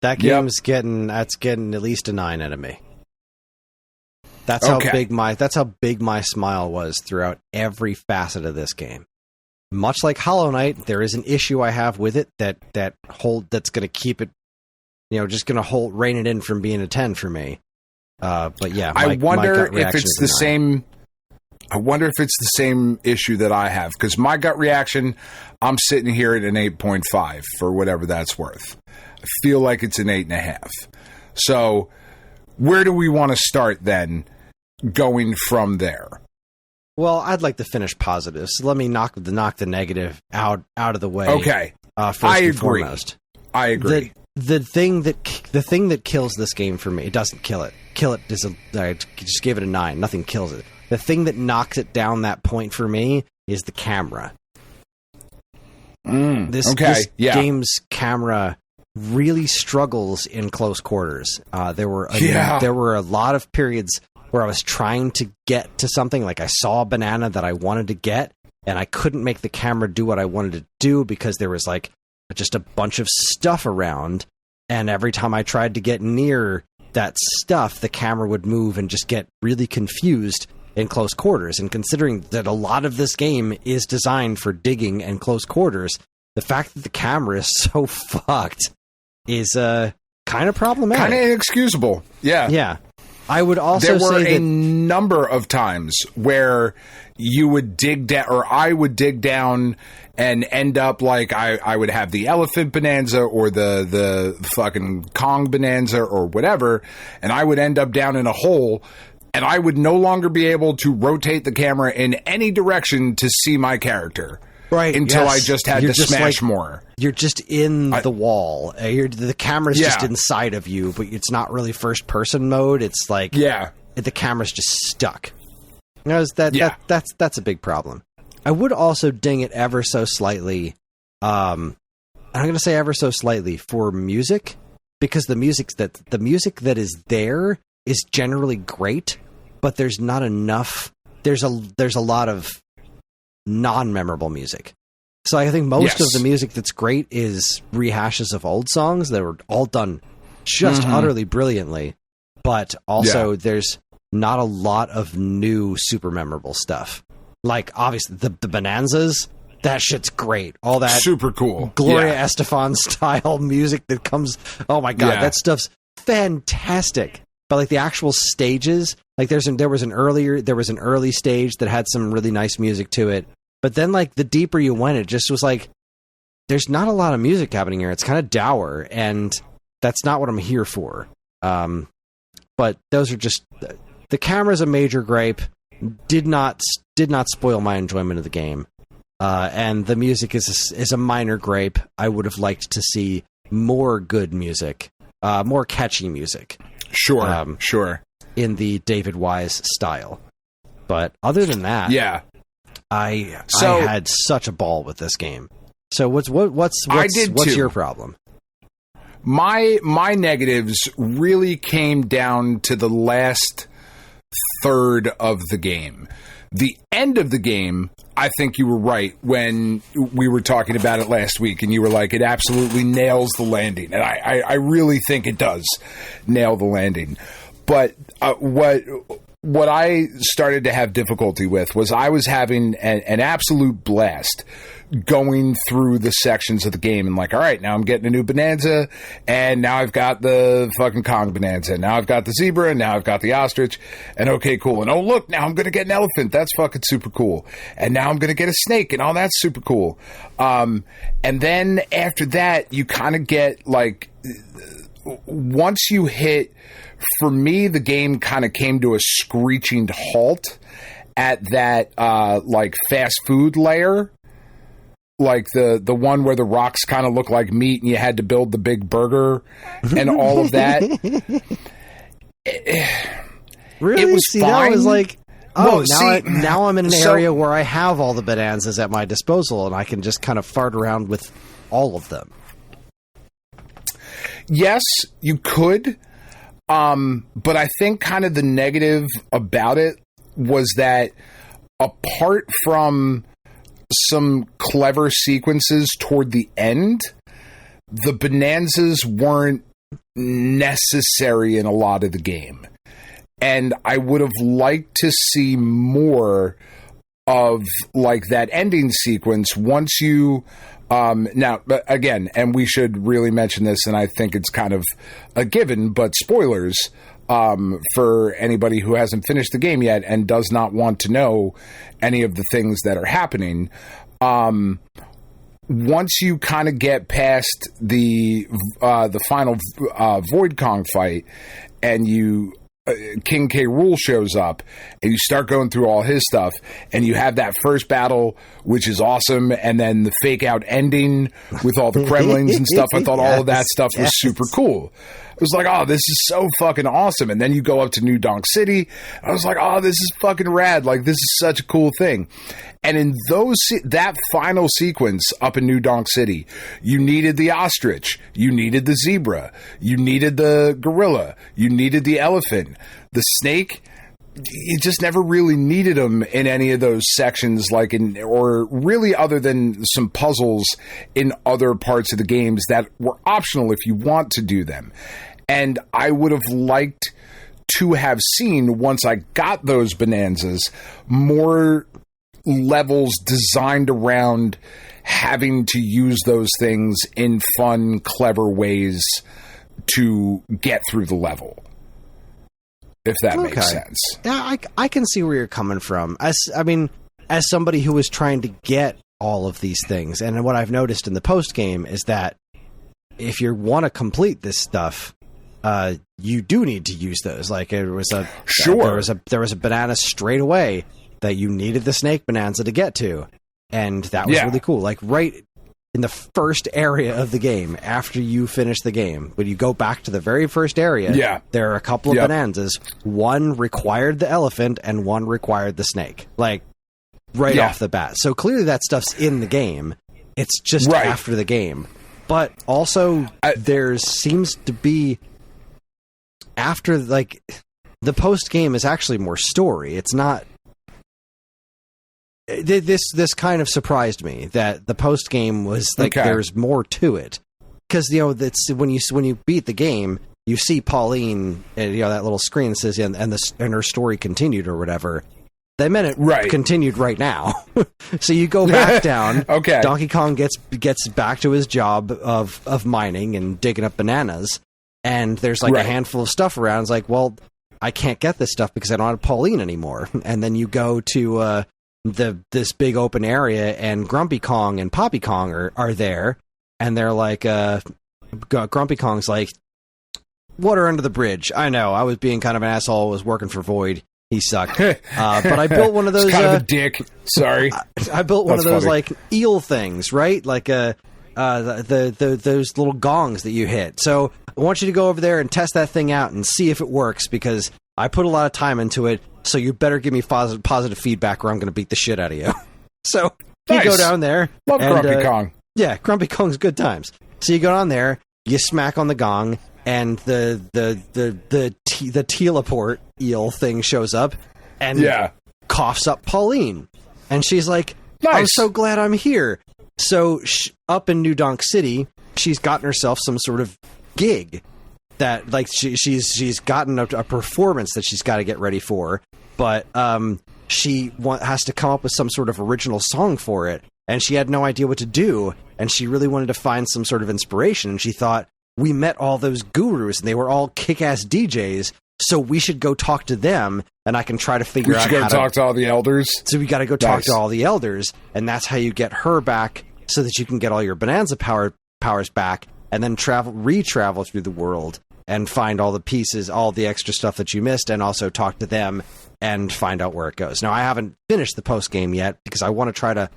That game's getting at least a 9 out of me. That's how big my smile was throughout every facet of this game. Much like Hollow Knight, there is an issue I have with it that's going to keep it, just going to rein it in from being a 10 for me. But yeah, I wonder if it's the same. I wonder if it's the same issue that I have, because my gut reaction, I'm sitting here at an 8.5 for whatever that's worth. I feel like it's an 8.5. So where do we want to start then, going from there? Well, I'd like to finish positive, so let me knock the negative out of the way. Okay, first and foremost. I agree. The thing that kills this game for me, it doesn't kill it. I just give it a 9. Nothing kills it. The thing that knocks it down that point for me is the camera. This game's camera really struggles in close quarters. There were a lot of periods where I was trying to get to something, like I saw a banana that I wanted to get, and I couldn't make the camera do what I wanted to do because there was just a bunch of stuff around, and every time I tried to get near that stuff, the camera would move and just get really confused in close quarters. And considering that a lot of this game is designed for digging and close quarters, the fact that the camera is so fucked is kind of problematic. Kind of inexcusable. Yeah. Yeah. I would also say there were a number of times where you would dig down, or I would dig down and end up like I would have the elephant Bananza or the fucking Kong Bananza or whatever, and I would end up down in a hole, and I would no longer be able to rotate the camera in any direction to see my character. Right. Until I just had to smash more. You're just in the wall. The camera's just inside of you, but it's not really first person mode. It's like the camera's just stuck. That's a big problem. I would also ding it ever so slightly. I'm going to say ever so slightly for music, because the music that is there is generally great. but there's not enough. There's a lot of non-memorable music. So I think most of the music that's great is rehashes of old songs that were all done just utterly brilliantly. But also there's not a lot of new super memorable stuff. Like, obviously, the Bananzas, that shit's great. All that super cool Gloria Estefan style music that comes. Oh my god, that stuff's fantastic. But like the actual stages, like there was an early stage that had some really nice music to it. But then like the deeper you went, it just was like there's not a lot of music happening here. It's kind of dour, and that's not what I'm here for. But those are just the camera's a major gripe. Did not spoil my enjoyment of the game. And the music is a minor gripe. I would have liked to see more good music, more catchy music. Sure. In the David Wise style. But other than that, I had such a ball with this game. So what's your problem? My negatives really came down to the last third of the game. The end of the game, I think you were right when we were talking about it last week, and you were like, it absolutely nails the landing. And I really think it does nail the landing. But what I started to have difficulty with was I was having an absolute blast going through the sections of the game and like, all right, now I'm getting a new Bananza, and now I've got the fucking Kong Bananza, now I've got the zebra, and now I've got the ostrich, and okay, cool. And oh, look, now I'm going to get an elephant. That's fucking super cool. And now I'm going to get a snake, and oh, that's super cool. And then after that, you kind of get like, once you hit, for me, the game kind of came to a screeching halt at that like fast food layer. Like the one where the rocks kind of look like meat and you had to build the big burger and all of that. Really? It was fine. That was like, now I'm in an area where I have all the Bananzas at my disposal and I can just kind of fart around with all of them. Yes, you could. But I think kind of the negative about it was that apart from some clever sequences toward the end, the Bananzas weren't necessary in a lot of the game. And I would have liked to see more of like that ending sequence once you now again, and we should really mention this, and I think it's kind of a given, but spoilers for anybody who hasn't finished the game yet and does not want to know any of the things that are happening. Once you kind of get past the final Void Kong fight, and you King K. Rool shows up, and you start going through all his stuff, and you have that first battle, which is awesome, and then the fake out ending with all the Kremlins and stuff. I thought all of that stuff was super cool. It was like, oh, this is so fucking awesome. And then you go up to New Donk City. I was like, oh, this is fucking rad. Like, this is such a cool thing. And in that final sequence up in New Donk City, you needed the ostrich, you needed the zebra, you needed the gorilla, you needed the elephant, the snake. You just never really needed them in any of those sections, or really other than some puzzles in other parts of the games that were optional if you want to do them. And I would have liked to have seen, once I got those Bananzas, more levels designed around having to use those things in fun, clever ways to get through the level. If that makes sense. Yeah, I can see where you're coming from. As somebody who was trying to get all of these things, and what I've noticed in the post game is that if you want to complete this stuff, you do need to use those. Like there was a banana straight away that you needed the snake Bananza to get to, and that was really cool. Like right in the first area of the game, after you finish the game, when you go back to the very first area, there are a couple of Bananzas. One required the elephant and one required the snake. Like right off the bat. So clearly that stuff's in the game. It's just after the game. But also there seems to be after the post game is actually more story. It's not. This kind of surprised me that the post game was like there's more to it, because that's when you beat the game, you see Pauline, that little screen that says and her story continued or whatever. They meant it continued right now. So you go back down. Okay. Donkey Kong gets back to his job of mining and digging up bananas, and there's like a handful of stuff around. It's like, well, I can't get this stuff because I don't have Pauline anymore. And then you go to this big open area, and Grumpy Kong and Poppy Kong are there, and they're like, Grumpy Kong's like, water under the bridge. I know, I was being kind of an asshole. I was working for Void. He sucked. But I built one of those. Kind of a dick. Sorry. I built one of those funny. like eel things, right? Like those little gongs that you hit. So I want you to go over there and test that thing out and see if it works, because I put a lot of time into it. So you better give me positive feedback, or I'm going to beat the shit out of you. So you go down there. Love Grumpy Kong. Yeah, Grumpy Kong's good times. So you go down there, you smack on the gong, and the teleport eel thing shows up and coughs up Pauline. And she's like, I'm so glad I'm here. So up in New Donk City, she's gotten herself some sort of gig that like she's gotten a performance that she's got to get ready for, but she has to come up with some sort of original song for it, and she had no idea what to do, and she really wanted to find some sort of inspiration, and she thought, we met all those gurus and they were all kick-ass DJs, so we should go talk to them, and I can try to figure out how to... We should go talk to all the elders. So we got to go talk to all the elders, and that's how you get her back, so that you can get all your Bananza powers back, and then re-travel through the world and find all the pieces, all the extra stuff that you missed, and also talk to them and find out where it goes. Now, I haven't finished the post game yet, because I want to try to...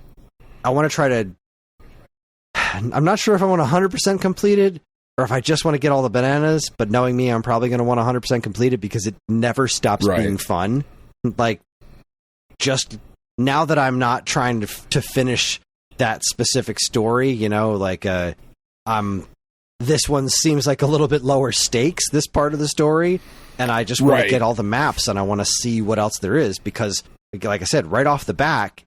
I'm not sure if I want 100% completed, or if I just want to get all the bananas, but knowing me, I'm probably going to want 100% completed, because it never stops being fun. Like, just now that I'm not trying to finish that specific story, this one seems like a little bit lower stakes, this part of the story, and I just want to get all the maps, and I want to see what else there is, because, like I said, right off the bat,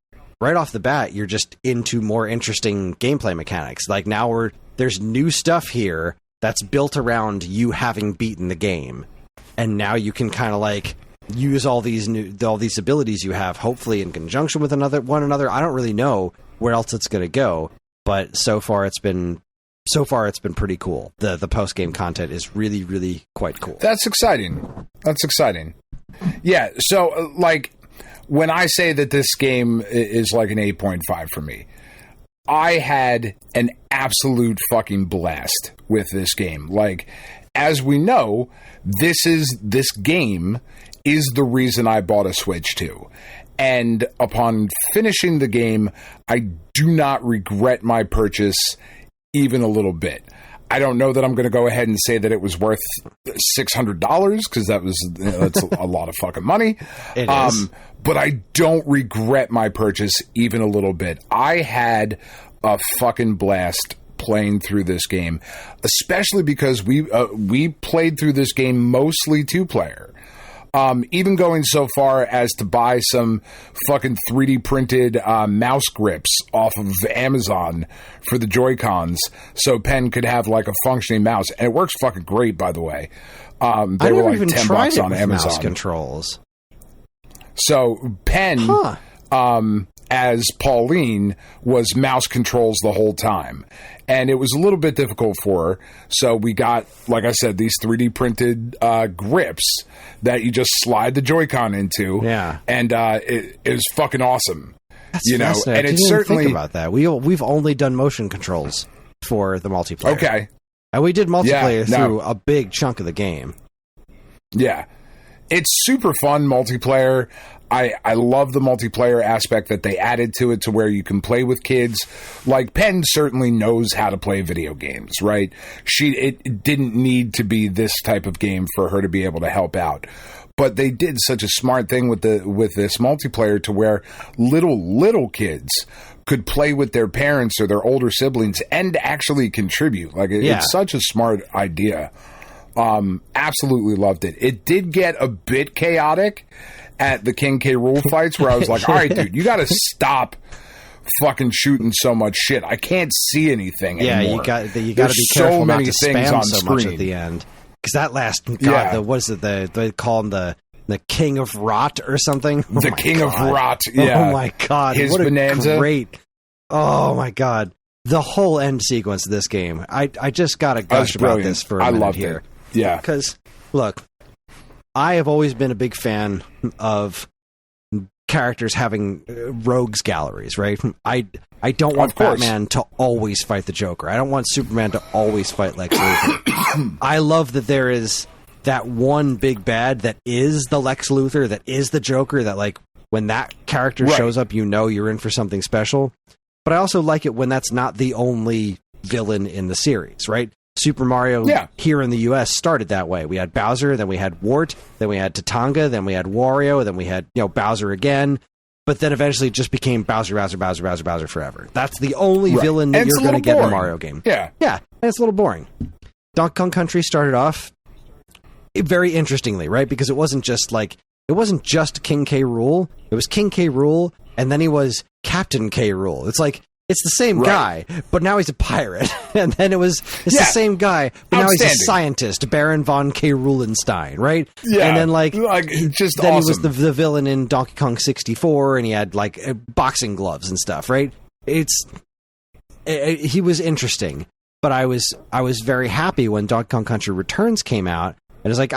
you're just into more interesting gameplay mechanics. Like, now there's new stuff here that's built around you having beaten the game, and now you can kind of like use all these abilities you have, hopefully in conjunction with one another. I don't really know where else it's going to go, but so far it's been pretty cool. The post game content is really, really quite cool. That's exciting. Yeah. So like, when I say that this game is like an 8.5 for me, I had an absolute fucking blast with this game. Like, as we know, this game is the reason I bought a Switch 2. And upon finishing the game, I do not regret my purchase even a little bit. I don't know that I'm going to go ahead and say that it was worth $600, because that's a lot of fucking money. It is. But I don't regret my purchase even a little bit. I had a fucking blast playing through this game, especially because we played through this game mostly 2-player. Even going so far as to buy some fucking 3D printed mouse grips off of Amazon for the Joy-Cons, so Penn could have like a functioning mouse, and it works fucking great, by the way. They were like $10 on Amazon. Mouse controls. So Penn, as Pauline, was mouse controls the whole time. And it was a little bit difficult for her. So we got, like I said, these 3D printed grips that you just slide the Joy-Con into. Yeah. And it was fucking awesome. That's fascinating. And it's certainly think about that. We've only done motion controls for the multiplayer. Okay. And we did multiplayer through a big chunk of the game. Yeah. It's super fun multiplayer. I love the multiplayer aspect that they added to it, to where you can play with kids. Like, Penn certainly knows how to play video games, right? It didn't need to be this type of game for her to be able to help out. But they did such a smart thing with this multiplayer, to where little kids could play with their parents or their older siblings and actually contribute. Like, it's such a smart idea. Absolutely loved it. It did get a bit chaotic at the King K. Rool fights, where I was like, all right, dude, you got to stop fucking shooting so much shit. I can't see anything anymore. You got to be careful not to spam so much at the end. Because that last, what is it? They call him the King of Rot or something? The King of Rot, yeah. Oh my God. His what Bananza. Great. Oh my God. The whole end sequence of this game. I just got to gush about this for a minute here. Yeah. Because, look, I have always been a big fan of characters having rogues galleries, right? I don't want Batman to always fight the Joker. I don't want Superman to always fight Lex Luthor. I love that there is that one big bad that is the Lex Luthor, that is the Joker, that, like, when that character shows up, you know you're in for something special. But I also like it when that's not the only villain in the series, right? Super Mario here in the US started that way. We had Bowser, then we had Wart, then we had Tatanga, then we had Wario, then we had, Bowser again. But then eventually it just became Bowser forever. That's the only villain that you're going to get in a Mario game. Yeah. Yeah, and it's a little boring. Donkey Kong Country started off very interestingly, right? Because it wasn't just King K. Rool. It was King K. Rool, and then he was Captain K. Rool. It's the same guy, but now he's a pirate. And then it's the same guy, but now he's a scientist, Baron von K. Rulenstein, right? Yeah. And then he was the villain in Donkey Kong 64, and he had boxing gloves and stuff, right? He was interesting, but I was very happy when Donkey Kong Country Returns came out, and it's like,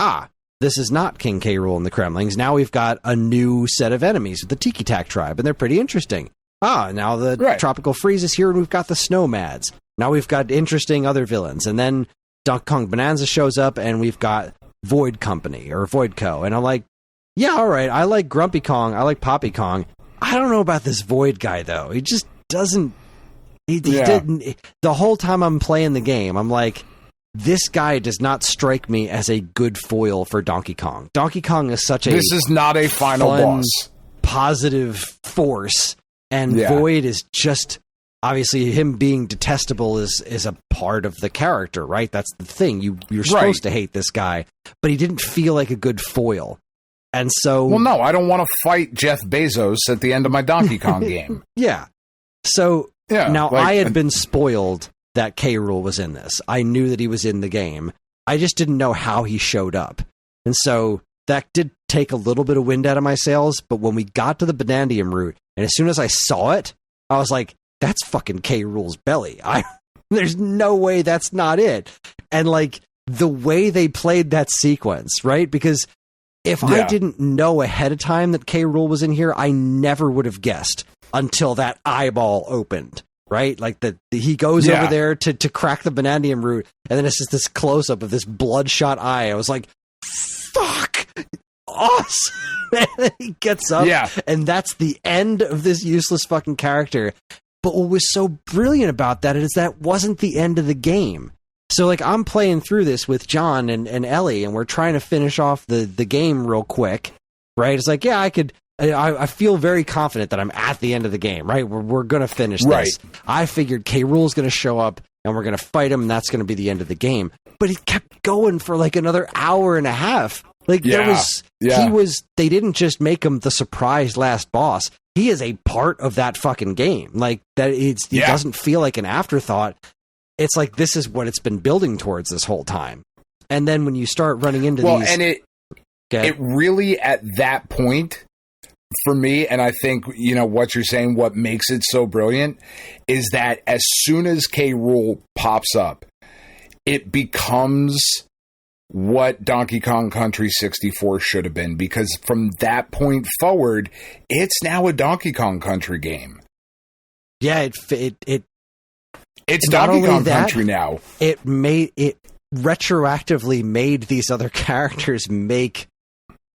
this is not King K. Rool and the Kremlings. Now we've got a new set of enemies, the Tiki Tak tribe, and they're pretty interesting. Now the Tropical Freeze is here, and we've got the Snowmads. Now we've got interesting other villains. And then Donkey Kong Bananza shows up, and we've got Void Company, or Void Co. And I'm like, yeah, all right, I like Grumpy Kong, I like Poppy Kong. I don't know about this Void guy, though. He just doesn't... He didn't... The whole time I'm playing the game, I'm like, this guy does not strike me as a good foil for Donkey Kong. Donkey Kong is such This is not a final boss. Positive force. And Void is just, obviously, him being detestable is a part of the character, right? That's the thing. You're supposed to hate this guy, but he didn't feel like a good foil. And so... Well, no, I don't want to fight Jeff Bezos at the end of my Donkey Kong game. Yeah. So, now I had been spoiled that K. Rool was in this. I knew that he was in the game. I just didn't know how he showed up. And so... that did take a little bit of wind out of my sails, but when we got to the Banandium route, and as soon as I saw it, I was like, that's fucking K. Rool's belly. There's no way that's not it. And the way they played that sequence, right? Because if I didn't know ahead of time that K. Rool was in here, I never would have guessed until that eyeball opened. Right? He goes over there to crack the Banandium route, and then it's just this close-up of this bloodshot eye. I was like, fuck! Awesome! And then he gets up, and that's the end of this useless fucking character. But what was so brilliant about that is that wasn't the end of the game. So, I'm playing through this with John and Ellie, and we're trying to finish off the game real quick, right? It's like, I could... I feel very confident that I'm at the end of the game, right? We're going to finish this. I figured K. Rool's going to show up, and we're going to fight him, and that's going to be the end of the game. But he kept going for another hour and a half. They didn't just make him the surprise last boss. He is a part of that fucking game. He doesn't feel like an afterthought. It's like, this is what it's been building towards this whole time. And then when you start running into these... and it really, at that point, for me, and I think, what you're saying, what makes it so brilliant, is that as soon as K. Rool pops up, it becomes what Donkey Kong Country 64 should have been, because from that point forward, it's now a Donkey Kong Country game. Yeah, it's Donkey Kong Country now. It retroactively made these other characters make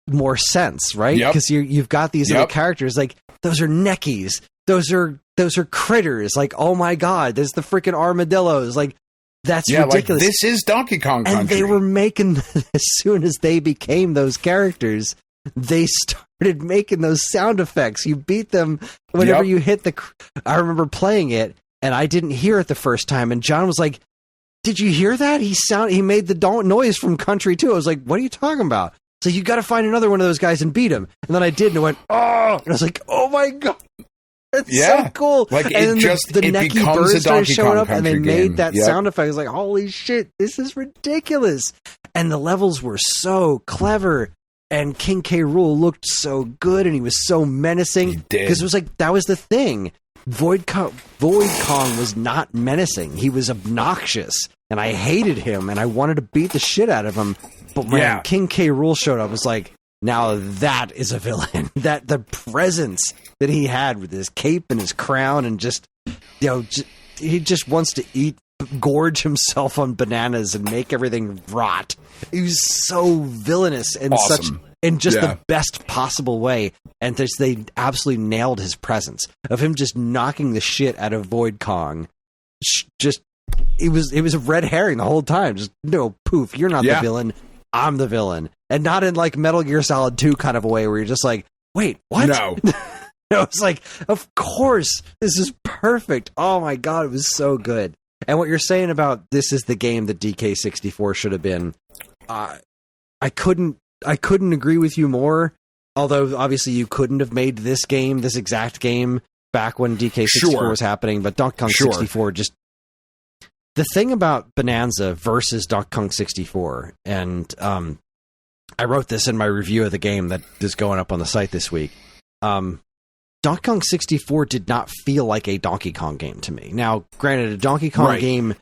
more sense, right? Because you've got these other characters, those are neckies, those are critters, oh my god, there's the freaking armadillos, that's ridiculous. This is Donkey Kong Country. And they were making, as soon as they became those characters, they started making those sound effects. You beat them whenever you hit I remember playing it, and I didn't hear it the first time, and John was like, did you hear that? He made the noise from Country 2. I was like, what are you talking about? So you got to find another one of those guys and beat him. And then I did, and it went, oh! And I was like, oh my God. That's so cool. Like, and it the necky becomes birds a started Donkey showing Kong up, and they Country made game. that sound effect. I was like, holy shit, this is ridiculous. And the levels were so clever. And King K. Rool looked so good, and he was so menacing. He did. Because it was like, that was the thing. Void Kong was not menacing. He was obnoxious. And I hated him, and I wanted to beat the shit out of him. But when King K. Rool showed up, it was like, now that is a villain. That the presence that he had with his cape and his crown, and just, he just wants to gorge himself on bananas and make everything rot. He was so villainous and awesome. in just the best possible way. And they absolutely nailed his presence of him just knocking the shit out of Void Kong. It was a red herring the whole time. Just no poof. You're not the villain. I'm the villain. And not in like Metal Gear Solid 2 kind of a way where you're just like, wait, what? No. It's like, of course, this is perfect. Oh my God, it was so good. And what you're saying about this is the game that DK64 should have been, I couldn't agree with you more. Although obviously you couldn't have made this exact game back when DK64 was happening, but Donkey Kong 64 just... The thing about Bananza versus Donkey Kong 64, and I wrote this in my review of the game that is going up on the site this week, Donkey Kong 64 did not feel like a Donkey Kong game to me. Now, granted, a Donkey Kong game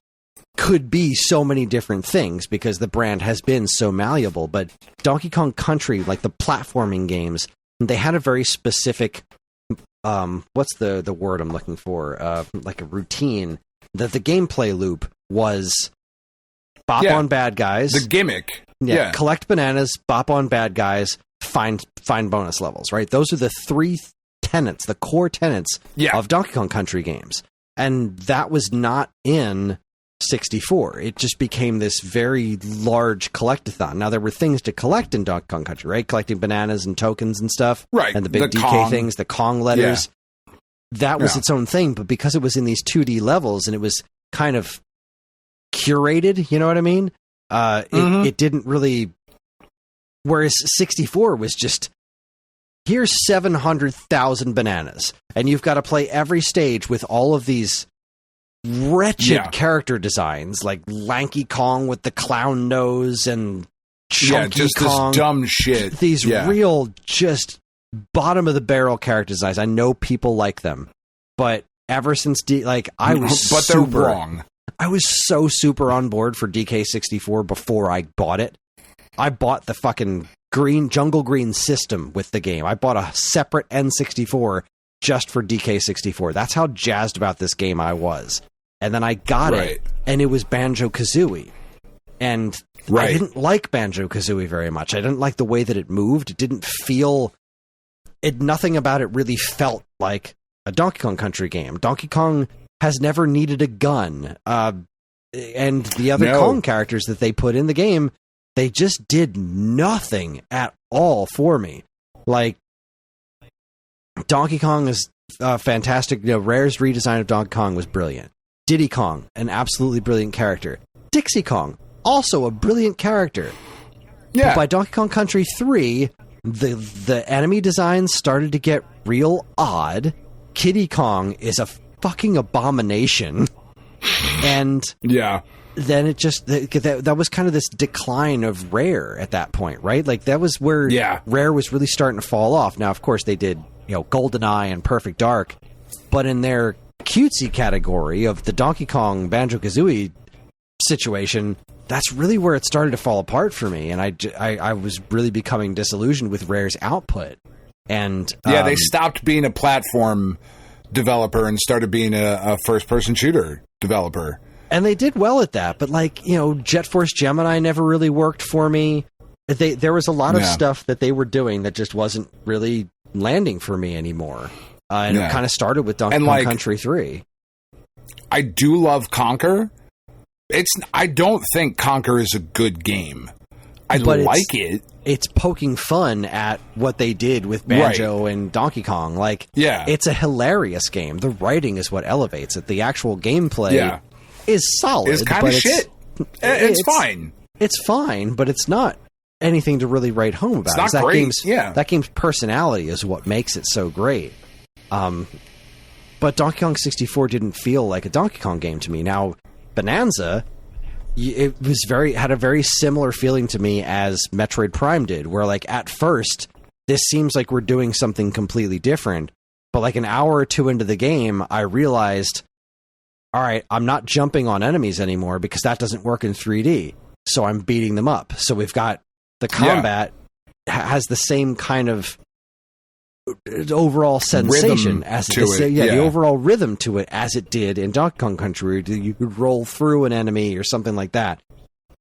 could be so many different things because the brand has been so malleable, but Donkey Kong Country, like the platforming games, they had a very specific, what's the word I'm looking for? Like a routine. That the gameplay loop was bop on bad guys. The gimmick. Collect bananas, bop on bad guys, find bonus levels, right? Those are the three tenets, the core tenets of Donkey Kong Country games. And that was not in 64. It just became this very large collectathon. Now, there were things to collect in Donkey Kong Country, right? Collecting bananas and tokens and stuff. Right. And the big DK Kong things, the Kong letters. Yeah. That was its own thing, but because it was in these 2D levels and it was kind of curated, you know what I mean? It didn't really... Whereas 64 was just, here's 700,000 bananas, and you've got to play every stage with all of these wretched character designs, like Lanky Kong with the clown nose and Chunky Kong. This dumb shit. These real, just... bottom of the barrel character designs. I know people like them, but ever since I was they're wrong. I was so super on board for DK64 before I bought it. I bought the fucking jungle green system with the game. I bought a separate N64 just for DK64. That's how jazzed about this game I was. And then I got it, and it was Banjo-Kazooie. And I didn't like Banjo-Kazooie very much. I didn't like the way that it moved. It didn't feel... nothing about it really felt like a Donkey Kong Country game. Donkey Kong has never needed a gun. And the other Kong characters that they put in the game, they just did nothing at all for me. Like, Donkey Kong is fantastic. Rare's redesign of Donkey Kong was brilliant. Diddy Kong, an absolutely brilliant character. Dixie Kong, also a brilliant character. Yeah. But by Donkey Kong Country 3... The enemy designs started to get real odd. Kiddy Kong is a fucking abomination. And then it just... That was kind of this decline of Rare at that point, right? Like, that was where Rare was really starting to fall off. Now, of course, they did, GoldenEye and Perfect Dark. But in their cutesy category of the Donkey Kong Banjo-Kazooie situation... That's really where it started to fall apart for me, and I was really becoming disillusioned with Rare's output. And they stopped being a platform developer and started being a first-person shooter developer. And they did well at that, but Jet Force Gemini never really worked for me. There was a lot of stuff that they were doing that just wasn't really landing for me anymore. And it kind of started with Donkey Kong Country 3. I do love Conker. I don't think Conker is a good game. I like it. It's poking fun at what they did with Banjo and Donkey Kong. It's a hilarious game. The writing is what elevates it. The actual gameplay is solid. It's kind of shit. It's fine. It's fine, but it's not anything to really write home about. It's not great. That game's personality is what makes it so great. But Donkey Kong 64 didn't feel like a Donkey Kong game to me. Now, Bananza, it was had a very similar feeling to me as Metroid Prime did, where like at first this seems like we're doing something completely different, but like an hour or two into the game, I realized, all right, I'm not jumping on enemies anymore because that doesn't work in 3D. So I'm beating them up. So we've got the combat has the same kind of overall sensation as the overall rhythm to it as it did in Donkey Kong Country. You could roll through an enemy or something like that.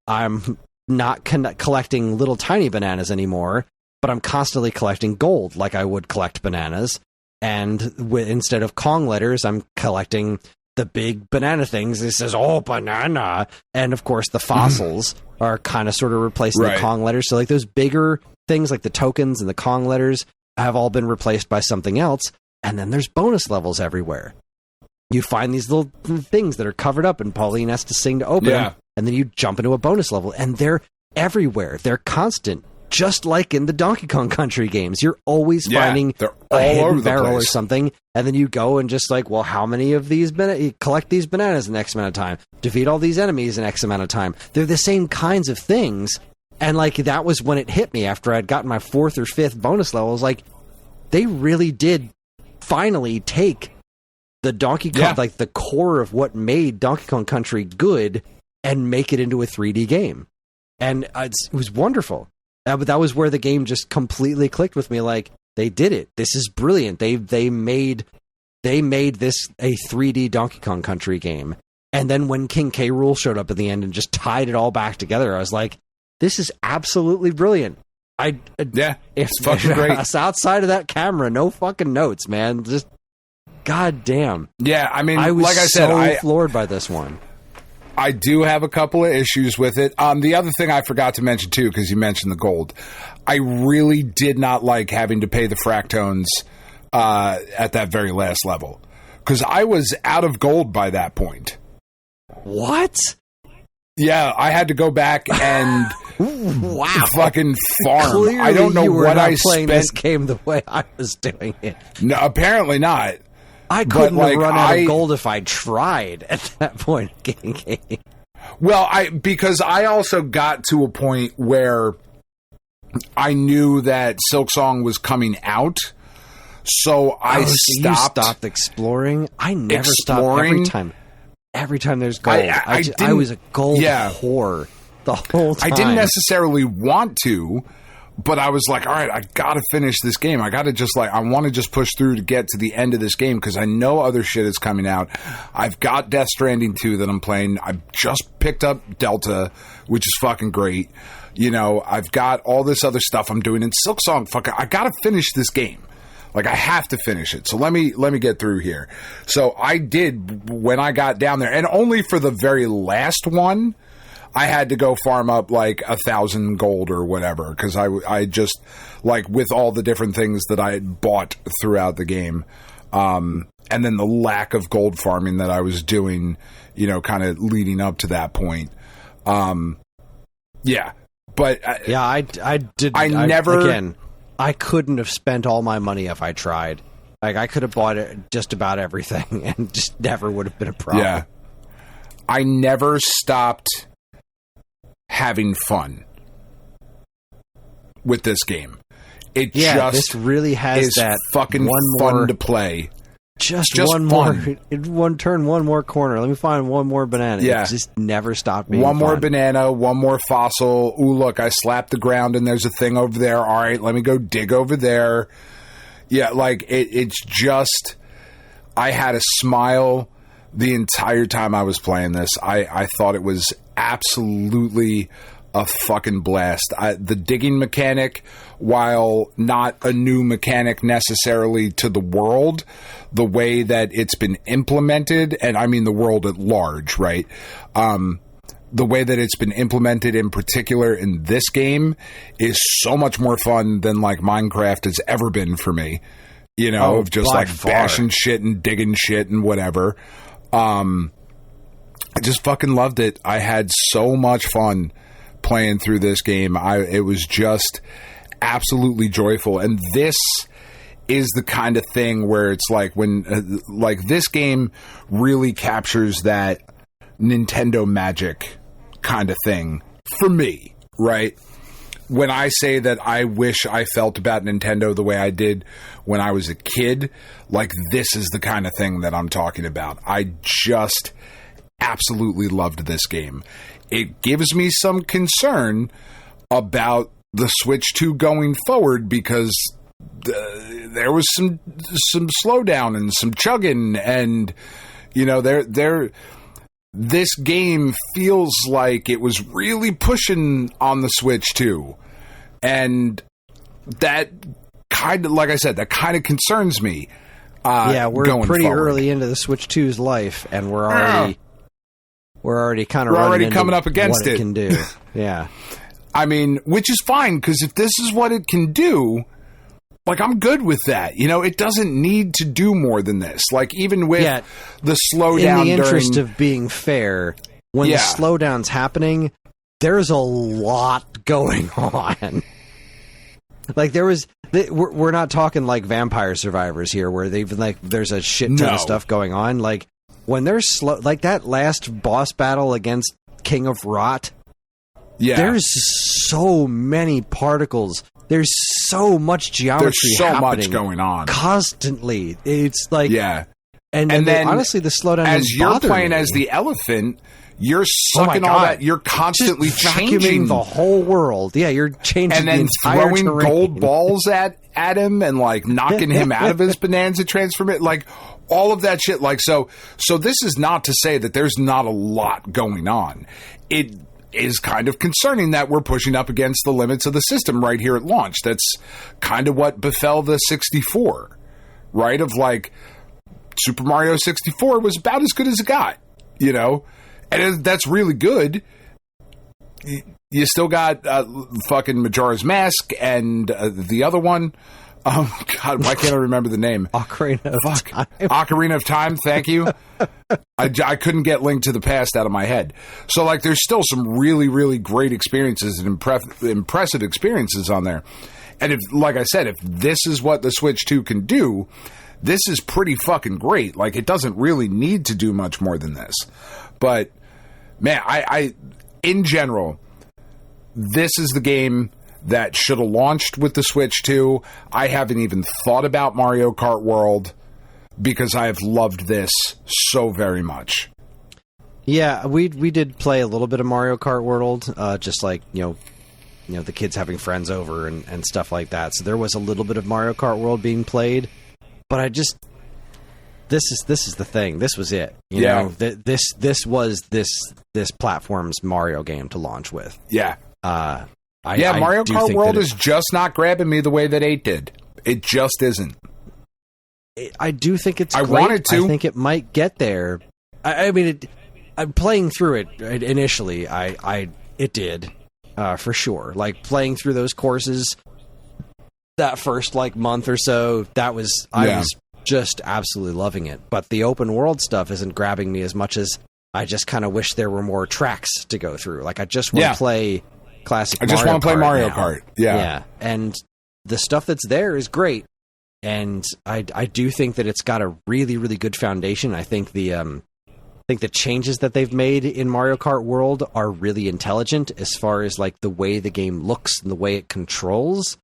I'm not collecting little tiny bananas anymore, but I'm constantly collecting gold like I would collect bananas. And instead of Kong letters, I'm collecting the big banana things. It says, oh, banana. And of course, the fossils are kind of sort of replacing the Kong letters. So like those bigger things like the tokens and the Kong letters have all been replaced by something else. And then there's bonus levels everywhere. You find these little things that are covered up and Pauline has to sing to open them. And then you jump into a bonus level and they're everywhere. They're constant. Just like in the Donkey Kong Country games, you're always finding a hidden barrel or something, and then you go and just like, well, how many of these you collect these bananas in X amount of time, defeat all these enemies in X amount of time. They're the same kinds of things, and like that was when it hit me after I'd gotten my fourth or fifth bonus level. I was like, they really did finally take the Donkey Kong, like the core of what made Donkey Kong Country good, and make it into a 3D game, and it was wonderful. But that was where the game just completely clicked with me. Like, they did it. This is brilliant. They made this a 3D Donkey Kong Country game. And then when King K. Rool showed up at the end and just tied it all back together, I was like, this is absolutely brilliant. It's fucking great. Outside of that camera, no fucking notes, man. Just goddamn. Yeah, I mean, I was like I said, floored by this one. I do have a couple of issues with it. The other thing I forgot to mention, too, because you mentioned the gold, I really did not like having to pay the fractones at that very last level, because I was out of gold by that point. What? Yeah, I had to go back and fucking farm. Clearly I don't know you were what not I playing spent. this game the way I was doing it. No, apparently not. I couldn't have run out of gold if I tried at that point. Well, because I also got to a point where I knew that Silksong was coming out, so I stopped exploring. I never stopped every time there's gold. I was a gold whore the whole time. I didn't necessarily want to, but I was like, all right, I got to finish this game. I got to I want to just push through to get to the end of this game because I know other shit is coming out. I've got Death Stranding 2 that I'm playing. I just picked up Delta, which is fucking great. You know, I've got all this other stuff I'm doing in Silksong. I got to finish this game. Like, I have to finish it. So let me get through here. So I did when I got down there, and only for the very last one, I had to go farm up like 1,000 gold or whatever, because I just, like, with all the different things that I had bought throughout the game, and then the lack of gold farming that I was doing, you know, kind of leading up to that point. Yeah. But I couldn't have spent all my money if I tried. Like, I could have bought just about everything and just never would have been a problem. Yeah. I never stopped having fun with this game. This really has is that fucking fun to play. Just one fun. One more corner. Let me find one more banana. Yeah. It just never stopped being One more fun. banana, one more fossil. Ooh, look, I slapped the ground and there's a thing over there. All right, let me go dig over there. Yeah, like, it's just, I had a smile the entire time I was playing this. I thought it was absolutely a fucking blast. The digging mechanic, while not a new mechanic necessarily to the world, the way that it's been implemented, and I mean the world at large, right? The way that it's been implemented in particular in this game is so much more fun than like Minecraft has ever been for me. You know, of just like bashing shit and digging shit and whatever. I just fucking loved it. I had so much fun playing through this game. It was just absolutely joyful. And this is the kind of thing where it's like when like this game really captures that Nintendo magic kind of thing for me, right? When I say that I wish I felt about Nintendo the way I did when I was a kid, like this is the kind of thing that I'm talking about. I just absolutely loved this game. It gives me some concern about the Switch 2 going forward because there was some slowdown and some chugging, and you know this game feels like it was really pushing on the Switch 2, and that kind of, like I said, that kind of concerns me. We're pretty early into the Switch 2's life, and we're already coming up against what it can do. Yeah. I mean, which is fine, because if this is what it can do, like, I'm good with that. You know, it doesn't need to do more than this. Like, even with the slowdown. In the interest of being fair, when the slowdown's happening, there's a lot going on. Like, we're not talking like Vampire Survivors here, where they've like there's a shit ton of stuff going on. Like, when they're slow, like that last boss battle against King of Rot, there's so many particles. There's so much geometry. There's so much going on constantly. It's like and then honestly, the slowdown as you're playing as the elephant, you're sucking all that. You're constantly changing the whole world. Yeah, you're changing and then the entire throwing terrain. gold balls at him and like knocking him out of his Bananza transformation. Like all of that shit. Like so this is not to say that there's not a lot going on. It is kind of concerning that we're pushing up against the limits of the system right here at launch. That's kind of what befell the 64, right? Of like, Super Mario 64 was about as good as it got, you know? And that's really good. You still got fucking Majora's Mask and the other one. Oh, God, why can't I remember the name? Ocarina of Time. Ocarina of Time, thank you. I couldn't get Link to the Past out of my head. So, like, there's still some really, really great experiences and impressive experiences on there. And if, like I said, if this is what the Switch 2 can do, this is pretty fucking great. Like, it doesn't really need to do much more than this. But, man, I in general, this is the game that should have launched with the Switch 2. I haven't even thought about Mario Kart World because I have loved this so very much. Yeah, we did play a little bit of Mario Kart World, just like, you know, the kids having friends over and stuff like that. So there was a little bit of Mario Kart World being played, but I just this is the thing. This was it. You know, this was this platform's Mario game to launch with. Yeah. Mario Kart World is just not grabbing me the way that 8 did. It just isn't. I do think it's I great. wanted to. I think it might get there. I mean, I'm playing through it initially. It did for sure. Like playing through those courses that first like month or so. I was just absolutely loving it. But the open world stuff isn't grabbing me as much as I just kind of wish there were more tracks to go through. Like I just want to play classic. I just want to play Mario Kart. Yeah, and the stuff that's there is great. And I do think that it's got a really, really good foundation. I think the changes that they've made in Mario Kart World are really intelligent as far as like the way the game looks and the way it controls.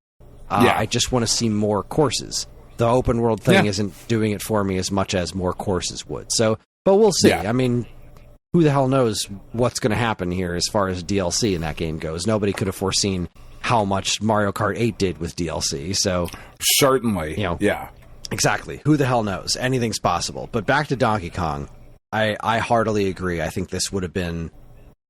I just want to see more courses. The open world thing isn't doing it for me as much as more courses would. So, but we'll see. I mean, who the hell knows what's going to happen here as far as DLC in that game goes? Nobody could have foreseen how much Mario Kart 8 did with DLC. So certainly, exactly. Who the hell knows? Anything's possible. But back to Donkey Kong, I heartily agree. I think this would have been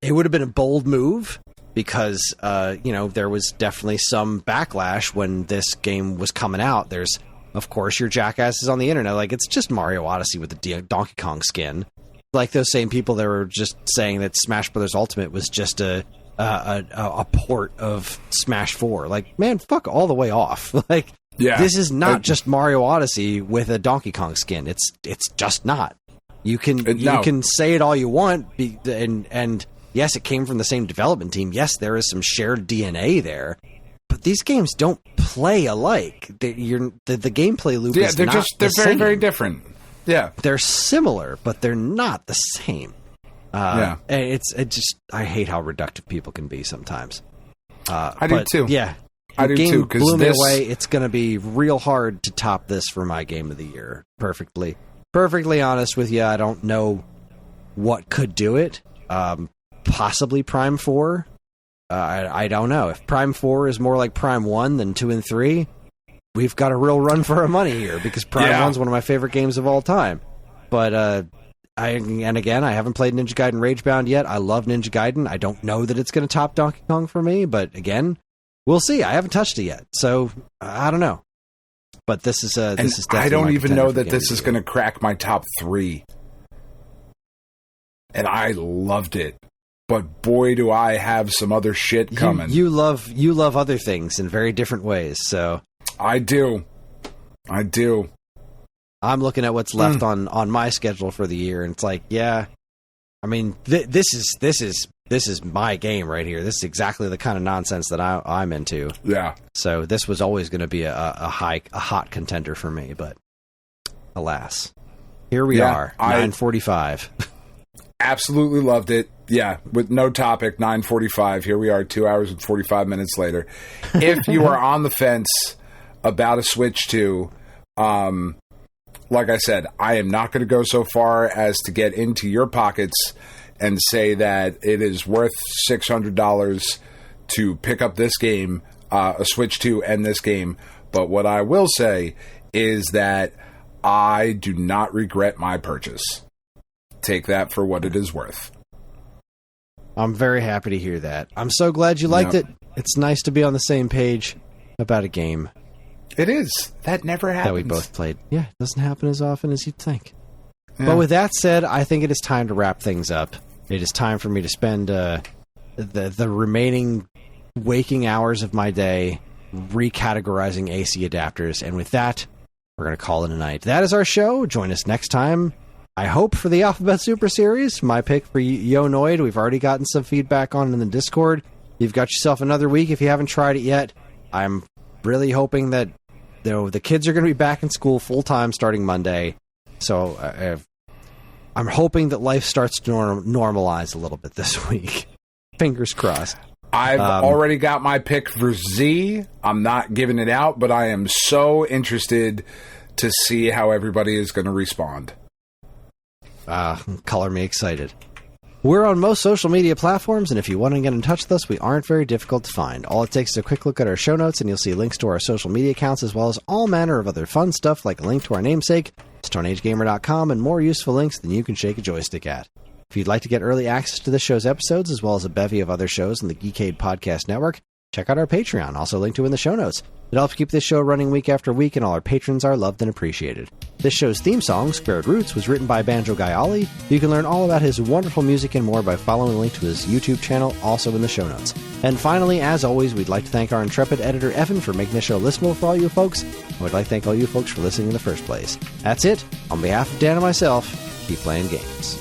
a bold move because there was definitely some backlash when this game was coming out. There's of course your jackasses on the internet like it's just Mario Odyssey with the Donkey Kong skin. Like those same people that were just saying that Smash Bros. Ultimate was just a port of Smash 4. Like, man, fuck all the way off. Like, this is not just Mario Odyssey with a Donkey Kong skin. It's just not. You can say it all you want, and yes, it came from the same development team. Yes, there is some shared DNA there, but these games don't play alike. The gameplay loop is not the same. They're very, very different. Yeah, they're similar, but they're not the same. And I hate how reductive people can be sometimes. I do too. Yeah, I do too. Because blew me away. It's going to be real hard to top this for my game of the year. Perfectly honest with you, I don't know what could do it. Possibly Prime 4. I don't know. If Prime 4 is more like Prime 1 than 2 and 3, we've got a real run for our money here, because Prime 1's one of my favorite games of all time. But I haven't played Ninja Gaiden Ragebound yet. I love Ninja Gaiden. I don't know that it's going to top Donkey Kong for me, but again, we'll see. I haven't touched it yet, so I don't know. But this is definitely I don't even know that this is is going to crack my top 3. And I loved it. But boy, do I have some other shit coming. You love other things in very different ways, so I do. I'm looking at what's left on my schedule for the year, and it's like, yeah, I mean, this is my game right here. This is exactly the kind of nonsense that I'm into. Yeah. So this was always going to be a hot contender for me, but alas, here we are, 9:45. Absolutely loved it. Yeah, with no topic, 9:45. Here we are, 2 hours and 45 minutes later. If you are on the fence about a Switch 2, like I said, I am not going to go so far as to get into your pockets and say that it is worth $600 to pick up this game, a Switch 2 and this game. But what I will say is that I do not regret my purchase. Take that for what it is worth. I'm very happy to hear that. I'm so glad you liked it. It's nice to be on the same page about a game. It is. That never happens. That we both played. Yeah, it doesn't happen as often as you'd think. Yeah. But with that said, I think it is time to wrap things up. It is time for me to spend the remaining waking hours of my day recategorizing AC adapters. And with that, we're going to call it a night. That is our show. Join us next time, I hope, for the Alphabet Super Series. My pick for Yonoid. We've already gotten some feedback on it in the Discord. You've got yourself another week if you haven't tried it yet. I'm really hoping that the kids are going to be back in school full-time starting Monday. So I'm hoping that life starts to normalize a little bit this week. Fingers crossed. I've already got my pick for Z. I'm not giving it out, but I am so interested to see how everybody is going to respond. Color me excited. We're on most social media platforms, and if you want to get in touch with us, we aren't very difficult to find. All it takes is a quick look at our show notes, and you'll see links to our social media accounts, as well as all manner of other fun stuff, like a link to our namesake, StoneAgeGamer.com, and more useful links than you can shake a joystick at. If you'd like to get early access to this show's episodes, as well as a bevy of other shows in the Geekade Podcast Network, check out our Patreon, also linked to in the show notes. It helps keep this show running week after week, and all our patrons are loved and appreciated. This show's theme song, Squared Roots, was written by Banjo Guy Ollie. You can learn all about his wonderful music and more by following the link to his YouTube channel, also in the show notes. And finally, as always, we'd like to thank our intrepid editor, Evan, for making this show listenable for all you folks. And we'd like to thank all you folks for listening in the first place. That's it. On behalf of Dan and myself, keep playing games.